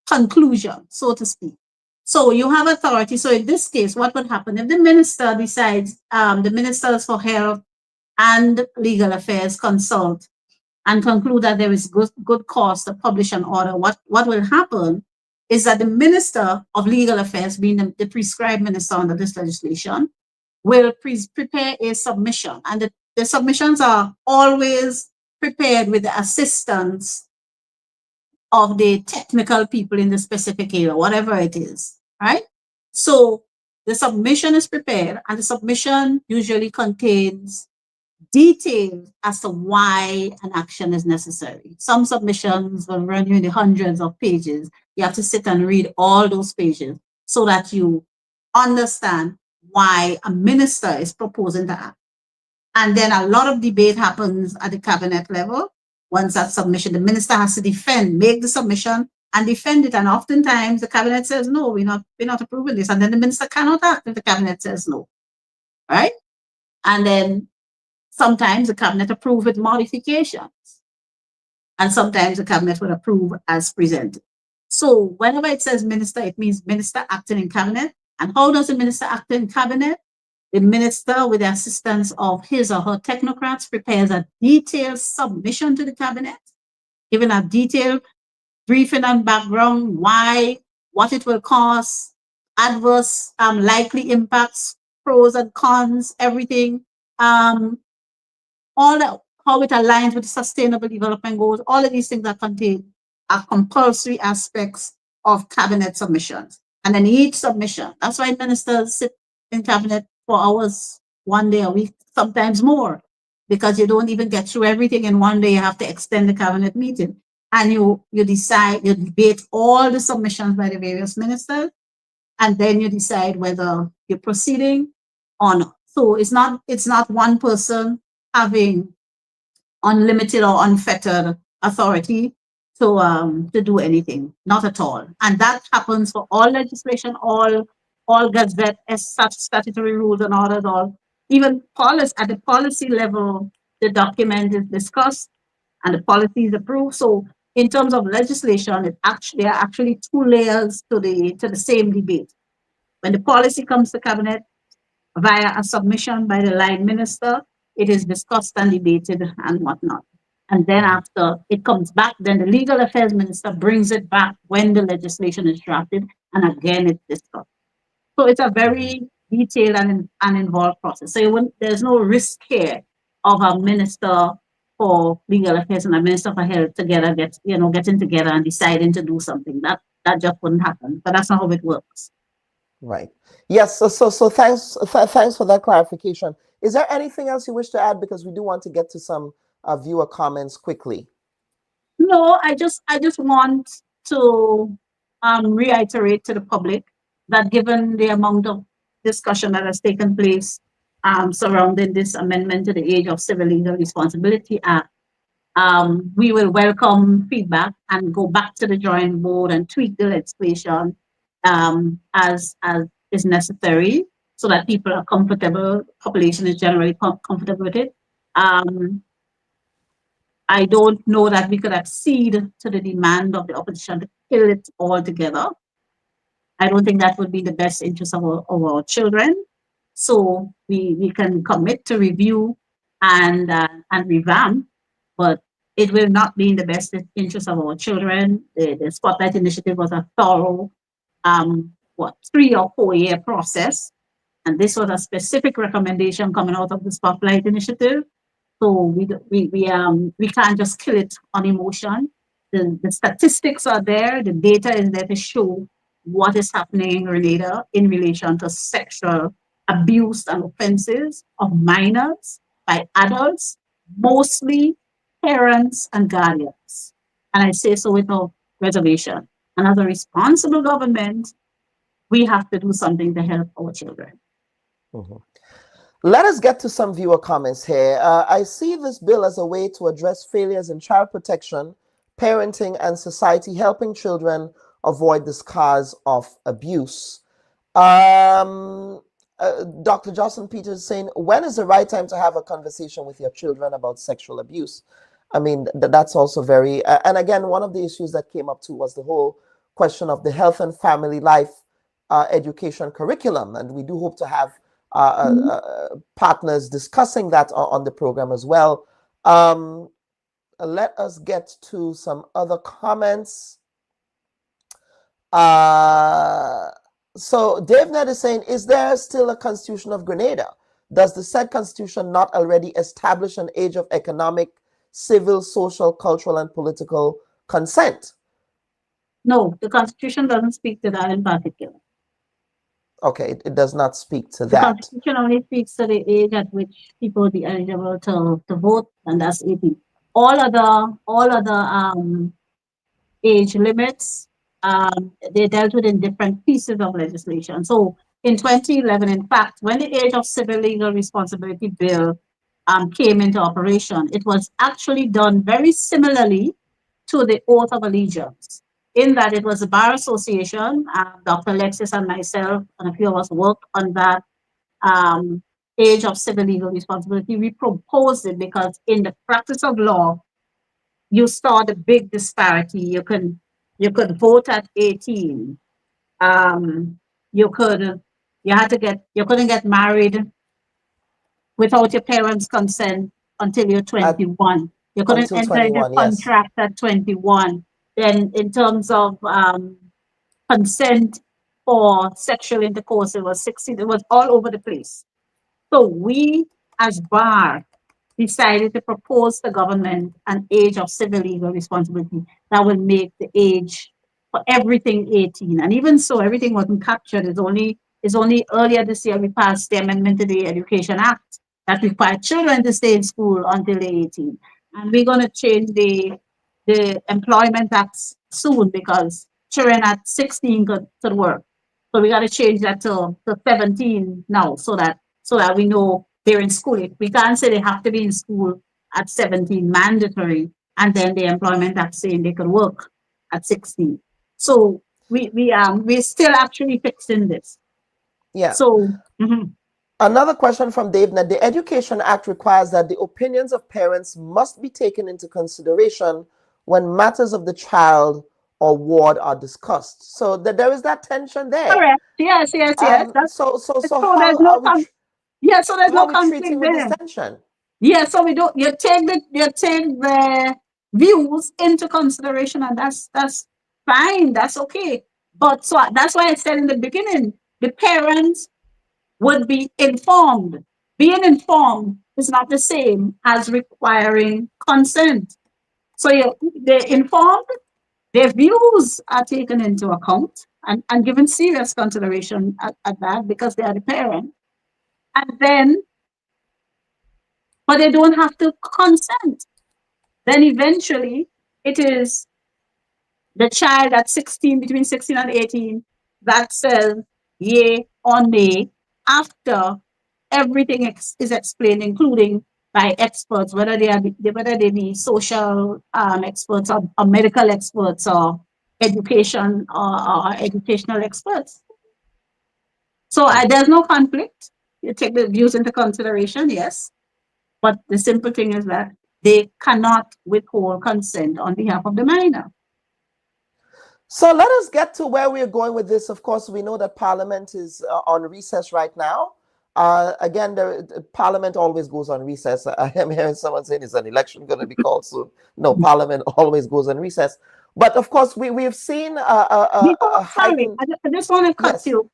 conclusion, so to speak. So you have authority. So in this case, what would happen if the minister decides, the ministers for health and legal affairs consult and conclude that there is good cause to publish an order? What will happen is that the Minister of Legal Affairs, being the prescribed minister under this legislation, will prepare a submission. And the submissions are always prepared with the assistance of the technical people in the specific area, whatever it is, right? So the submission is prepared, and the submission usually contains details as to why an action is necessary. Some submissions will run you in the hundreds of pages. You have to sit and read all those pages so that you understand why a minister is proposing to act. And then a lot of debate happens at the cabinet level. Once that submission, the minister has to make the submission and defend it. And oftentimes the cabinet says, no, we're not approving this. And then the minister cannot act if the cabinet says no, right? And then sometimes the cabinet approve with modifications, and sometimes the cabinet would approve as presented. So whenever it says minister, it means minister acting in cabinet. And how does the minister act in cabinet? The minister, with the assistance of his or her technocrats, prepares a detailed submission to the cabinet, giving a detailed briefing and background, why, what it will cost, adverse likely impacts, pros and cons, everything. All that, how it aligns with the sustainable development goals, all of these things are contained are compulsory aspects of cabinet submissions. And then each submission, that's why ministers sit in cabinet for hours, one day a week, sometimes more, because you don't even get through everything in one day. You have to extend the cabinet meeting. And you debate all the submissions by the various ministers, and then you decide whether you're proceeding or not. So it's not one person having unlimited or unfettered authority to do anything, not at all. And that happens for all legislation, all gazette, statutory rules and orders, all even policy at the policy level. The document is discussed and the policy is approved. So in terms of legislation, there are actually two layers to the same debate. When the policy comes to cabinet via a submission by the line minister, it is discussed and debated and whatnot. And then after it comes back, then the legal affairs minister brings it back when the legislation is drafted, and again it's discussed. So it's a very detailed and involved process. So there's no risk here of a minister for legal affairs and a minister for health together getting together and deciding to do something. That just wouldn't happen. But that's not how it works. Right. Yes. So thanks for that clarification. Is there anything else you wish to add? Because we do want to get to some viewer comments quickly. No, I just want to reiterate to the public that given the amount of discussion that has taken place surrounding this amendment to the Age of Civil Legal Responsibility Act, We will welcome feedback and go back to the drawing board and tweak the legislation as is necessary, so that people are comfortable, population is generally comfortable with it. I don't know that we could accede to the demand of the opposition to kill it altogether. I don't think that would be the best interest of our children. So we can commit to review and revamp, but it will not be in the best interest of our children. The Spotlight Initiative was a thorough, 3 or 4 year process. And this was a specific recommendation coming out of the Spotlight Initiative. So we can't just kill it on emotion. The statistics are there, the data is there to show what is happening in Grenada in relation to sexual abuse and offenses of minors by adults, mostly parents and guardians. And I say so with no reservation. And as a responsible government, we have to do something to help our children. Let us get to some viewer comments here. I see this bill as a way to address failures in child protection, parenting, and society, helping children avoid the scars of abuse. Dr. Jocelyn Peters saying, when is the right time to have a conversation with your children about sexual abuse? I mean, that's also very, and again, one of the issues that came up too was the whole question of the health and family life education curriculum. And we do hope to have partners discussing that on the program as well. Let us get to some other comments. So Dave Ned is saying, is there still a Constitution of Grenada? Does the said Constitution not already establish an age of economic, civil, social, cultural, and political consent? No, the Constitution doesn't speak to that in particular. Okay, it does not speak to The that. Constitution only speaks to the age at which people will be eligible to vote, and that's 18. All other age limits, they dealt with in different pieces of legislation. So in 2011, in fact, when the Age of Civil Legal Responsibility Bill came into operation, it was actually done very similarly to the Oath of Allegiance, in that it was the Bar Association, Dr. Alexis and myself, and a few of us worked on that Age of Civil Legal Responsibility. We proposed it because in the practice of law, you saw the big disparity. You could vote at 18. You couldn't get married without your parents' consent until you're 21. You couldn't enter into a contract at 21. Then in terms of consent for sexual intercourse, it was 16. It was all over the place. So we, as BAR, decided to propose to government an age of civil legal responsibility that will make the age for everything 18. And even so, everything wasn't captured. It's only earlier this year we passed the amendment to the Education Act that required children to stay in school until they're 18. And we're going to change the Employment Act soon, because children at 16 could work. So we got to change that to 17 now, so that we know they're in school. We can't say they have to be in school at 17, mandatory, and then the Employment Act saying they could work at 16. So we're still actually fixing this. Yeah. So another question from Dave. Now, the Education Act requires that the opinions of parents must be taken into consideration when matters of the child or ward are discussed. So there is that tension there. Correct. Yes. So there's no conflict there. This tension? Yeah, so we don't. You take the views into consideration, and that's fine. That's okay. But so that's why I said in the beginning, the parents would be informed. Being informed is not the same as requiring consent. So they're informed, their views are taken into account and given serious consideration at that, because they are the parent. And then, but they don't have to consent. Then eventually it is the child at 16, between 16 and 18, that says yay or nay after everything is explained, including by experts, whether they be social experts or medical experts or education or educational experts. So there's no conflict. You take the views into consideration, yes. But the simple thing is that they cannot withhold consent on behalf of the minor. So let us get to where we're going with this. Of course, we know that Parliament is on recess right now. Again, the Parliament always goes on recess. I am hearing someone saying, is an election going to be called soon? No, Parliament always goes on recess. But of course, we've seen sorry, I just want to cut you.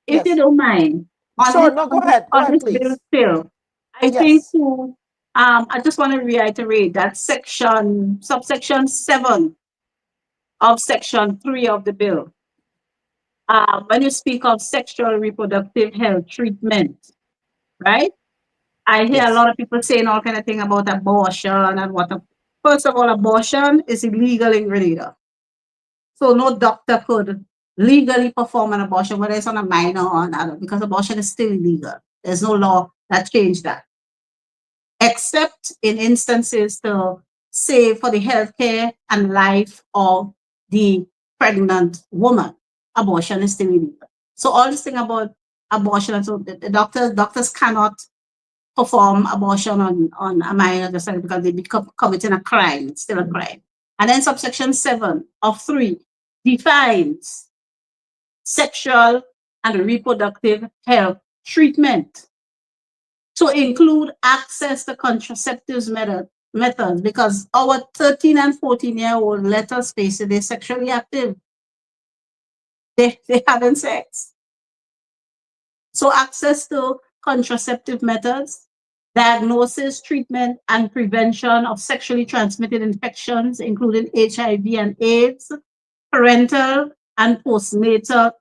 If you don't mind. Sure, no, go ahead. Go ahead, please. Bill, I think too, I just want to reiterate that subsection 7 of section 3 of the bill. When you speak of sexual reproductive health treatment, right? I hear a lot of people saying all kind of thing about abortion and what. First of all, abortion is illegal in Grenada. So no doctor could legally perform an abortion, whether it's on a minor or an adult, because abortion is still illegal. There's no law that changed that. Except in instances to say for the healthcare and life of the pregnant woman, abortion is still illegal. So all this thing about abortion, so the doctors cannot perform abortion on a minor just because they become committing a crime. It's still a crime. And then subsection 7 of 3 defines sexual and reproductive health treatment to include access to contraceptives methods, because our 13 and 14-year-old, let us face it, they're sexually active. They're having sex. So access to contraceptive methods, diagnosis, treatment, and prevention of sexually transmitted infections, including HIV and AIDS, prenatal and postnatal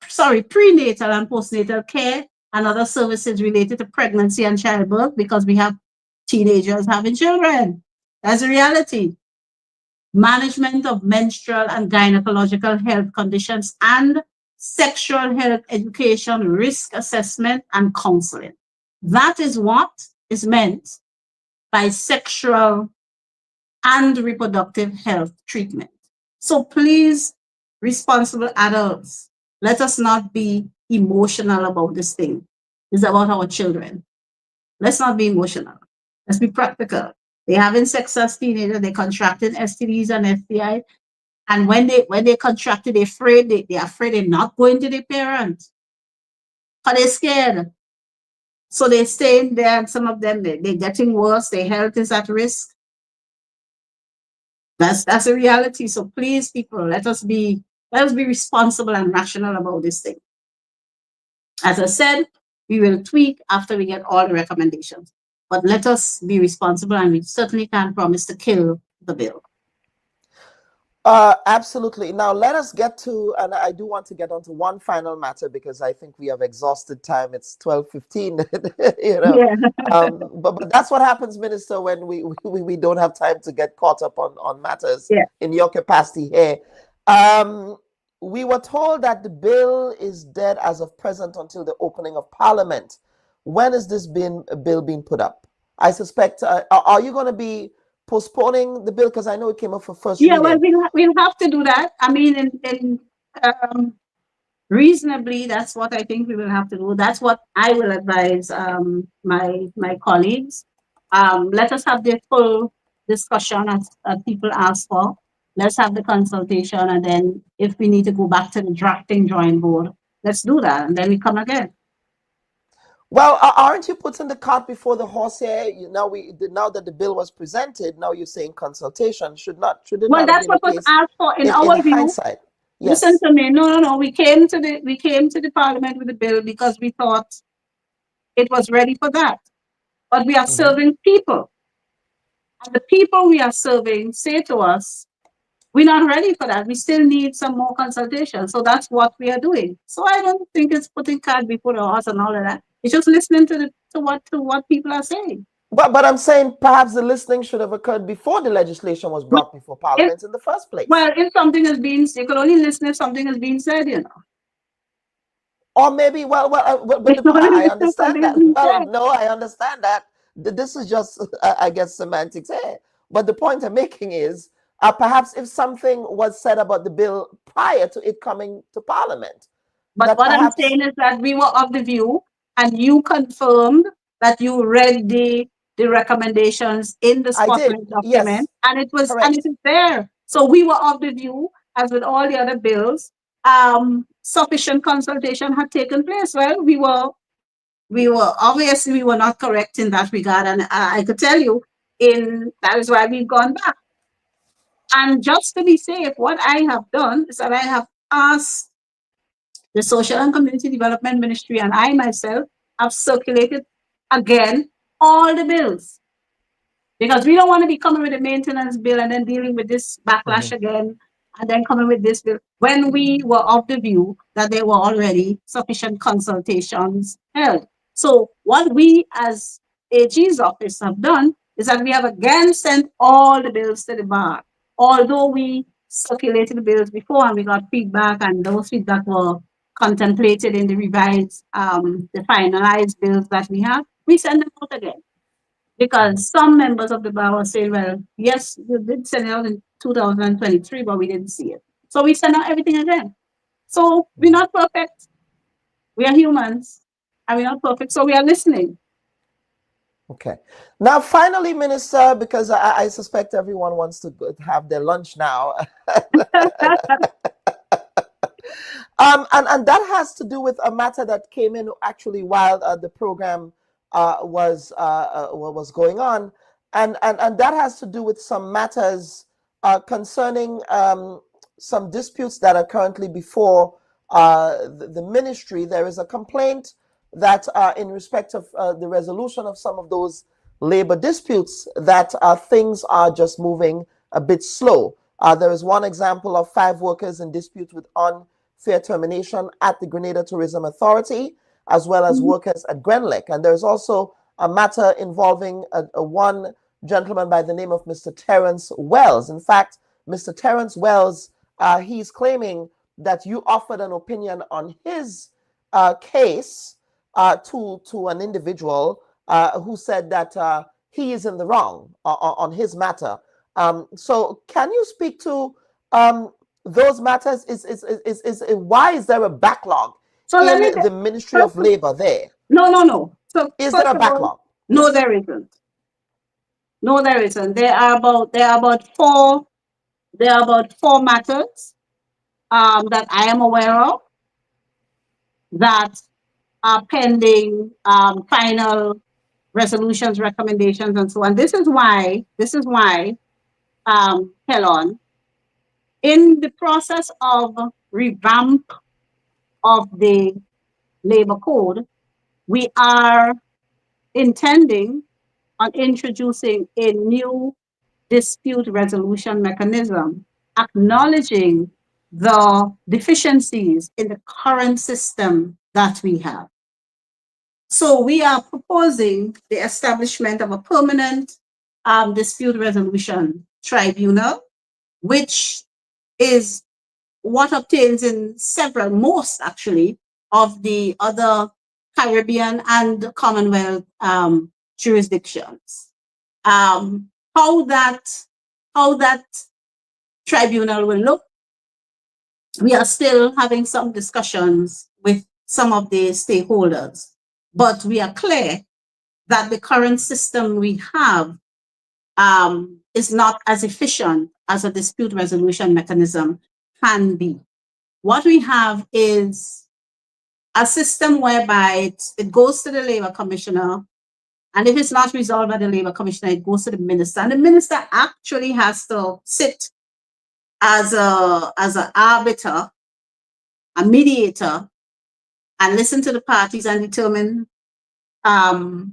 care, and other services related to pregnancy and childbirth, because we have teenagers having children. That's a reality. Management of menstrual and gynecological health conditions, and sexual health education, risk assessment, and counseling. That is what is meant by sexual and reproductive health treatment. So please, responsible adults, let us not be emotional about this thing. It's about our children. Let's not be emotional. Let's be practical. They're having sex as teenagers, they contracted STDs and STI. And when they contracted, they're afraid they're not going to their parents. But they're scared. So they're staying there, and some of them they're getting worse, their health is at risk. That's a reality. So please, people, let us be responsible and rational about this thing. As I said, we will tweak after we get all the recommendations. But let us be responsible, and we certainly can't promise to kill the bill. Absolutely. Now let us get to, and I do want to get on to one final matter, because I think we have exhausted time. It's 12:15, you know. Yeah. But that's what happens, Minister, when we don't have time to get caught up on matters in your capacity here. We were told that the bill is dead as of present until the opening of Parliament. When is this bill being put up? I suspect, are you going to be postponing the bill, because I know it came up for first reading? Well, we'll have to do that. I mean, reasonably, that's what I think we will have to do. That's what I will advise my colleagues. Let us have the full discussion as people ask for. Let's have the consultation, and then if we need to go back to the drafting drawing board, let's do that, and then we come again. Well, aren't you putting the cart before the horse here? Now that the bill was presented, now you're saying consultation. Should it not? Well, that's what was asked for in our view. Hindsight. Yes. Listen to me. No. We came to the Parliament with the bill because we thought it was ready for that. But we are serving people, and the people we are serving say to us, "We're not ready for that. We still need some more consultation." So that's what we are doing. So I don't think it's putting cart before the horse and all of that. It's just listening to what people are saying. But I'm saying perhaps the listening should have occurred before the legislation was brought before Parliament in the first place. Well, if something is being, you could only listen if something is being said, you know. Or maybe, but I understand that. Well, no, I understand that. this is just, I guess, semantics here. But the point I'm making is, perhaps if something was said about the bill prior to it coming to Parliament. But what I'm saying is that we were of the view, and you confirmed that you read the recommendations in the spotlight document, and it was and it is there. So we were of the view, as with all the other bills, sufficient consultation had taken place. Well, we were obviously we were not correct in that regard, and I could tell you that is why we've gone back. And just to be safe, what I have done is that I have asked the Social and Community Development Ministry, and I myself have circulated again all the bills, because we don't want to be coming with a maintenance bill and then dealing with this backlash again, and then coming with this bill when we were of the view that there were already sufficient consultations held. So what we as AG's office have done is that we have again sent all the bills to the bar, although we circulated the bills before and we got feedback, and those feedback were contemplated in the revised, the finalized bills that we have. We send them out again, because some members of the bar were saying, well, yes, you did send it out in 2023, but we didn't see it. So we send out everything again. So we're not perfect. We are humans, and we're not perfect, so we are listening. Okay. Now, finally, Minister, because I suspect everyone wants to have their lunch now. And that has to do with a matter that came in actually while the program was going on, and that has to do with some matters concerning some disputes that are currently before the ministry. There is a complaint that in respect of the resolution of some of those labor disputes, that things are just moving a bit slow. There is one example of 5 workers in dispute with unfair termination at the Grenada Tourism Authority, as well as workers at Grenlick. And there's also a matter involving one gentleman by the name of Mr. Terrence Wells. In fact, Mr. Terrence Wells, he's claiming that you offered an opinion on his case to an individual who said that he is in the wrong on his matter. So can you speak to those matters? Why is there a backlog in the Ministry of Labor there? No. So is there a backlog? No, there isn't. No, there isn't. There are about four matters that I am aware of that are pending final resolutions, recommendations, and so on. This is why, Kelon, in the process of revamp of the labor code, we are intending on introducing a new dispute resolution mechanism, acknowledging the deficiencies in the current system that we have. So we are proposing the establishment of a permanent dispute resolution tribunal, which is what obtains in most actually, of the other Caribbean and Commonwealth jurisdictions. How that tribunal will look, we are still having some discussions with some of the stakeholders, but we are clear that the current system we have is not as efficient as a dispute resolution mechanism can be. What we have is a system whereby it goes to the Labor Commissioner, and if it's not resolved by the Labor Commissioner, it goes to the Minister, and the Minister actually has to sit as an arbiter, a mediator, and listen to the parties and determine how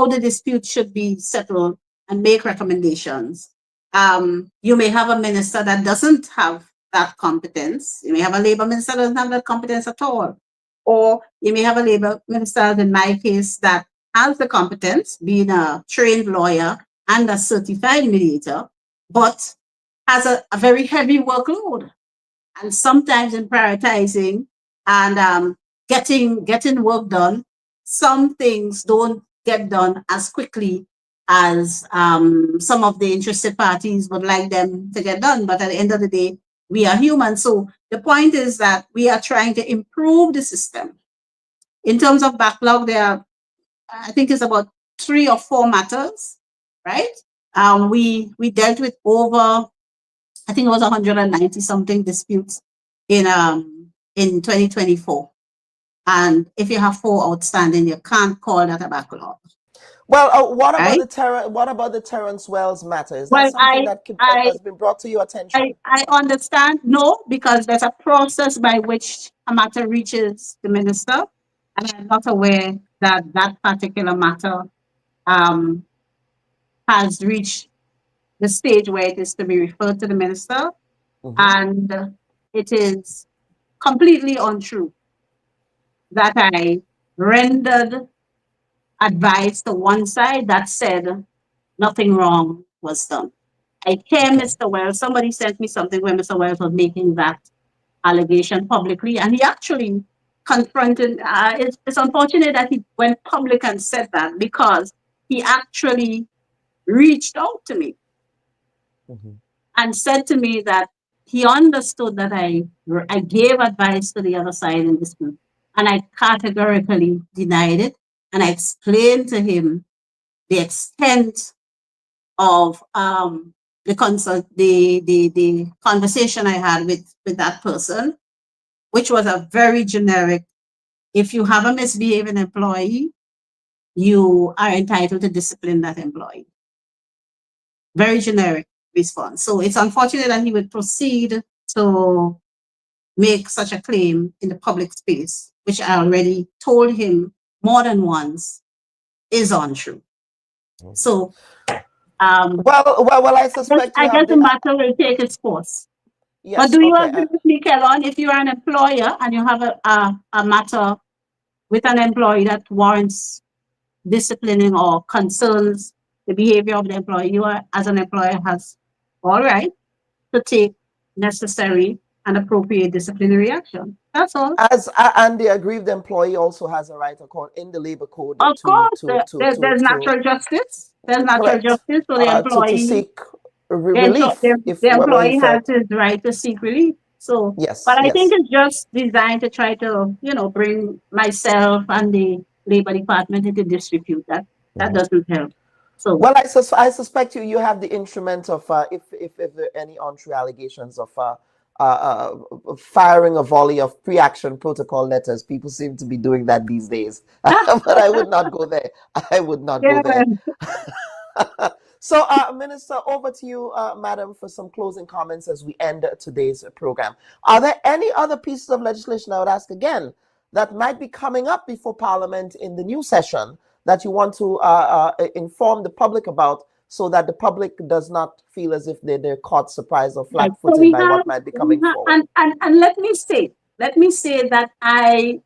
the dispute should be settled and make recommendations. You may have a minister that doesn't have that competence. You may have a labor minister that doesn't have that competence at all. Or you may have a labor minister, in my case, that has the competence, being a trained lawyer and a certified mediator, but has a very heavy workload. And sometimes in prioritizing and getting work done, some things don't get done as quickly as some of the interested parties would like them to get done. But at the end of the day, we are human. So the point is that we are trying to improve the system. In terms of backlog, there are, I think it's about 3 or 4 matters, right? We dealt with over, I think it was 190 something disputes in 2024. And if you have 4 outstanding, you can't call that a backlog. Well, what right? about the Terrence Wells matter? Is that Well, something that has been brought to your attention? I understand, no, because there's a process by which a matter reaches the minister, and I'm not aware that that particular matter has reached the stage where it is to be referred to the minister, and it is completely untrue that I rendered advice to one side that said nothing wrong was done. I hear Mr. Wells, somebody sent me something where Mr. Wells was making that allegation publicly, and he actually confronted, it's unfortunate that he went public and said that, because he actually reached out to me and said to me that he understood that I gave advice to the other side in this group, and I categorically denied it, and I explained to him the extent of the conversation I had with that person, which was a very generic, if you have a misbehaving employee, you are entitled to discipline that employee. Very generic response. So it's unfortunate that he would proceed to make such a claim in the public space, which I already told him more than once is untrue. So well, I suspect I guess the matter will take its course. Yes, but do you agree with me, Kellon, if you are an employer and you have a matter with an employee that warrants disciplining or concerns the behavior of the employee, you are, as an employer, has all right to take necessary and appropriate disciplinary action. That's all. And the aggrieved employee also has a right in the labor code. Of course, there's natural justice. There's natural justice for the employee to seek relief. The employee has his right to seek relief. So, yes, but I think it's just designed to try to, bring myself and the Labor Department into disrepute. That doesn't help. So, well, I suspect you have the instrument of if there are any untrue allegations of firing a volley of pre-action protocol letters. People seem to be doing that these days, but I would not go there. I would not go there. So, Minister, over to you, Madam, for some closing comments as we end today's program. Are there any other pieces of legislation, I would ask again, that might be coming up before Parliament in the new session that you want to inform the public about, so that the public does not feel as if they're caught surprised or flat-footed by what might be coming forward? And let me say that I,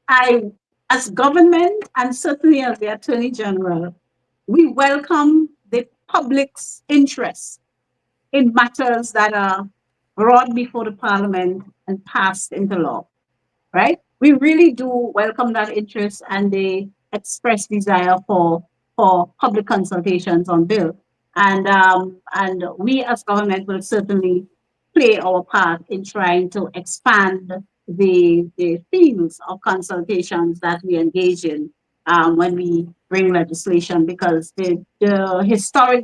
as government and certainly as the Attorney General, we welcome the public's interest in matters that are brought before the Parliament and passed into law, right? We really do welcome that interest and the express desire for public consultations on bill. And we as government will certainly play our part in trying to expand the themes of consultations that we engage in when we bring legislation, because the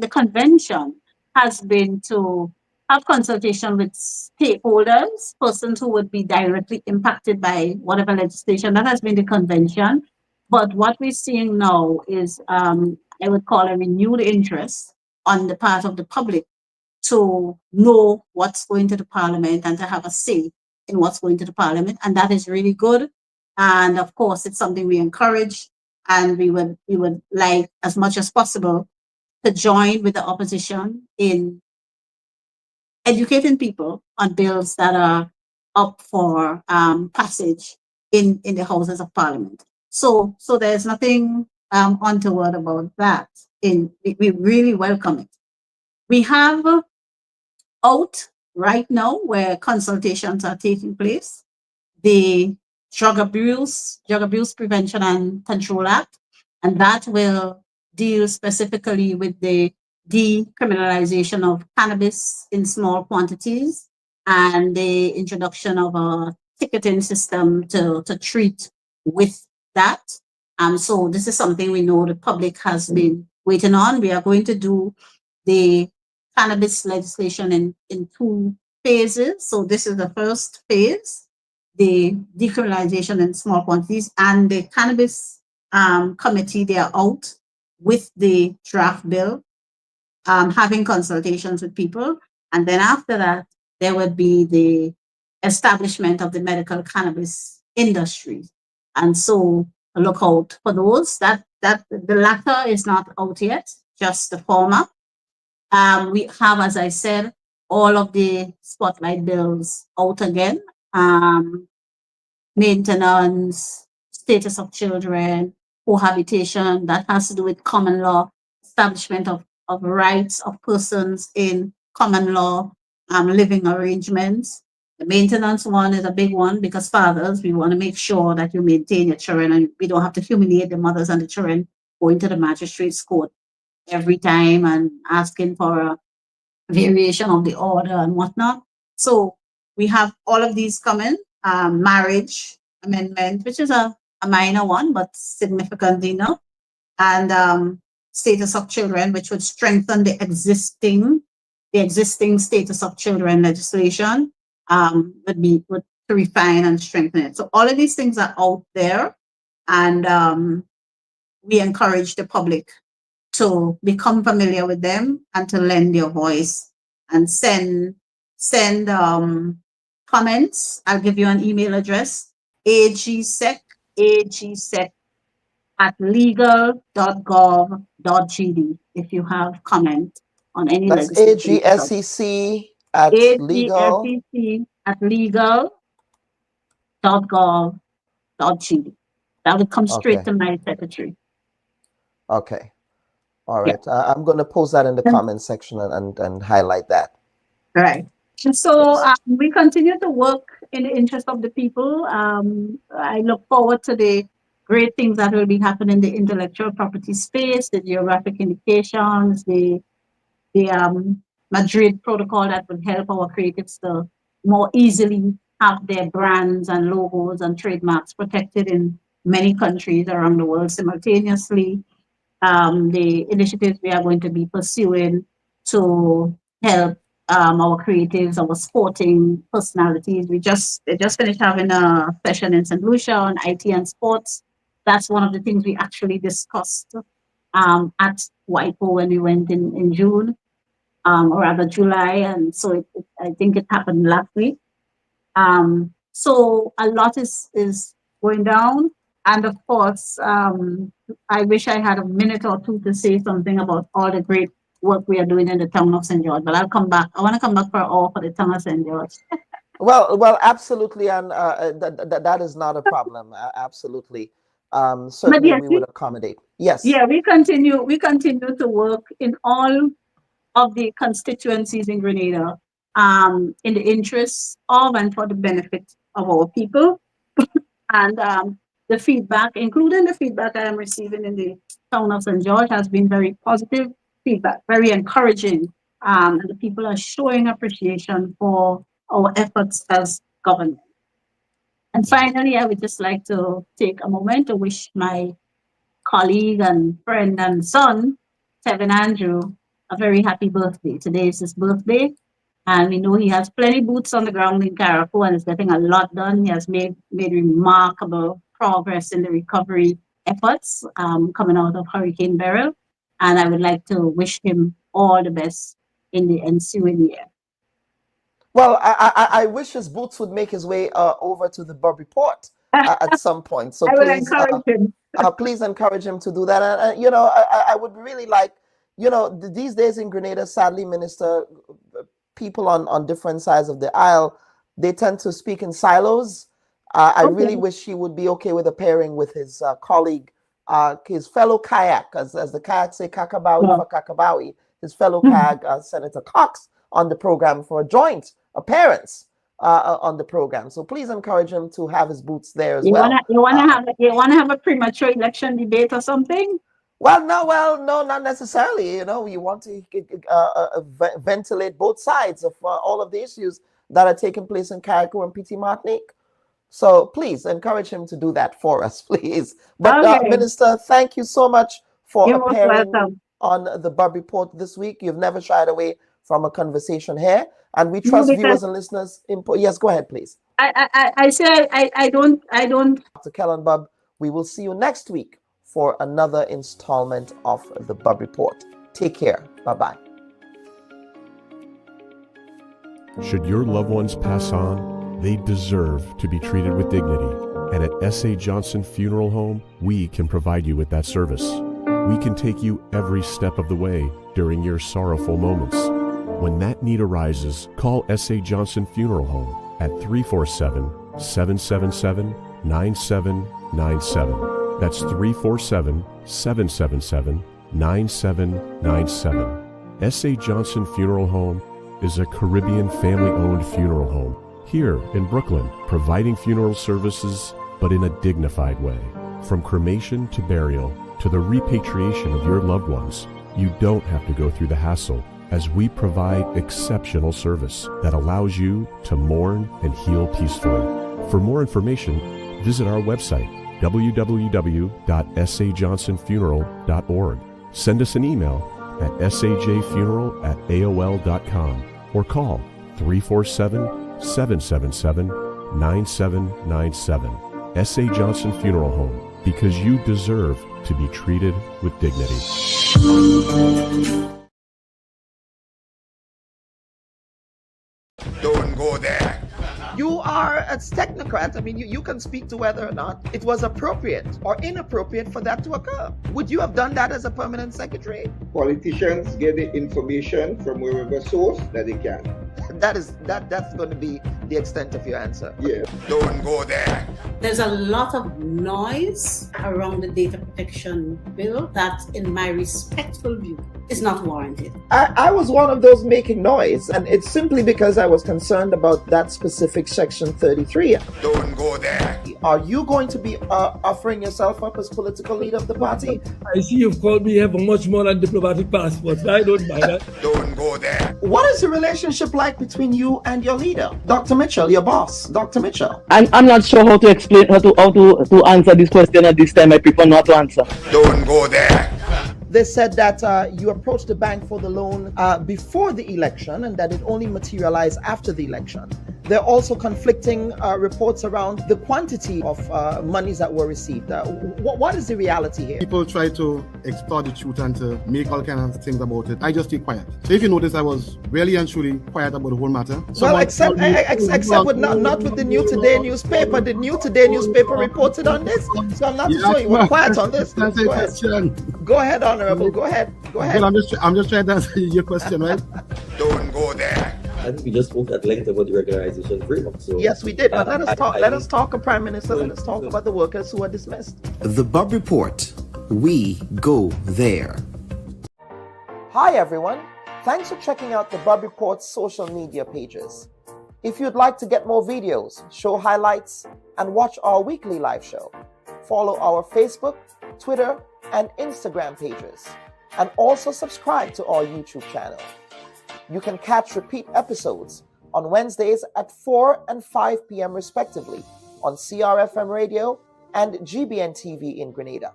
convention has been to have consultation with stakeholders, persons who would be directly impacted by whatever legislation. That has been the convention. But what we're seeing now is, I would call a renewed interest on the part of the public to know what's going to the Parliament and to have a say in what's going to the Parliament. And that is really good. And of course, it's something we encourage, and we would like, as much as possible, to join with the opposition in educating people on bills that are up for passage in the Houses of Parliament. So there's nothing untoward about that. We really welcome it. We have out right now where consultations are taking place, the Drug Abuse Prevention and Control Act, and that will deals specifically with the decriminalization of cannabis in small quantities and the introduction of a ticketing system to treat with that. So this is something we know the public has been waiting on. We are going to do the cannabis legislation in 2 phases. So this is the first phase, the decriminalization in small quantities, and the cannabis committee, they are out with the draft bill, having consultations with people. And then after that, there would be the establishment of the medical cannabis industry. And so look out for those. That the latter is not out yet, just the former. We have, as I said, all of the spotlight bills out again. Maintenance, status of children, cohabitation, that has to do with common law, establishment of rights of persons in common law, living arrangements. The maintenance one is a big one because fathers, we want to make sure that you maintain your children and we don't have to humiliate the mothers and the children going to the magistrate's court every time and asking for a variation of the order and whatnot. So we have all of these coming. Marriage amendment, which is a minor one, but significant enough. And status of children, which would strengthen the existing status of children legislation, would refine and strengthen it. So all of these things are out there, and we encourage the public to become familiar with them and to lend your voice and send comments. I'll give you an email address, agsec@legal.gov.gd if you have comment on any That's legislation. agsec@legal.gov.gd. That would come straight to my secretary. Okay. All right. Yeah. I'm going to post that in the comment section and highlight that. Right. And so we continue to work in the interest of the people. I look forward to the great things that will be happening in the intellectual property space, the geographic indications, the Madrid protocol that will help our creatives to more easily have their brands and logos and trademarks protected in many countries around the world simultaneously. The initiatives we are going to be pursuing to help our creatives, our sporting personalities. They just finished having a session in St. Lucia on IT and sports. That's one of the things we actually discussed at WIPO when we went in June, or rather July. And so I think it happened last week. So a lot is going down. And of course, I wish I had a minute or two to say something about all the great work we are doing in the town of St. George, but I'll come back. I want to come back for the town of St. George. Well, absolutely, and that is not a problem. Absolutely, certainly we would accommodate. Yes. Yeah, we continue to work in all of the constituencies in Grenada, in the interests of and for the benefit of our people, and the feedback, including the feedback I am receiving in the town of St. George, has been very positive feedback, very encouraging. And the people are showing appreciation for our efforts as government. And finally, I would just like to take a moment to wish my colleague and friend and son, Tevin Andrew, a very happy birthday. Today is his birthday. And we know he has plenty boots on the ground in Carriacou and is getting a lot done. He has made remarkable progress in the recovery efforts coming out of Hurricane Beryl. And I would like to wish him all the best in the ensuing year. Well, I wish his boots would make his way over to the Bubb Report at some point. So please, please encourage him to do that. And you know, I would really like, you know, these days in Grenada, sadly, Minister, people on different sides of the aisle, they tend to speak in silos. I really wish he would be okay with a pairing with his colleague, his fellow kayak, as the kayak say, Kakabawi for Kakabawi, his fellow kayak, Senator Cox, on the program for a joint appearance on the program. So please encourage him to have his boots there as well. You want to have a premature election debate or something? Well, no, not necessarily. You know, you want to ventilate both sides of all of the issues that are taking place in Carriacou and PT Martinique. So please encourage him to do that for us, please. But Okay. Minister, thank you so much for You're most appearing welcome. on the Bubb Report this week. You've never shied away from a conversation here, and we No, trust because viewers and listeners. Yes, go ahead, please. I say I don't. Dr. Kellen Bubb, we will see you next week for another installment of the Bubb Report. Take care. Bye-bye. Should your loved ones pass on, they deserve to be treated with dignity. And at S.A. Johnson Funeral Home, we can provide you with that service. We can take you every step of the way during your sorrowful moments. When that need arises, call S.A. Johnson Funeral Home at 347-777-9797. That's 347-777-9797. S.A. Johnson Funeral Home is a Caribbean family-owned funeral home here in Brooklyn, providing funeral services, but in a dignified way. From cremation to burial to the repatriation of your loved ones, you don't have to go through the hassle, as we provide exceptional service that allows you to mourn and heal peacefully. For more information, visit our website, www.sajohnsonfuneral.org. Send us an email at sajfuneral@aol.com or call 347-777-9797. S.A. Johnson Funeral Home, because you deserve to be treated with dignity. Don't go there. You are a technocrat. I mean, you can speak to whether or not it was appropriate or inappropriate for that to occur. Would you have done that as a permanent secretary? Politicians get the information from wherever source that they can. That's going to be the extent of your answer. Yeah. Don't go there. There's a lot of noise around the data protection bill that, in my respectful view, is not warranted. I was one of those making noise, and it's simply because I was concerned about that specific section 33. Don't go there. Are you going to be offering yourself up as political leader of the party? I see you've called me here for much more than diplomatic passports. I don't mind that. Don't go there. What is the relationship like between you and your leader, Dr. Mitchell, your boss, Dr. Mitchell? I'm not sure how to explain how to answer this question at this time. I prefer not to answer. Don't go there. They said that you approached the bank for the loan before the election and that it only materialized after the election. There are also conflicting reports around the quantity of monies that were received. What is the reality here? People try to explore the truth and to make all kinds of things about it. I just stay quiet. So if you notice, I was really and truly quiet about the whole matter. Well, except with not with the New Today newspaper. The New Today newspaper reported on this, so I'm not sure you were quiet on this. Go ahead, Honorable. Go ahead. Well, I'm just trying to answer your question, right? Don't go there. I think we just spoke at length about the regularization framework. So yes, we did. But let us talk, Prime Minister. Let us talk about the workers who are dismissed. The Bubb Report. We go there. Hi, everyone. Thanks for checking out the Bubb Report's social media pages. If you'd like to get more videos, show highlights, and watch our weekly live show, follow our Facebook, Twitter, and Instagram pages, and also subscribe to our YouTube channel. You can catch repeat episodes on Wednesdays at 4 and 5 p.m. respectively on CRFM Radio and GBN TV in Grenada.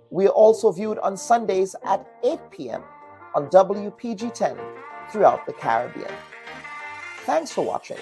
We are also viewed on Sundays at 8 p.m. on WPG 10 throughout the Caribbean. Thanks for watching.